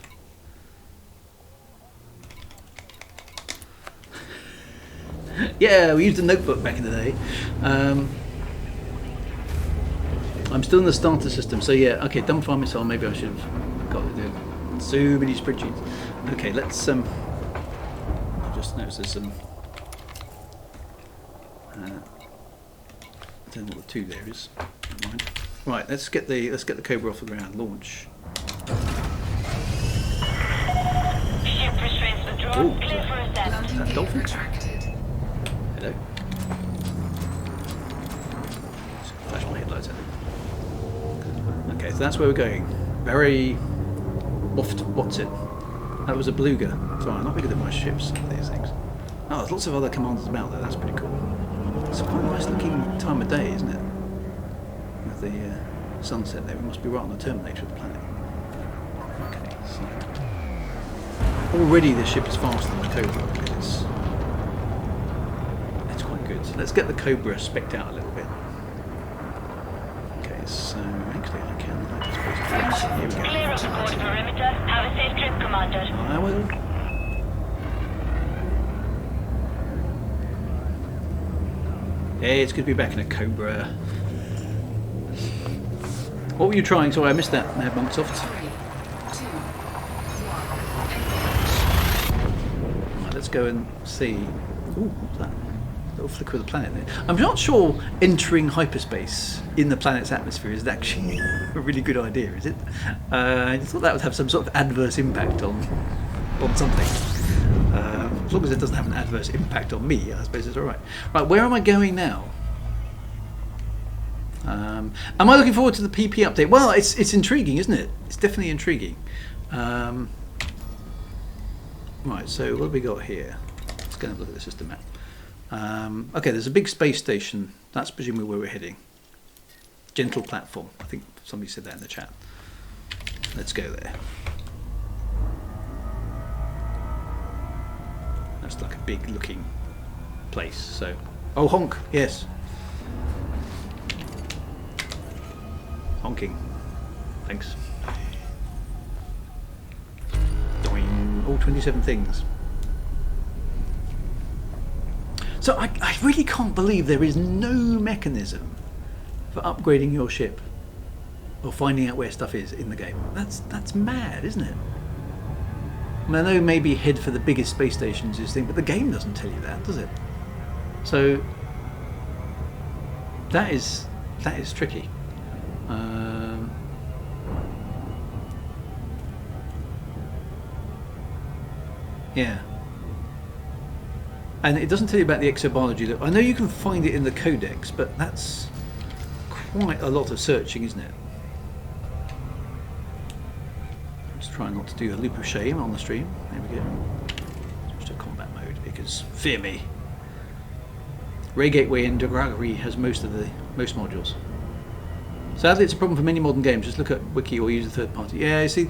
Yeah, we used a notebook back in the day. I'm still in the starter system, so yeah. Okay, dumbfire missile. Maybe I should have got to do so many spreadsheets. Okay, let's. I just noticed there's some. I don't know what the 2 there is. Never mind. Right, let's get the Cobra off the ground. Launch. Oh, is that dolphin? Hello. Flash my headlights at it. Okay, so that's where we're going. Very... What's it? That was a beluga. Sorry, I'm not very good at my ships, these things. Oh, there's lots of other commanders about there. That's pretty cool. It's quite a nice looking time of day, isn't it? With the sunset there. We must be right on the terminator of the planet. Okay, so... Already this ship is faster than the Cobra. It's quite good. So let's get the Cobra specced out a little bit. Okay, so actually I can... Here we go. Clear of the port perimeter. Have a safe trip, Commander. I will. Hey, it's good to be back in a Cobra. What were you trying? Sorry, I missed that, Mad Monksoft. Right, let's go and see. Ooh, what's that? A little flicker of the planet there. I'm not sure entering hyperspace in the planet's atmosphere is actually a really good idea, is it? I thought that would have some sort of adverse impact on something. As long as it doesn't have an adverse impact on me, I suppose it's alright. Right, where am I going now? Am I looking forward to the PP update? Well, it's intriguing, isn't it? It's definitely intriguing. Right, so what have we got here? Let's go and have a look at the system map. Okay, there's a big space station. That's presumably where we're heading. Gentle platform. I think somebody said that in the chat. Let's go there. That's like a big looking place. So, oh, honk, yes. Honking. Thanks. Doing all 27 things. So I really can't believe there is no mechanism for upgrading your ship or finding out where stuff is in the game. That's mad, isn't it? I mean, I know maybe head for the biggest space stations is the thing, but the game doesn't tell you that, does it? So that is tricky. Yeah. And it doesn't tell you about the exobiology. I know you can find it in the codex, but that's quite a lot of searching, isn't it? Let's try not to do a loop of shame on the stream. There we go. Switch to combat mode because fear me. Ray Gateway and Gregory has most modules. Sadly, it's a problem for many modern games. Just look at Wiki or use a third party. Yeah, you see.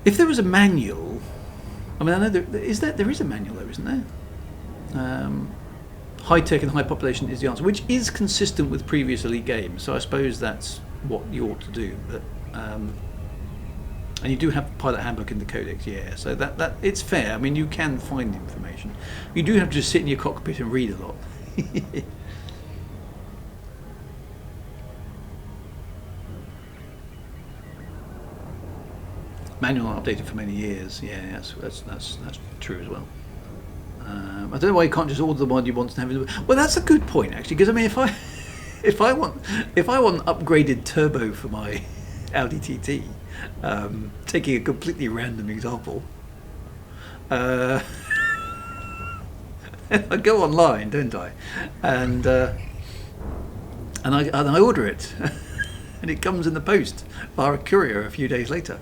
If there was a manual, I mean, I know there is a manual there, isn't there? High tech and high population is the answer, which is consistent with previous Elite games. So I suppose that's what you ought to do. But and you do have pilot handbook in the codex, yeah. So that it's fair. I mean, you can find information. You do have to just sit in your cockpit and read a lot. Manual updated for many years. Yeah, that's true as well. I don't know why you can't just order the one you want and have it. Well, that's a good point actually, because I mean, if I want upgraded turbo for my Audi TT, taking a completely random example, I go online, don't I? And I order it. And it comes in the post via a courier a few days later.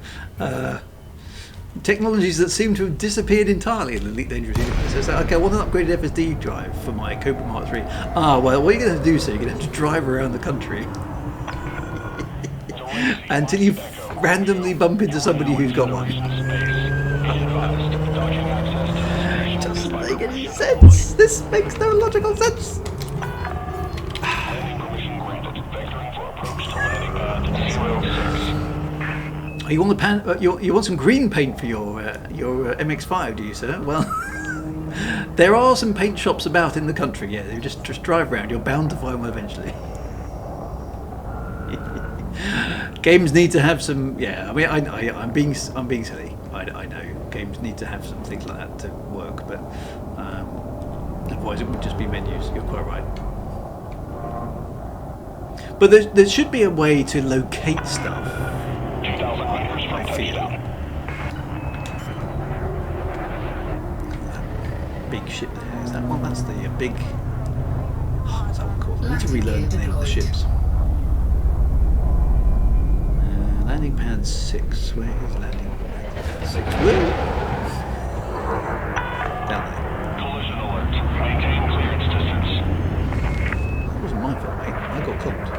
Technologies that seem to have disappeared entirely in the Elite Dangerous universe. So, okay, I want an upgraded FSD drive for my Cobra Mark III. Well, what you're going to do, so you're going to have to drive around the country until you randomly bump into somebody who's got one. It doesn't make any sense. This makes no logical sense. You want the you want some green paint for your MX-5, do you, sir? Well, there are some paint shops about in the country. Yeah, you just drive around. You're bound to find one eventually. Games need to have some. Yeah, I mean, I'm being silly. I know games need to have some things like that to work, but otherwise it would just be menus. You're quite right. But there should be a way to locate stuff. I feel. big ship there. Is that one? That's the big... Oh, what's that one called? I need to relearn the name of the ships. Landing pad 6. Where is landing pad 6? Woo! Down there. Collision alert. Maintain clearance distance. That wasn't my fault, mate. I got clocked.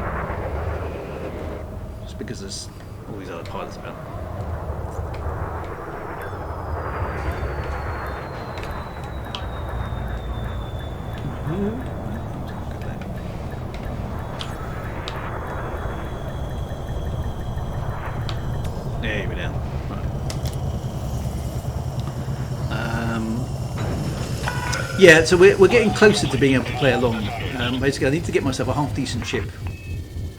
Just because there's all these other pilots about. There we're down. Right. Yeah, so we're getting closer to being able to play along. Basically, I need to get myself a half decent ship,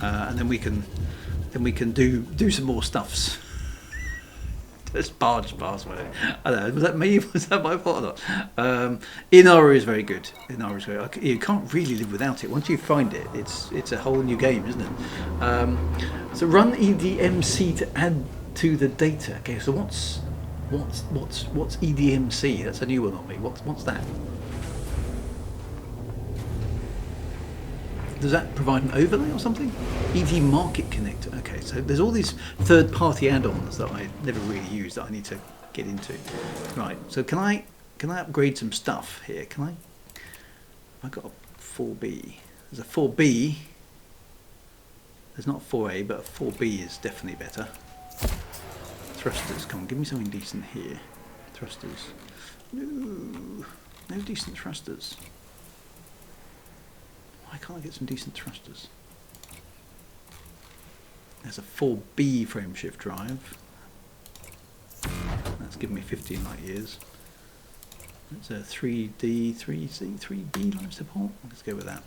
and then we can do some more stuffs. Just barge past me. I don't know. Was that me? Was that my fault or not? Inara is very good. Inara is very. You can't really live without it. Once you find it, it's a whole new game, isn't it? So run EDMC to add to the data. Okay. So what's EDMC? That's a new one on me. What's that? Does that provide an overlay or something? ED Market Connector. Okay, so there's all these third-party add-ons that I never really use that I need to get into. Right. So can I upgrade some stuff here? Can I? I got a 4B. There's a 4B. There's not a 4A, but a 4B is definitely better. Thrusters. Come on, give me something decent here. Thrusters. No decent thrusters. Why can't I get some decent thrusters? There's a 4B frameshift drive. That's given me 15 light years. It's a 3D, 3C, 3B life support. Let's go with that.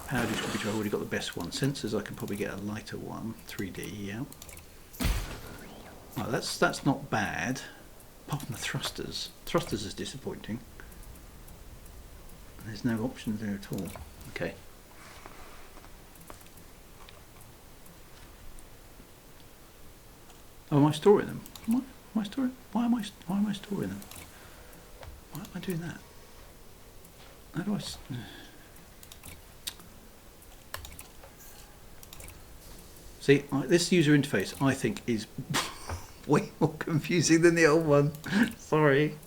Power distributor, I've already got the best one. Sensors, I can probably get a lighter one. 3D, yeah. Well, that's not bad. Apart from the thrusters. Thrusters is disappointing. There's no options there at all. Okay. Oh, am I storing them? Am I storing? Why am I storing them? Why am I doing that? How do I? See, this user interface I think is way more confusing than the old one. Sorry.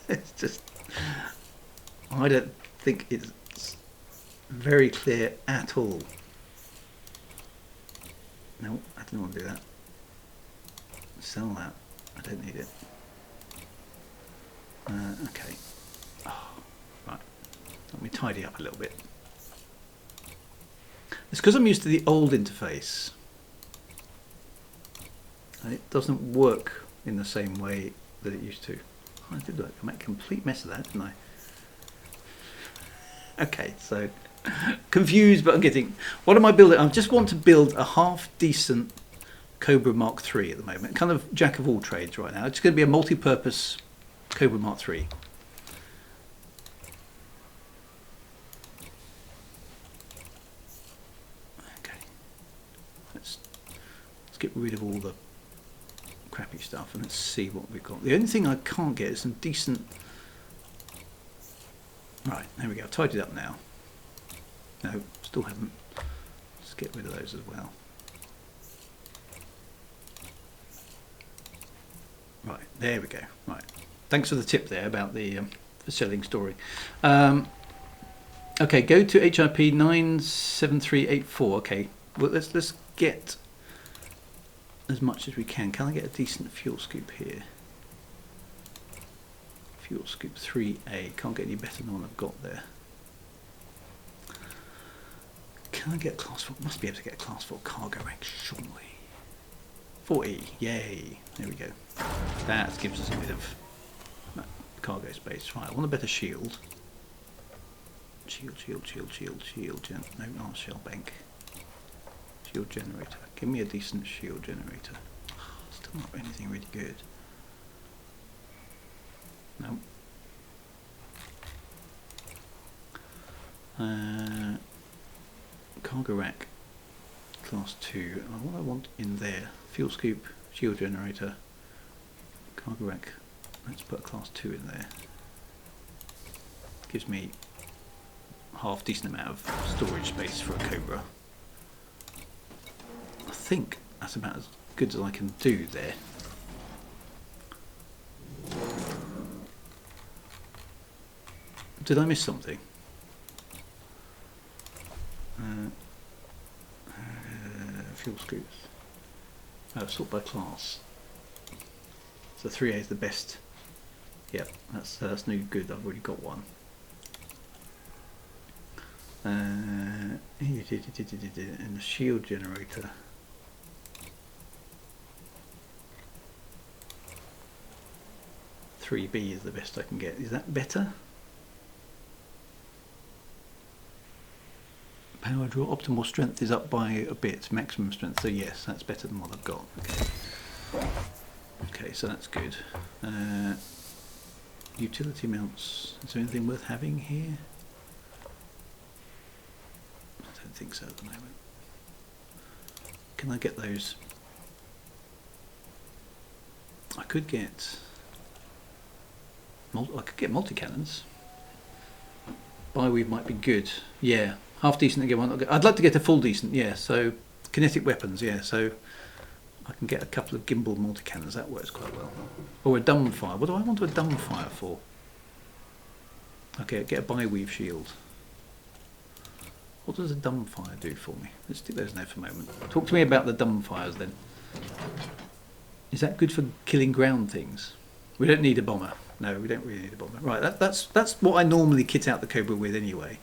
It's just. I don't think it's very clear at all. No, I don't want to do that. Sell that. I don't need it. Okay. Oh, right. Let me tidy up a little bit. It's because I'm used to the old interface. And it doesn't work in the same way that it used to. I did that. I made a complete mess of that, didn't I? Okay, so confused, but I'm getting. What am I building? I just want to build a half decent Cobra Mark III at the moment. Kind of jack of all trades right now. It's going to be a multi-purpose Cobra Mark III. Okay, let's get rid of all the crappy stuff and let's see what we've got. The only thing I can't get is some decent. Right, there we go. I've tidied up now. No, still haven't. Let's get rid of those as well. Right, there we go. Right, thanks for the tip there about the selling story. Okay, go to HIP 97384. Okay, well, let's get as much as we can. Can I get a decent fuel scoop here? Fuel scoop 3A. Can't get any better than the one I've got there. Can I get class 4? Must be able to get a class 4 cargo rank, surely. 4E. Yay. There we go. That gives us a bit of cargo space. Right, I want a better shield. Shield. No, not shell bank. Shield generator. Give me a decent shield generator. Still not anything really good. No. Cargo rack, class 2. What I want in there: fuel scoop, shield generator, cargo rack, Let's put a class 2 in there. Gives me half decent amount of storage space for a Cobra. I think that's about as good as I can do there. Did I miss something? Fuel screws. Oh, sort by class. So 3A is the best. Yep, that's no good. I've already got one. And the shield generator. (3B) is the best I can get. Is that better? Power draw, optimal strength is up by a bit, maximum strength, so yes, that's better than what I've got. Okay, okay, so that's good. Utility mounts, is there anything worth having here? I don't think so at the moment. Can I get those? I could get multi-cannons. Bi-weave might be good, yeah. Half decent again. I'd like to get a full decent, yeah. So kinetic weapons, yeah. So I can get a couple of gimbal multi-cannons. That works quite well. Or a dumbfire. What do I want a dumbfire for? Okay, get a bi-weave shield. What does a dumbfire do for me? Let's stick those in there for a moment. Talk to me about the dumbfires then. Is that good for killing ground things? We don't need a bomber. No, we don't really need a bomber. Right, that's what I normally kit out the Cobra with anyway.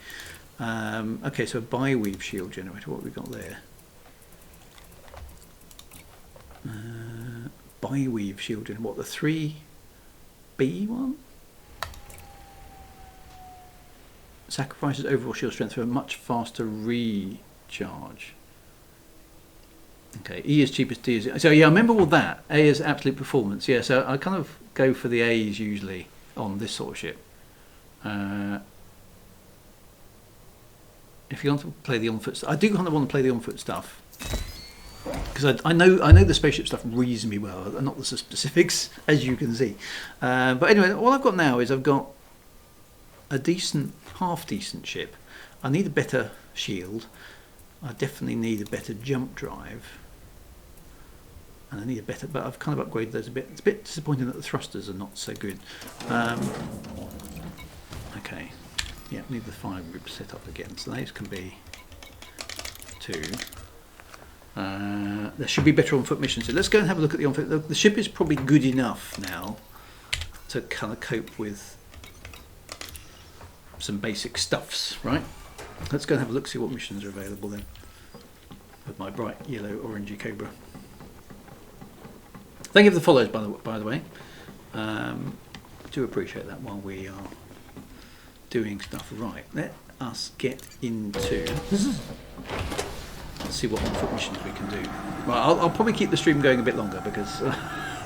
Okay, so a bi-weave shield generator. What have we got there? Bi-weave shield generator. What, the 3B one? Sacrifices overall shield strength for a much faster recharge. Okay, E is cheapest, D is... So yeah, I remember all that. A is absolute performance. Yeah, so I kind of go for the A's usually on this sort of ship. If you want to play the on-foot stuff, I do kind of want to play the on-foot stuff because I know the spaceship stuff reasonably well, not the specifics as you can see. But anyway, all I've got now is I've got a decent, half decent ship. I need a better shield. I definitely need a better jump drive, and I need a better. But I've kind of upgraded those a bit. It's a bit disappointing that the thrusters are not so good. Okay. Yeah, need the fire group set up again. So those can be 2. There should be better on-foot missions. So let's go and have a look at the on-foot. The ship is probably good enough now to kind of cope with some basic stuffs, right? Let's go and have a look, see what missions are available then. With my bright yellow orangey Cobra. Thank you for the follows, by the way. I do appreciate that while we are doing stuff right. Let us get into... Let's see what on-foot missions we can do. Right, I'll probably keep the stream going a bit longer because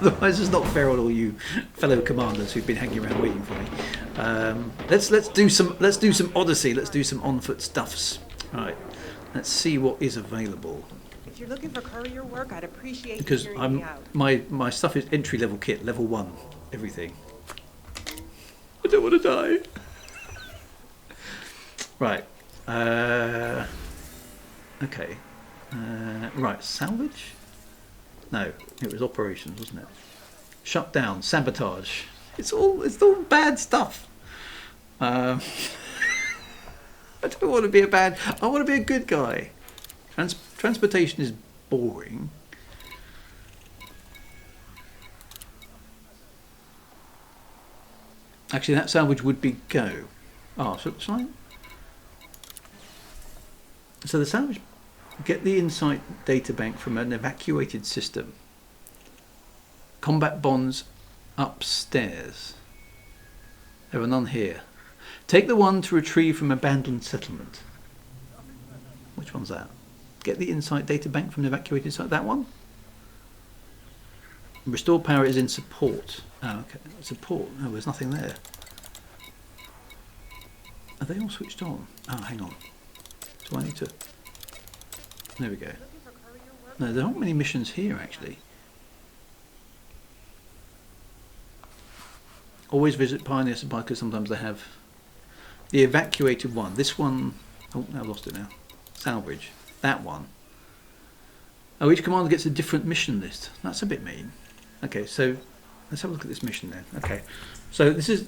otherwise it's not fair on all you fellow commanders who've been hanging around waiting for me. Let's do some Odyssey. Let's do some on-foot stuffs. Right. Let's see what is available. If you're looking for courier work, I'd appreciate because you hearing me out. My stuff is entry-level kit, level 1, everything. I don't want to die. Right. Okay. Right. Salvage? No, it was operations, wasn't it? Shut down. Sabotage. It's all bad stuff. I don't want to be a bad. I want to be a good guy. Transportation is boring. Actually, that salvage would be go. Oh, so it's fine. So the salvage, get the insight data bank from an evacuated system. Combat bonds upstairs. There are none here. Take the one to retrieve from abandoned settlement. Which one's that? Get the insight data bank from an evacuated site. That one? Restore power is in support. Oh, okay. Support. Oh, there's nothing there. Are they all switched on? Oh, hang on. Do I need to... There we go. No, there aren't many missions here, actually. Always visit Pioneer Supply because sometimes they have the evacuated one. This one, oh, I lost it now. Salvage. That one. Oh, each commander gets a different mission list. That's a bit mean. Okay, so let's have a look at this mission then. Okay, so this is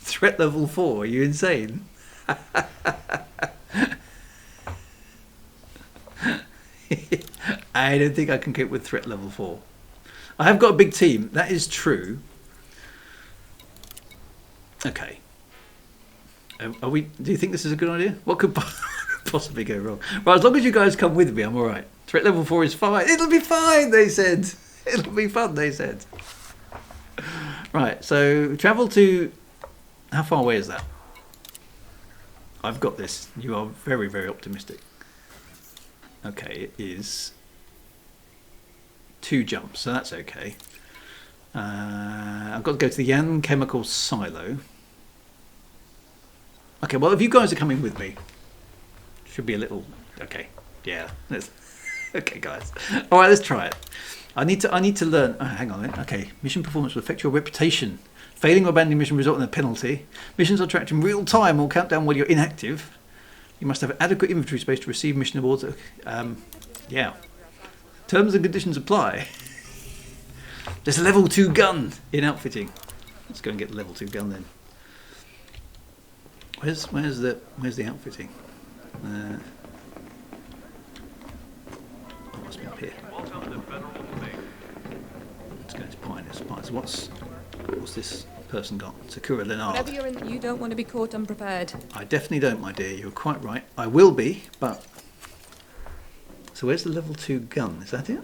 threat level 4. Are you insane? I don't think I can cope with threat level 4. I have got a big team. That is true. Okay. Are we? Do you think this is a good idea? What could possibly go wrong? Right, as long as you guys come with me, I'm all right. Threat level 4 is fine. It'll be fine, they said. It'll be fun, they said. Right, so travel to... How far away is that? I've got this. You are very, very optimistic. Okay, it is 2 jumps, so that's okay. I've got to go to the Yan Chemical Silo. Okay, well, if you guys are coming with me, should be a little... Okay, yeah. Okay, guys. All right, let's try it. I need to learn... Oh, hang on a minute. Okay, mission performance will affect your reputation. Failing or abandoning mission result in a penalty. Missions are tracked in real time or count down while you're inactive. You must have adequate inventory space to receive mission awards. Yeah. Terms and conditions apply. There's a level 2 gun in outfitting. Let's go and get the level 2 gun then. Where's the outfitting? Oh, it must be up here. Let's go to Pioneer Supplies. What's this person got? Sakura Leonard. Whatever you're in, you don't want to be caught unprepared. I definitely don't, my dear. You're quite right. I will be, but... So where's the level 2 gun? Is that it?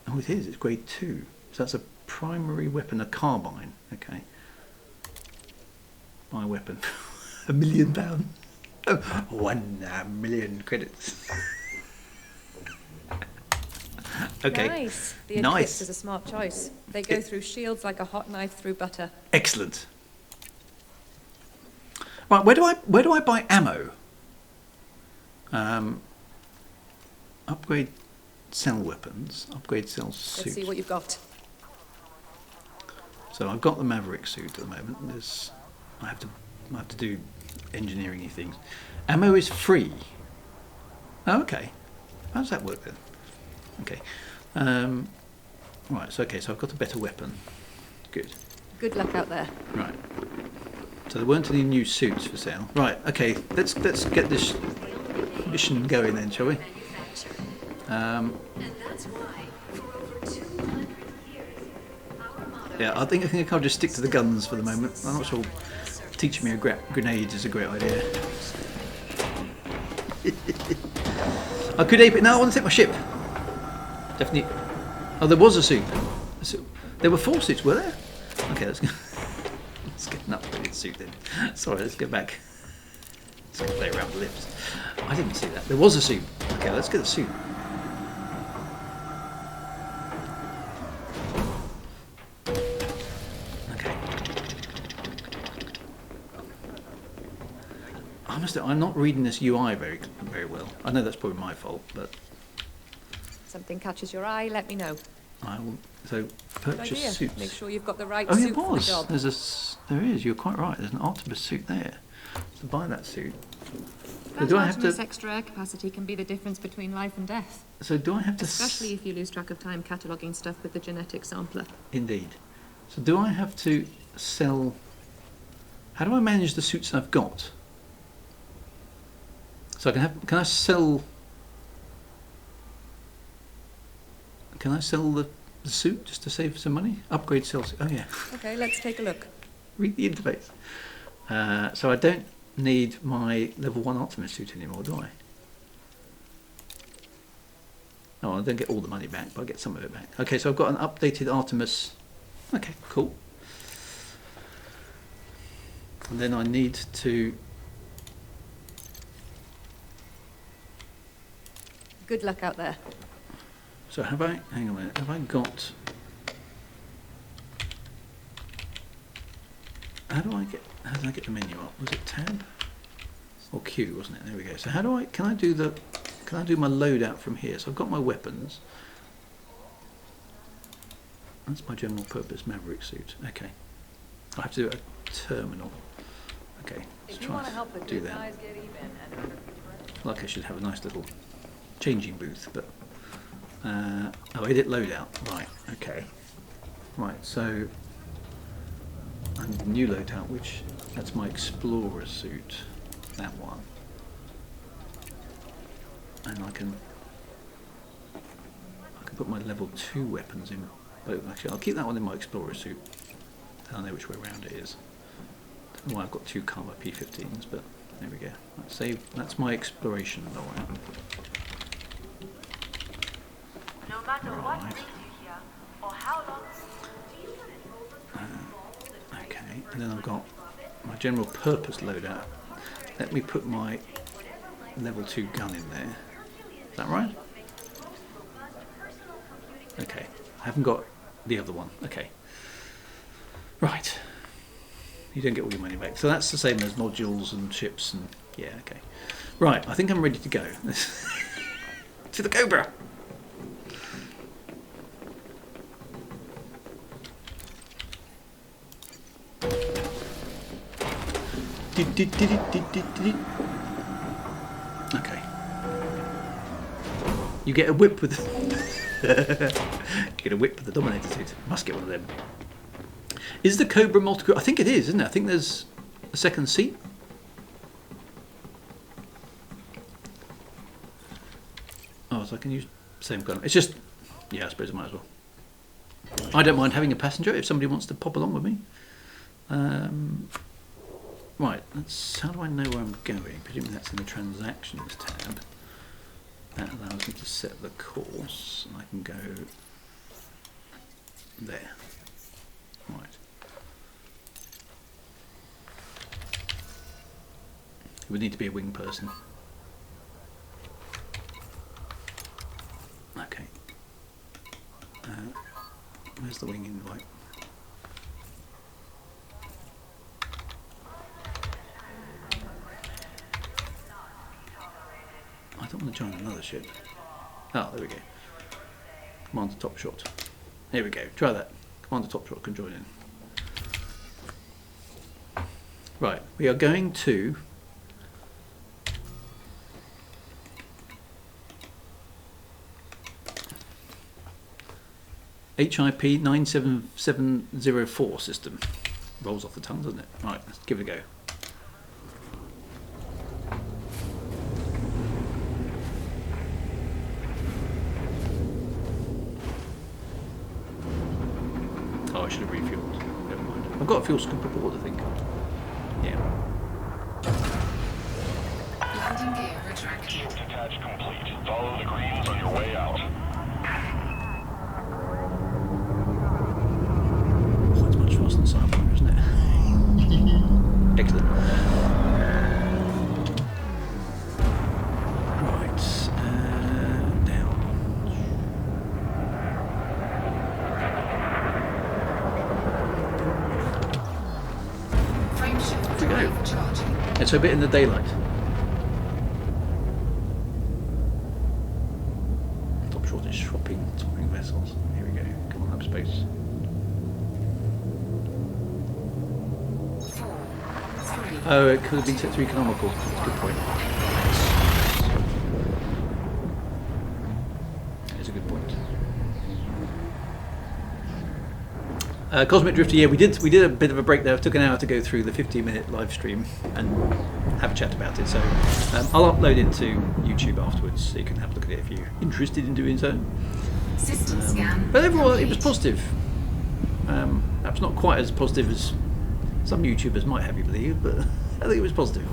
Oh, it is. It's grade 2. So that's a primary weapon, a carbine. Okay. My weapon. £1 million. Oh, 1 million credits. Okay. Nice. The Eclipse is a smart choice. They go through shields like a hot knife through butter. Excellent. Right, where do I buy ammo? Upgrade cell weapons. Upgrade cell suits. Let's see what you've got. So I've got the Maverick suit at the moment. I have to do engineering-y things. Ammo is free. Oh, okay. How does that work then? Okay. Right. So I've got a better weapon. Good. Good luck out there. Right. So there weren't any new suits for sale. Right. Okay. Let's get this mission going then, shall we? Yeah. I think I'll just stick to the guns for the moment. I'm not sure. Teaching me grenades is a great idea. I could ape it. No, I want to take my ship. Definitely. Oh, there was a suit. There were 4 suits, were there? Okay, let's go. Let's get an upgraded suit then. Sorry, let's go back. Let's go play around with lips. I didn't see that. There was a suit. Okay, let's get the suit. Okay. I'm not reading this UI very well. I know that's probably my fault, but... Something catches your eye, let me know. I will. So purchase suits. Make sure you've got the right suit suit for the job. There is. You're quite right. There's an Artemis suit there. To buy that suit. So do I have to? Extra air capacity can be the difference between life and death. So do I have to? Especially if you lose track of time cataloguing stuff with the genetic sampler. Indeed. So do I have to sell? How do I manage the suits I've got? So can I sell? Can I sell the suit just to save some money? Upgrade sell suit. Oh yeah. Okay, let's take a look. Read the interface. So I don't need my level 1 Optimus suit anymore, do I? No, I don't get all the money back, but I get some of it back. Okay, so I've got an updated Artemis. Okay, cool. And then I need to... Good luck out there. So have I... Hang on a minute. Have I got... How did I get the menu up? Was it tab? Or Q, wasn't it? There we go. So how do I... Can I do my loadout from here? So I've got my weapons. That's my general purpose Maverick suit. Okay. I have to do a terminal. Okay, let's try to do that. I feel like I should have a nice little changing booth, but oh, edit loadout. Right, okay. Right, so I need a new loadout, which that's my explorer suit. That one. And I can put my level 2 weapons in. But actually, I'll keep that one in my explorer suit. I know which way around it is. I don't know why I've got 2 Cobra P15s, but there we go. Let's save. That's my exploration loadout. No matter what brings you here or how long. Okay, and then I've got my general purpose loadout. Let me put my level 2 gun in there. Is that right? Okay, I haven't got the other one. Okay. Right. You don't get all your money back. So that's the same as modules and ships and yeah, okay. Right, I think I'm ready to go. To the Cobra! Okay. You get a whip with you get a whip with the Dominator suit. Must get one of them. Is the Cobra multi-crew? I think it is, isn't it? I think there's a second seat. Oh, so I can use the same gun. It's just, yeah, I suppose I might as well. I don't mind having a passenger if somebody wants to pop along with me. Right, how do I know where I'm going? Presumably that's in the transactions tab. That allows me to set the course, and I can go there. Right. It would need to be a wing person. Okay. Where's the wing invite? I don't want to join another ship. Oh, there we go. Commander Top Shot. Here we go. Try that. Commander Top Shot can join in. Right, we are going to HIP 97704 system. Rolls off the tongue, doesn't it? Right, let's give it a go. Oh, I should have refueled. Never mind. I've got a fuel scoop aboard, I think. Yeah. Landing gear retracted. Detach complete. Follow the greens on your way out. Oh, it's much faster than Cyberpunk, isn't it? Excellent. Right. Down. Here we go. It's a bit in the daylight. Top short is swapping vessels. Here we go. Come on up space. Oh, it could have been set to economical. That's a good point. That's a good point. Cosmic Drifter, yeah, we did a bit of a break there. It took an hour to go through the 15-minute live stream and have a chat about it. So I'll upload it to YouTube afterwards, so you can have a look at it if you're interested in doing so. System scan. But overall, it was positive. Perhaps not quite as positive as some YouTubers might have you believe, but I think it was positive.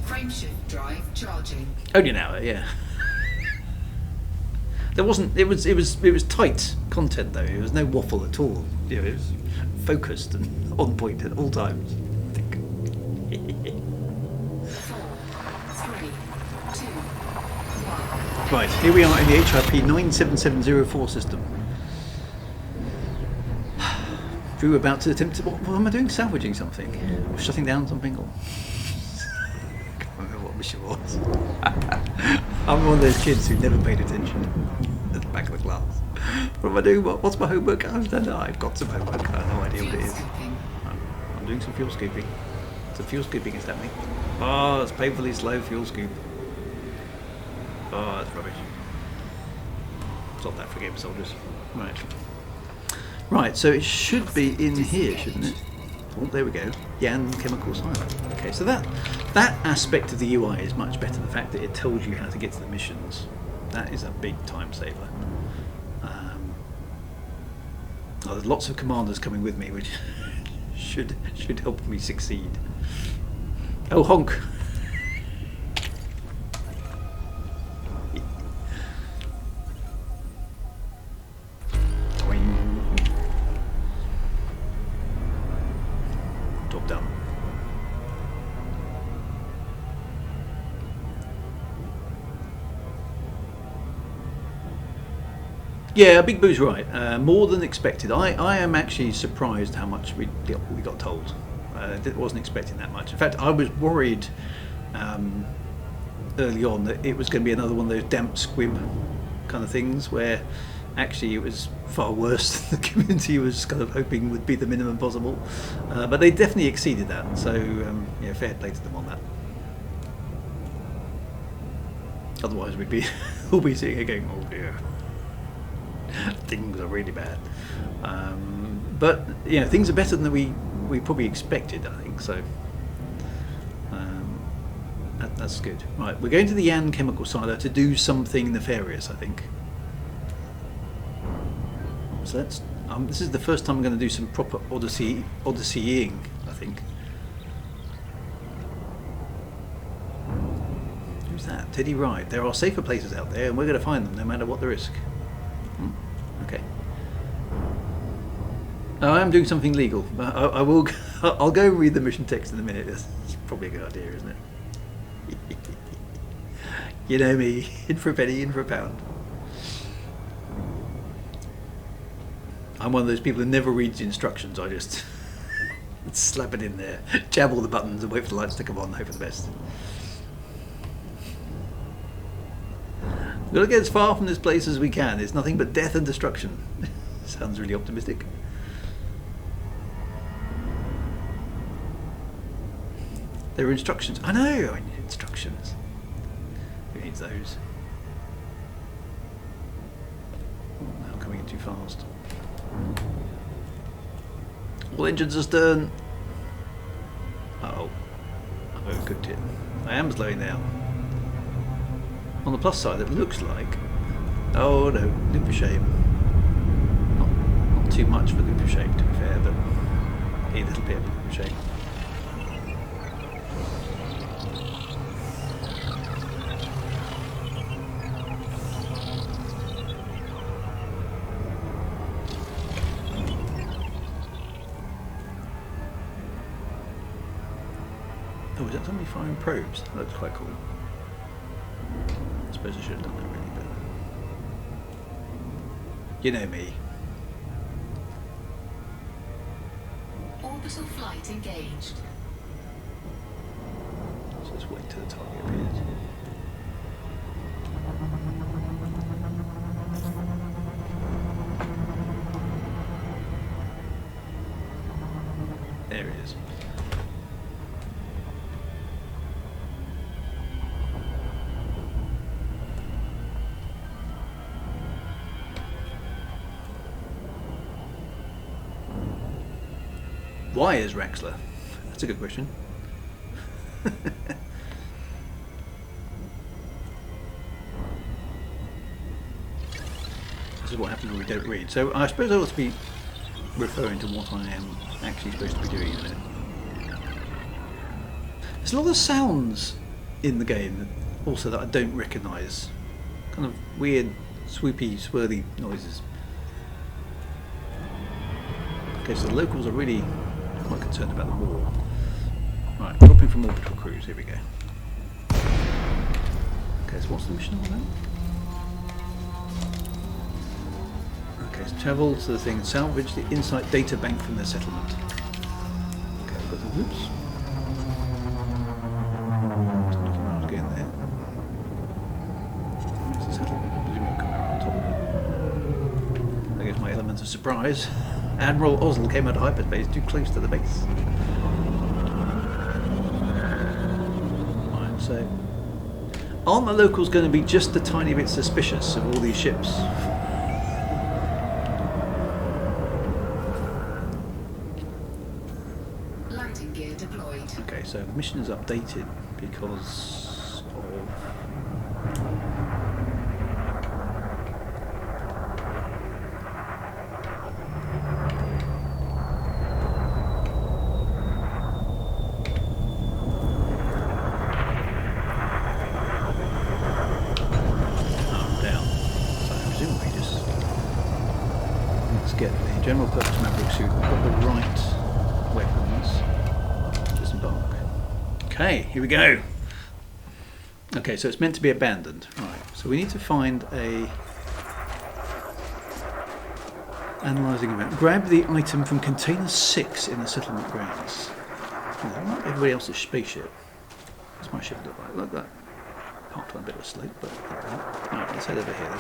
Frameshift drive charging. Only an hour, yeah. There wasn't. It was tight content though. There was no waffle at all. You know, it was focused and on point at all times. I think. 4, 3, 2, 1. Right, here we are in the HIP 97704 system. Drew about to attempt to. What am I doing? Salvaging something? Or shutting down something? Or I can't remember what mission was. I'm one of those kids who never paid attention. At the back of the class. What am I doing? What's my homework? I don't know. I've got some homework. I have no idea what it is. I'm doing some fuel scooping. Some fuel scooping is happening. Oh, it's painfully slow fuel scoop. Oh, that's rubbish. Stop that for game soldiers. Right. Right, so it should be in here, shouldn't it? Oh, there we go. Yan chemical silo. Okay, so that aspect of the UI is much better. The fact that it tells you how to get to the missions. That is a big time saver. Oh, there's lots of commanders coming with me, which should help me succeed. Oh, honk! Top down. Yeah, Big Boo's right. More than expected. I am actually surprised how much we got told. Wasn't expecting that much. In fact, I was worried early on that it was going to be another one of those damp squib kind of things where actually it was far worse than the community was kind of hoping would be the minimum possible. But they definitely exceeded that. So yeah, fair play to them on that. Otherwise, we'd be all be sitting here going, "Oh dear, things are really bad." But you know, things are better than we probably expected. I think so. That's good. Right, we're going to the Yan chemical silo to do something nefarious, I think. So that's this is the first time I'm going to do some proper Odysseying, I think. Who's that? Teddy Ride. There are safer places out there, and we're going to find them no matter what the risk. Okay. I am doing something legal. I will. I'll go read the mission text in a minute. That's probably a good idea, isn't it? You know me. In for a penny, in for a pound. I'm one of those people who never reads the instructions. I just slap it in there, jab all the buttons, and wait for the lights to come on. And hope for the best. We've got to get as far from this place as we can. It's nothing but death and destruction. Sounds really optimistic. There are instructions. I know, I need instructions. Who needs those? Oh, now I'm coming in too fast. All engines astern. Uh-oh. I've overcooked it. I am slowing down. On the plus side, it looks like... Oh no, loop for shame. Not too much for loop for shame, to be fair, but a little bit of loop for shame. Oh, is that somebody firing probes? That looks quite cool. I suppose I should have done that really, but you know me. Orbital flight engaged. Let's just wait till the target appears. There it is. Why is Raxler? That's a good question. This is what happens when we don't read. So I suppose I ought to be referring to what I am actually supposed to be doing in it. There's a lot of sounds in the game also that I don't recognise. Kind of weird, swoopy, swirly noises. Okay, so the locals are really quite concerned about the war. Right, dropping from orbital cruise, here we go. Okay, so what's the mission on that? Okay, so travel to the thing and salvage the insight data bank from their settlement. Okay, I've got the whoops. Looking around again there. Where's the settlement? Presumably come around on top of it. element of surprise. Admiral Osel came out of hyperspace too close to the base. Right, so aren't the locals going to be just a tiny bit suspicious of all these ships? Lighting gear deployed. Okay, so the mission is updated because of... Get the general purpose Maverick suit. We've got the right weapons. Disembark. Okay, here we go. Okay, so it's meant to be abandoned. Right, so we need to find a... Analysing event. Grab the item from container 6 in the settlement grounds. Like everybody else's spaceship. What's my ship look like? Like that. Parked on a bit of a slope, but... Alright, let's head over here then.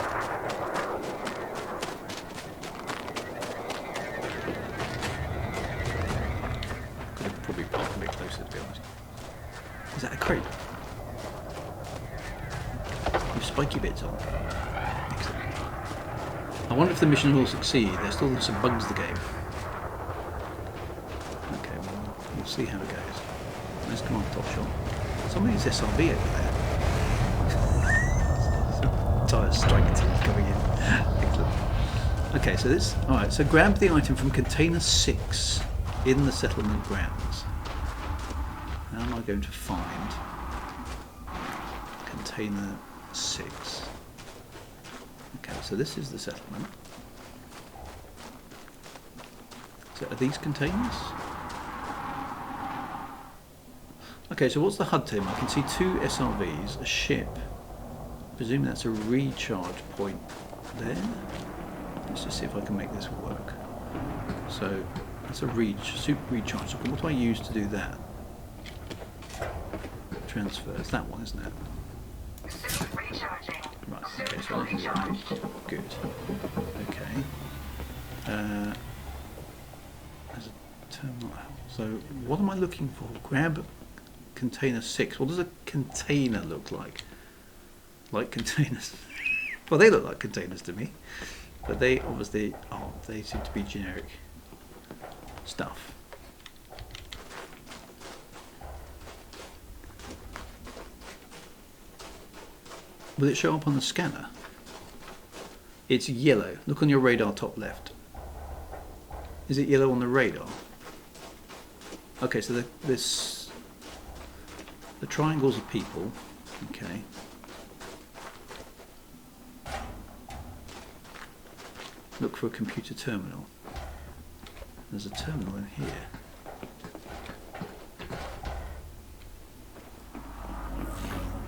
Probably park a bit closer, to be honest. Is that a crate? With spiky bits on. Excellent. I wonder if the mission will succeed. There's still some bugs to the game. Okay, well, we'll see how it goes. Let's come on, top shot. Somebody's SRB over there. Tire striker team's coming in. Excellent. Okay, so this. Alright, so grab the item from container 6 in the settlement grounds. How am I going to find container 6? Okay, so this is the settlement. So are these containers? Okay, so what's the HUD term? I can see 2 SRVs, a ship. I presume that's a recharge point there. Let's just see if I can make this work. So that's a super recharge. What do I use to do that? Transfer. It's that one, isn't it? Right. Okay. So I can do that. Good. Okay. There's a terminal. So what am I looking for? Grab container 6. What does a container look like? Like containers? Well, they look like containers to me, but they obviously they seem to be generic stuff. Will it show up on the scanner? It's yellow. Look on your radar top left. Is it yellow on the radar? Okay, so the triangles are people. Okay. Look for a computer terminal. There's a terminal in here.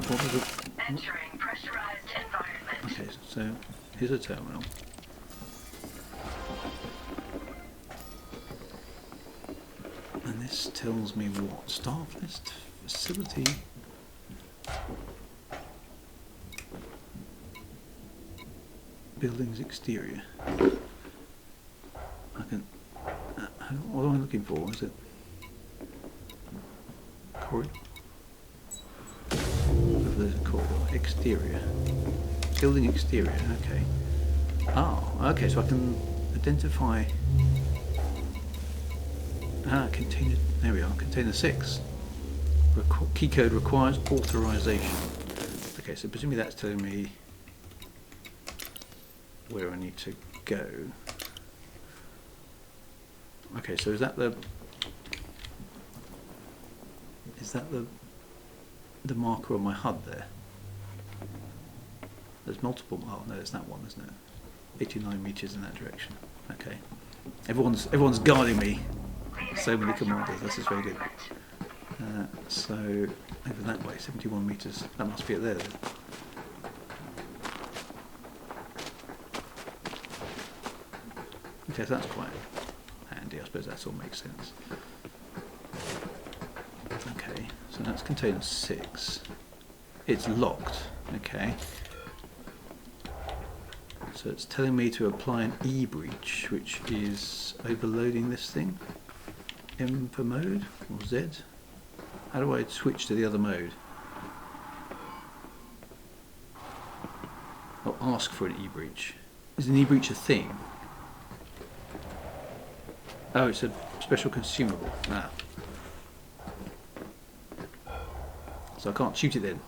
What was it? Entering pressurized environment. Okay, so here's a terminal. And this tells me what? Staff list, facility. Buildings exterior. I can. What am I looking for? Is it corridor? There's a corridor. Exterior. Building exterior. Okay. Oh, okay. So I can identify. Container. There we are. Container 6. Key code requires authorization. Okay, so presumably that's telling me where I need to go. Okay, so is that the marker on my HUD there? There's multiple. Oh no, it's that one, isn't it? 89 meters in that direction. Okay. Everyone's guarding me. So many commanders. This is very good. So over that way, 71 meters. That must be it there. Then. Okay, so that's quite handy. I suppose that all makes sense. Okay, so that's container 6. It's locked. Okay. So it's telling me to apply an e-breach, which is overloading this thing. M for mode, or Z? How do I switch to the other mode? I'll ask for an e-breach. Is an e-breach a thing? Oh, it's a special consumable. Ah. So I can't shoot it then.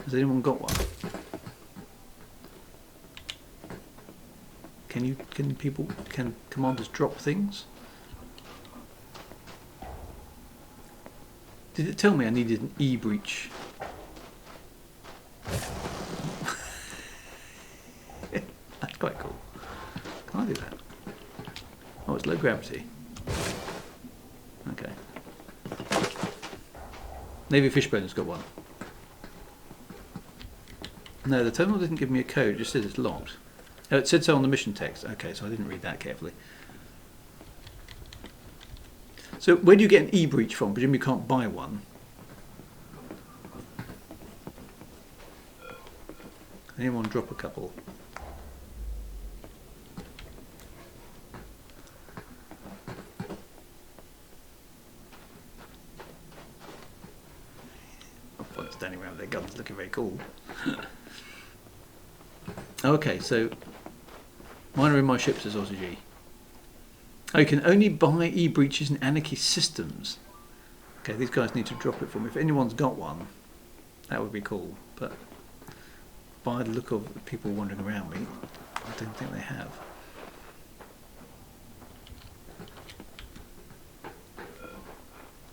Has anyone got one? Can commanders drop things? Did it tell me I needed an e-breach? That's quite cool. Can I do that? Oh, it's low gravity. Okay. Navy Fishbone's got one. No, the terminal didn't give me a code, it just said it's locked. Oh, it said so on the mission text. Okay, so I didn't read that carefully. So where do you get an e-breach from? Presumably you can't buy one. Anyone drop a couple? Oh, standing around with their guns looking very cool. Okay, so mine are in my ship, says Aussie G. Oh, you can only buy e-breaches in anarchy systems. Okay, these guys need to drop it for me. If anyone's got one, that would be cool. But by the look of the people wandering around me, I don't think they have.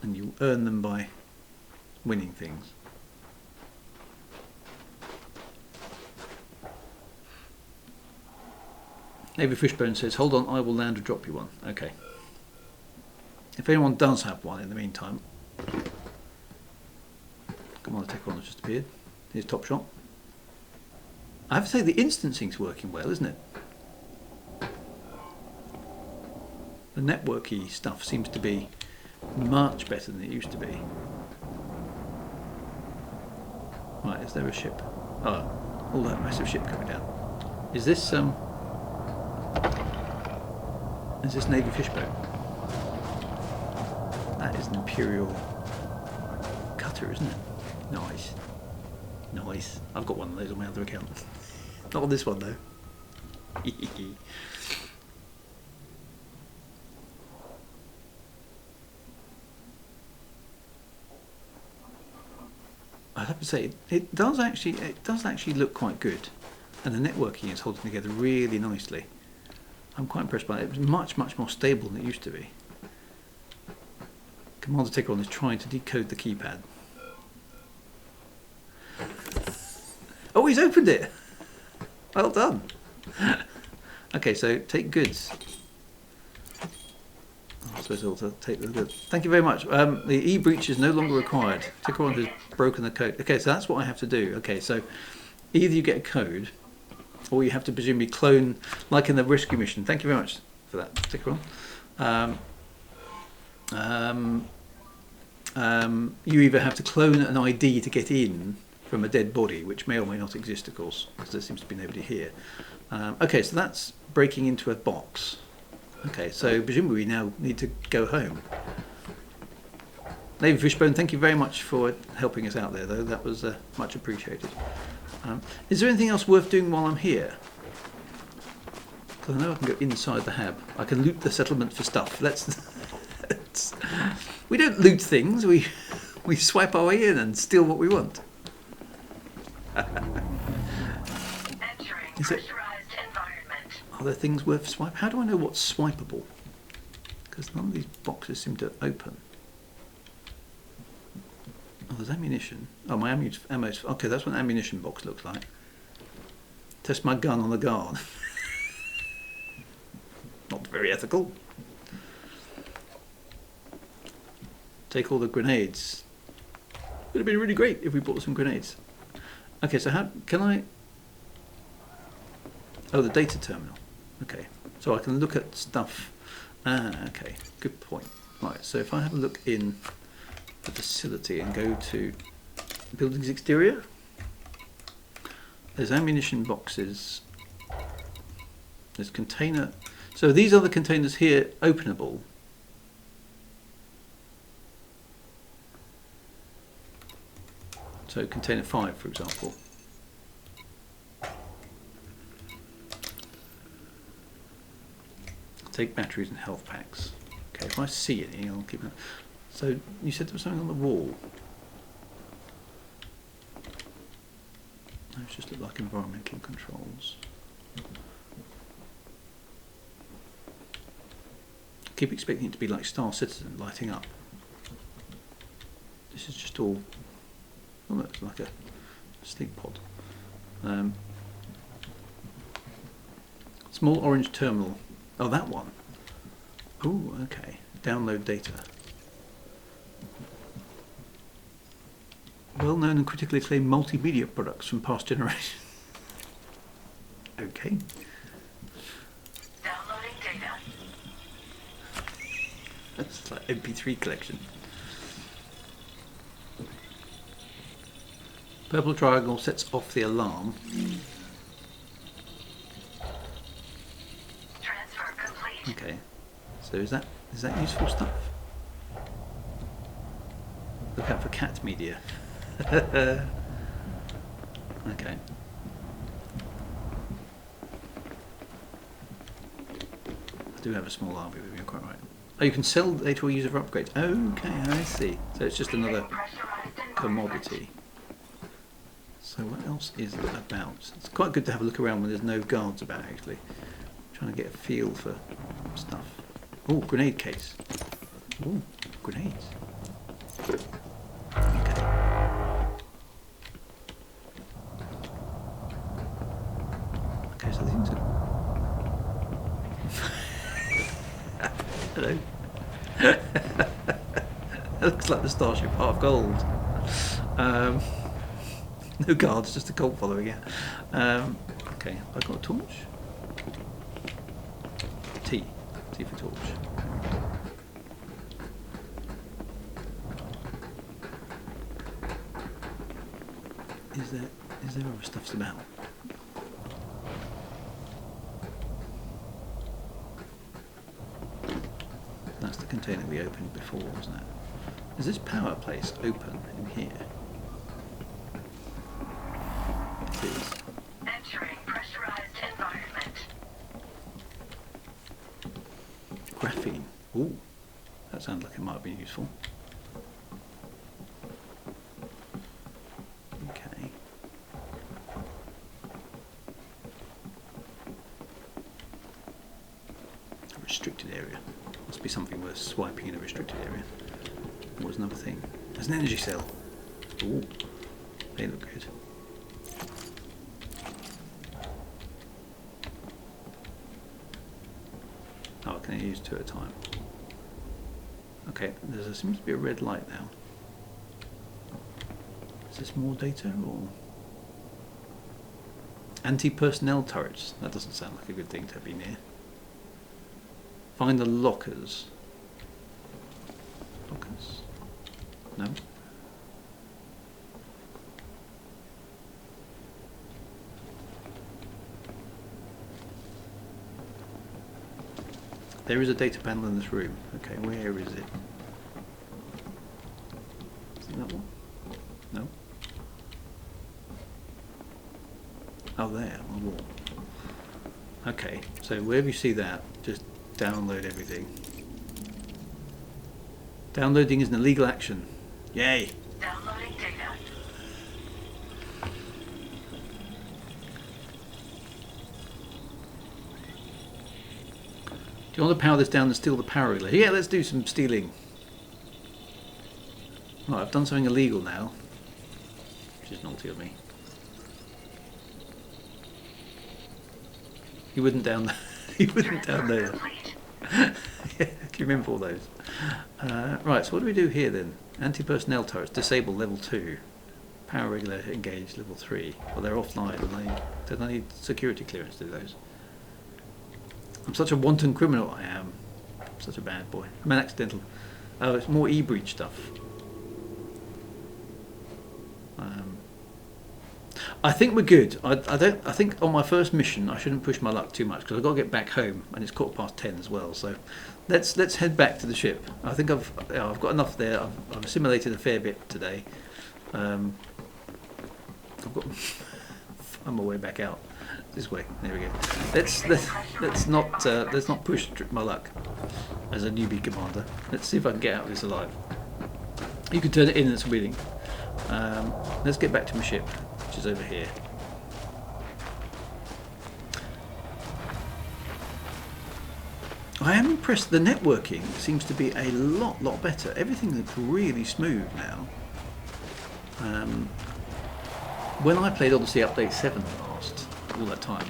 And you earn them by winning things. Navy Fishbone says, hold on, I will land and drop you one. Okay. If anyone does have one in the meantime. Come on, the tech one has just appeared. Here's Top Shot. I have to say the instancing's working well, isn't it? The networky stuff seems to be much better than it used to be. Right, is there a ship? Oh, all that massive ship coming down. Is this Navy Fishbone? That is an Imperial cutter, isn't it? Nice. Nice. I've got one of those on my other account. Not on this one though. I have to say, it does actually look quite good, and the networking is holding together really nicely. I'm quite impressed by it. It was much more stable than it used to be. Commander Ticker is trying to decode the keypad. Oh, he's opened it! Well done! Okay, so take goods. I suppose I'll take the goods. Thank you very much. The e-breach is no longer required. Ticker has broken the code. Okay, so that's what I have to do. Okay, so either you get a code, or you have to presumably clone, like in the rescue mission. Thank you very much for that, Ticker. You either have to clone an ID to get in from a dead body, which may or may not exist, of course, because there seems to be nobody here. Okay, so that's breaking into a box. Okay, so presumably we now need to go home. Navy Fishbone, thank you very much for helping us out there, though. That was much appreciated. Is there anything else worth doing while I'm here? Because I know I can go inside the hab. I can loot the settlement for stuff. We don't loot things. We swipe our way in and steal what we want. Is it? Are there things worth swiping? How do I know what's swipeable? Because none of these boxes seem to open. Oh, there's ammunition. Oh, my ammo's... Okay, that's what an ammunition box looks like. Test my gun on the guard. Not very ethical. Take all the grenades. Would have been really great if we bought some grenades. Okay, so how can I... Oh, the data terminal. Okay, so I can look at stuff. Ah, okay, good point. Right, so if I have a look in the facility and go to buildings exterior, There's ammunition boxes. There's container. So these are the containers here openable. So container 5, for example. Take batteries and health packs. Okay, if I see any, I'll keep that. So you said there was something on the wall. Those just look like environmental controls. Keep expecting it to be like Star Citizen lighting up. This is just all. Oh, looks like a sleep pod. Small orange terminal. Oh, that one. Oh, okay. Download data. Well-known and critically acclaimed multimedia products from past generations. Okay. Downloading data. That's like MP3 collection. Purple triangle sets off the alarm. Transfer complete. Okay. So is that useful stuff? Look out for cat media. Okay. I do have a small RV with me, you're quite right. Oh, you can sell data or use it for upgrades. Okay, I see. So it's just another commodity. So what else is it about? It's quite good to have a look around when there's no guards about, actually. I'm trying to get a feel for stuff. Oh, grenade case. Oh, grenades. Okay. Okay, so these are... Hello. That looks like the Starship Half Gold. No guards, just a cult following it. Okay, have I got a torch? T. T for torch. Is there other stuffs about? That's the container we opened before, wasn't it? Is this power place open in here? It is. Entering pressurized environment. Graphene. Ooh, that sounds like it might be useful. Okay. A restricted area. Must be something worth swiping in a restricted area. What was another thing? There's an energy cell. Ooh, they look good. Oh, I can only use 2 at a time. Okay, there seems to be a red light now. Is this more data or... Anti-personnel turrets. That doesn't sound like a good thing to be near. Find the lockers. Lockers? No? There is a data panel in this room. Okay, where is it? Is it that one? No? Oh, there, on the wall. Okay, so wherever you see that, just download everything. Downloading is an illegal action. Yay! Downloading data. Do you want to power this down and steal the power relay? Yeah, let's do some stealing. Right, I've done something illegal now, which is naughty of me. You wouldn't down. You wouldn't download it. Yeah, can you remember all those? Right, so what do we do here then? Anti-personnel turrets, disable level 2. Power regulator engaged level 3. Well, they're offline and don't I need security clearance to do those? I'm such a wanton criminal, I am. I'm such a bad boy. I'm an accidental. Oh, it's more e-breach stuff. I think we're good. I think on my first mission I shouldn't push my luck too much because I've got to get back home and it's 10:15 as well. So let's head back to the ship. I think I've got enough there. I've assimilated a fair bit today. I've got find my way back out this way. There we go. Let's not push my luck as a newbie commander. Let's see if I can get out of this alive. You can turn it in and it's wheeling. Let's get back to my ship, which is over here. I am impressed. The networking seems to be a lot better. Everything looks really smooth now. When I played Odyssey Update 7 last, all that time,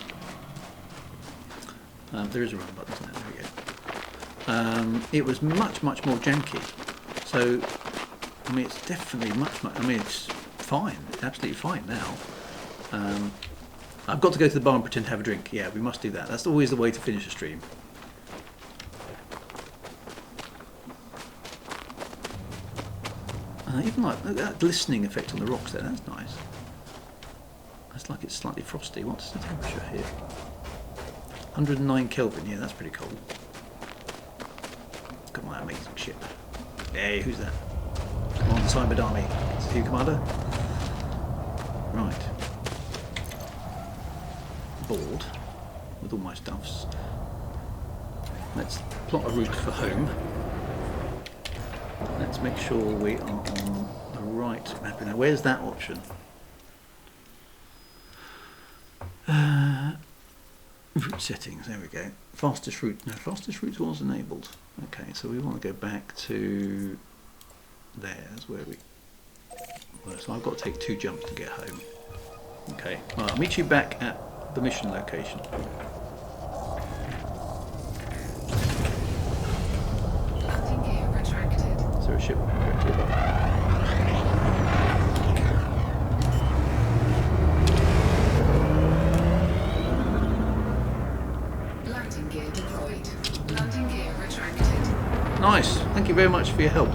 there is a run button, isn't there? There we go. It was much more janky. So, I mean, it's definitely much. I mean, it's fine, absolutely fine now. I've got to go to the bar and pretend to have a drink. Yeah, we must do that. That's always the way to finish a stream. Even like that glistening effect on the rocks there, that's nice. It's like it's slightly frosty. What's the temperature here? 109 Kelvin, yeah, that's pretty cold. Look at my amazing ship. Hey, who's that? Come on, Cyber Army. It's you, Commander. Right. Board with all my stuffs. Let's plot a route for home. Let's make sure we are on the right map. Now, where's that option? Route settings, there we go. Fastest route. No, fastest route was enabled. Okay, so we want to go back to there. That's where we were. So I've got to take 2 jumps to get home. Okay, well, I'll meet you back at the mission location. Landing gear retracted. Is there a ship? Landing gear deployed. Landing gear retracted. Nice. Thank you very much for your help,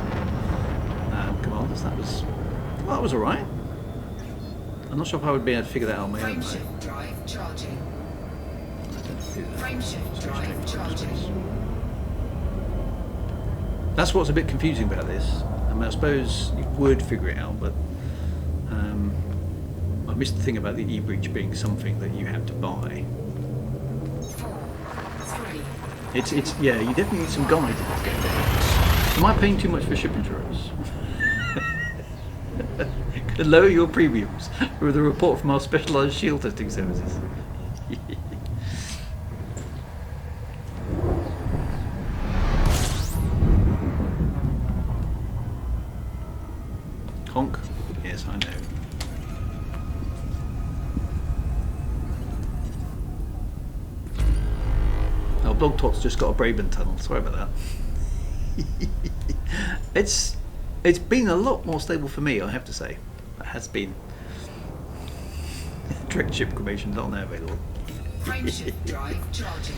commanders. That was all right. I'm not sure if I would be able to figure that out on my own. Frameshift drive charging. I don't do that. Frameshift drive charging. That's what's a bit confusing about this. I mean, I suppose you would figure it out, but I missed the thing about the e-breach being something that you had to buy. 4, 3. It's yeah, you definitely need some guide in this game. Am I paying too much for ship insurance? Could lower your premiums with a report from our specialised shield testing services. Honk. Yes, I know. Oh, Blog Tot's just got a Braben tunnel. Sorry about that. It's been a lot more stable for me, I have to say. It has been. Direct ship cremation not now available. Frameshift drive charging.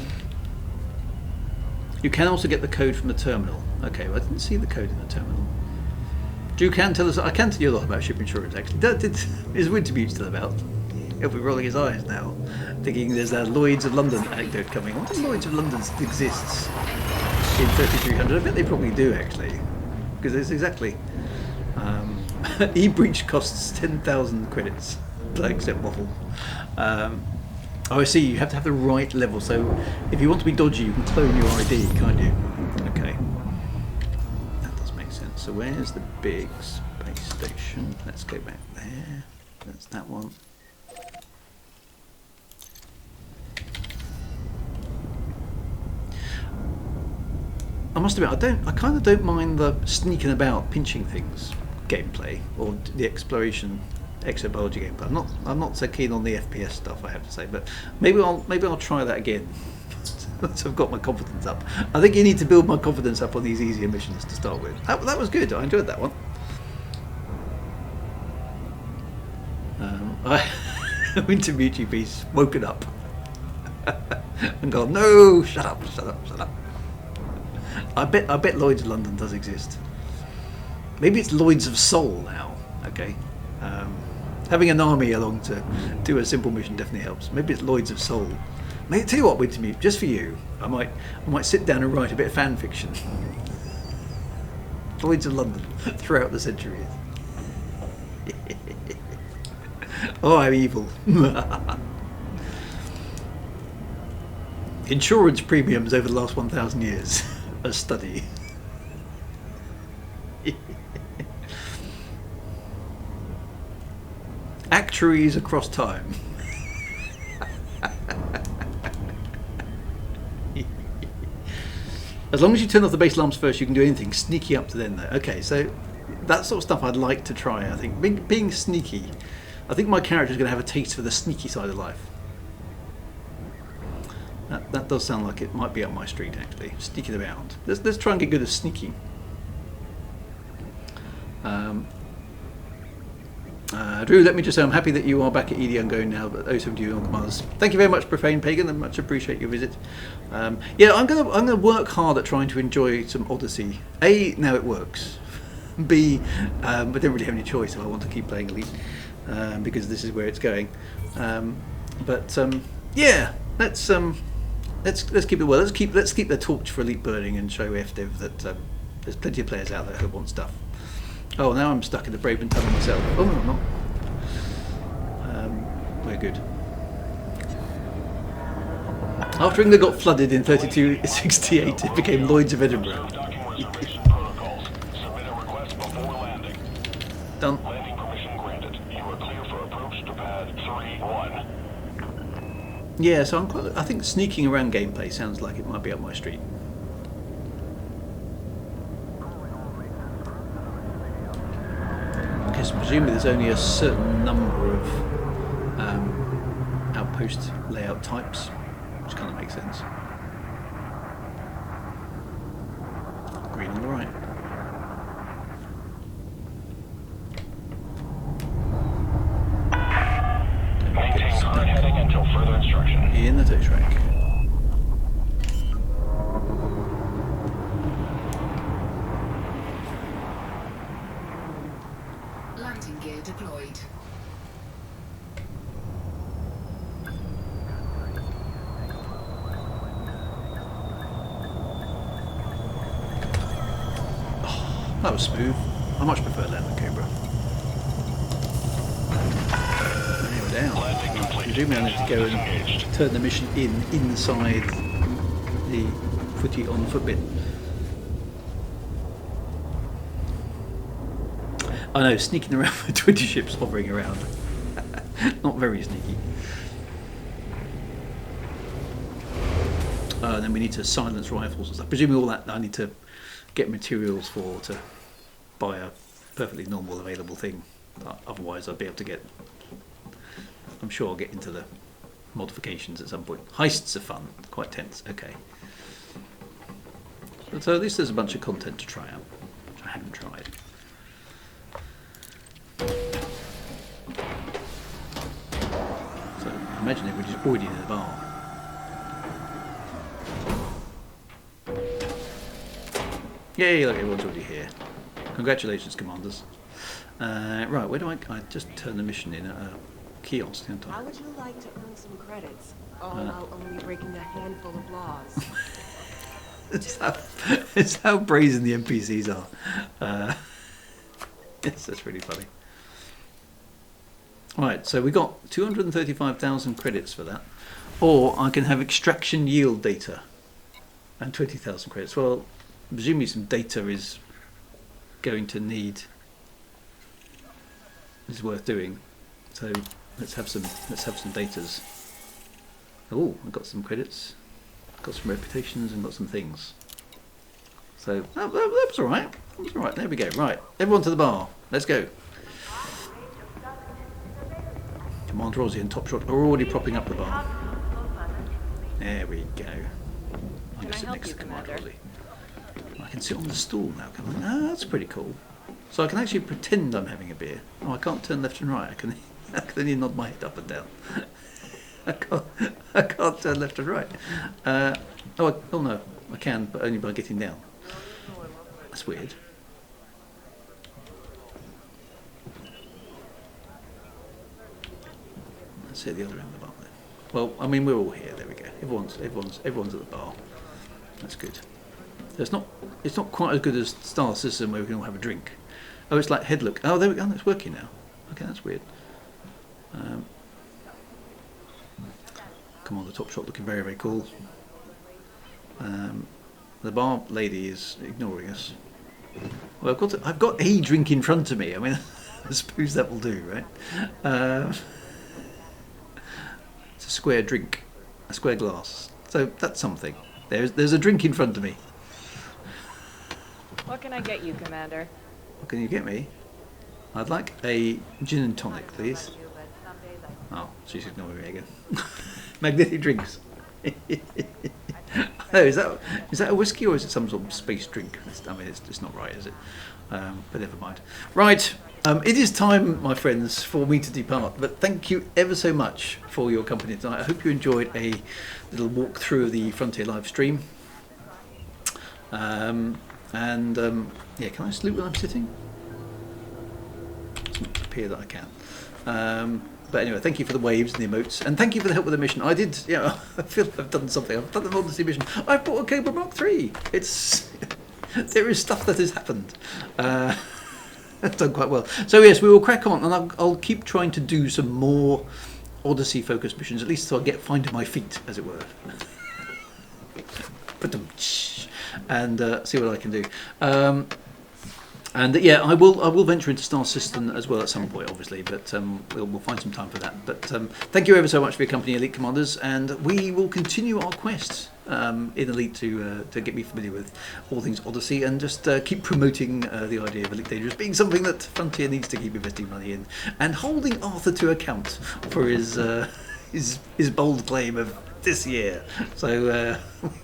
You can also get the code from the terminal. Okay, well, I didn't see the code in the terminal. Drew can tell us. I can tell you a lot about ship insurance. Actually, that is Wintermute still about. He'll be rolling his eyes now, thinking there's that Lloyd's of London anecdote coming. What if Lloyd's of London exists in 3300? I bet they probably do actually, because it's exactly. E-breach costs 10,000 credits. Don't accept waffle. Oh, I see. You have to have the right level. So, if you want to be dodgy, you can clone your ID, can't you? Okay. That does make sense. So, where's the big space station? Let's go back there. That's that one. I must admit, I kind of don't mind the sneaking about, pinching things gameplay or the exploration exobiology gameplay. I'm not so keen on the FPS stuff, I have to say, but maybe I'll try that again. Once I've got my confidence up. I think you need to build my confidence up on these easier missions to start with. That was good. I enjoyed that one. Wintermute piece woken up and gone, no, shut up. I bet Lloyd's of London does exist. Maybe it's Lloyd's of Soul now. Okay. Having an army along to do a simple mission definitely helps. Maybe it's Lloyds of Soul. Mate, tell you what, Wintermute, just for you, I might sit down and write a bit of fan fiction. Lloyds of London throughout the centuries. Oh, I'm evil. Insurance premiums over the last 1,000 years. A study. Actuaries across time. As long as you turn off the base alarms first, you can do anything. Sneaky up to then, though. Okay, so that sort of stuff I'd like to try. I think being sneaky. I think my character's going to have a taste for the sneaky side of life. That does sound like it might be up my street, actually. Sneaking around. Let's try and get good at sneaking. Drew, let me just say I'm happy that you are back at ED Ongoing now, but 072 on commands. Thank you very much, Profane Pagan, and much appreciate your visit. Yeah, I'm gonna work hard at trying to enjoy some Odyssey. A, now it works. B, I don't really have any choice if I want to keep playing Elite, because this is where it's going. Yeah, let's keep it well. Let's keep the torch for Elite burning and show FDev that there's plenty of players out there who want stuff. Oh, now I'm stuck in the Braven tunnel myself. Oh no, I'm not. We're good. After England got flooded in 3268, it became Lloyds of Edinburgh. Done. Landing permission granted. You are clear for approach to pad 3-1. Yeah, so I think sneaking around gameplay sounds like it might be up my street. I guess presumably there's only a certain number of outpost layout types, which kind of makes sense. Green on the right. Maintain current heading until further instruction. In the Tho track. Landing gear deployed. Oh, that was smooth. I much prefer that than Cobra. And we're down. Presumably I need to go and turn the mission inside the footy on the footbit. I know, sneaking around with 20 ships hovering around. Not very sneaky. And then we need to silence rifles and stuff. Presumably all that I need to get materials for to buy a perfectly normal available thing. Otherwise I'd be able to get... I'm sure I'll get into the modifications at some point. Heists are fun, quite tense, okay. So at least there's a bunch of content to try out, which I haven't tried. So imagine everybody's already in the bar. Yay, look, everyone's already here. Congratulations, commanders. Right, where do I just turn the mission in at a kiosk, don't I? How would you like to earn some credits? All while only breaking a handful of laws. It's how brazen the NPCs are. Yes, that's really funny. Right, so we got 235,000 credits for that. Or I can have extraction yield data and 20,000 credits. Well, presumably some data is going to need, is worth doing. So let's have some datas. Oh, I got some credits, got some reputations, and got some things. So that was all right. That was all right. There we go. Right, everyone to the bar. Let's go. Commander Ozzy and Top Shot are already propping up the bar. There we go. I'm going to sit next to Commander Ozzy. I can sit on the stool now, can I? Ah, that's pretty cool. So I can actually pretend I'm having a beer. Oh, I can't turn left and right. I can only nod my head up and down. I can't turn left and right. Oh no, I can, but only by getting down. That's weird. Let's sit at the other end of the bar then. Well, I mean, we're all here. There we go. Everyone's at the bar. That's good. So it's not quite as good as Star System where we can all have a drink. Oh, it's like head look. Oh, there we go. It's working now. Okay, that's weird. Come on, the top shot looking very, very cool. The bar lady is ignoring us. Well, I've got a drink in front of me. I mean, I suppose that will do, right? It's a square drink, a square glass. So that's something. There's a drink in front of me. What can I get you, Commander? What can you get me? I'd like a gin and tonic, please. Oh, she's ignoring me again. Magnetic drinks. Oh, is that a whiskey or is it some sort of space drink? I mean, it's not right, is it? But never mind. Right, it is time, my friends, for me to depart. But thank you ever so much for your company tonight. I hope you enjoyed a little walk through of the Frontier live stream. Yeah, can I salute when I'm sitting? It doesn't appear that I can. But anyway, thank you for the waves and the emotes, and thank you for the help with the mission. I did, I feel I've done something. I've done an Odyssey mission. I've bought a Cobra Mark III. There is stuff that has happened. I've done quite well. So yes, we will crack on, and I'll keep trying to do some more Odyssey-focused missions, at least so I find my feet, as it were. And see what I can do. And yeah, I will venture into Star System as well at some point, obviously, but we'll find some time for that. But thank you ever so much for your company, Elite Commanders, and we will continue our quest in Elite to get me familiar with all things Odyssey, and just keep promoting the idea of Elite Dangerous being something that Frontier needs to keep investing money in, and holding Arthur to account for his bold claim of this year. So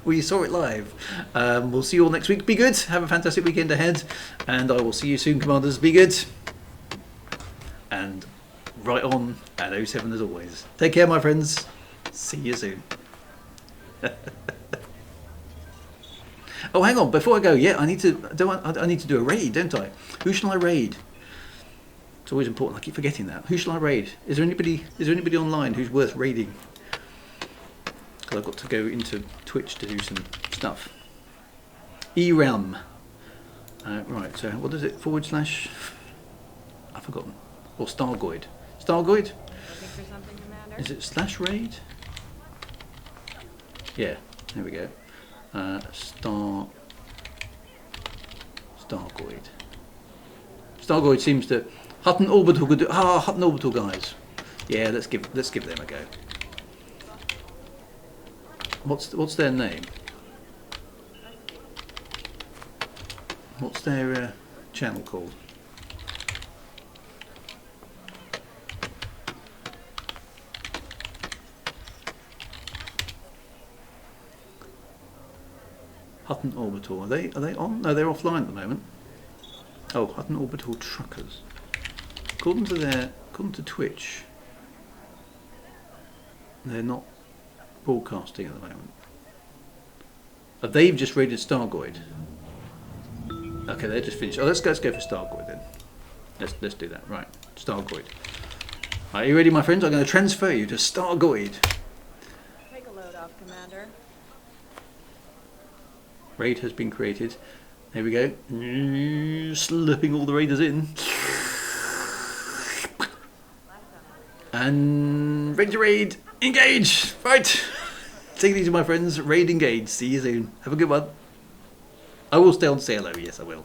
we saw it live. We'll see you all next week. Be good. Have a fantastic weekend ahead, and I will see you soon, Commanders. Be good, and right on at 07 as always. Take care, my friends. See you soon. Oh, hang on. Before I go, yeah, I need to do a raid, don't I? Who shall I raid? It's always important. I keep forgetting that. Who shall I raid? Is there anybody online who's worth raiding? Because I've got to go into Twitch to do some stuff. ERAM. Right, so what is it? / I've forgotten. Or Stargoid. Stargoid? Looking for something, Commander? Is it /raid? Yeah, there we go. Stargoid. Stargoid seems to... Hutton Orbital could do... Hutton Orbital guys. Yeah, let's give them a go. What's their name? What's their channel called? Hutton Orbital. Are they on? No, they're offline at the moment. Oh, Hutton Orbital Truckers. According to Twitch, they're not broadcasting at the moment. They've just raided Stargoid. Okay, they're just finished. Oh, let's go for Stargoid then. Let's do that. Right, Stargoid. Are you ready, my friends? I'm going to transfer you to Stargoid. Take a load off, Commander. Raid has been created. There we go. Slipping all the raiders in. And ready to raid. Engage! Right. Take it easy, my friends. Raid engage. See you soon. Have a good one. I will stay on CLO. Yes, I will.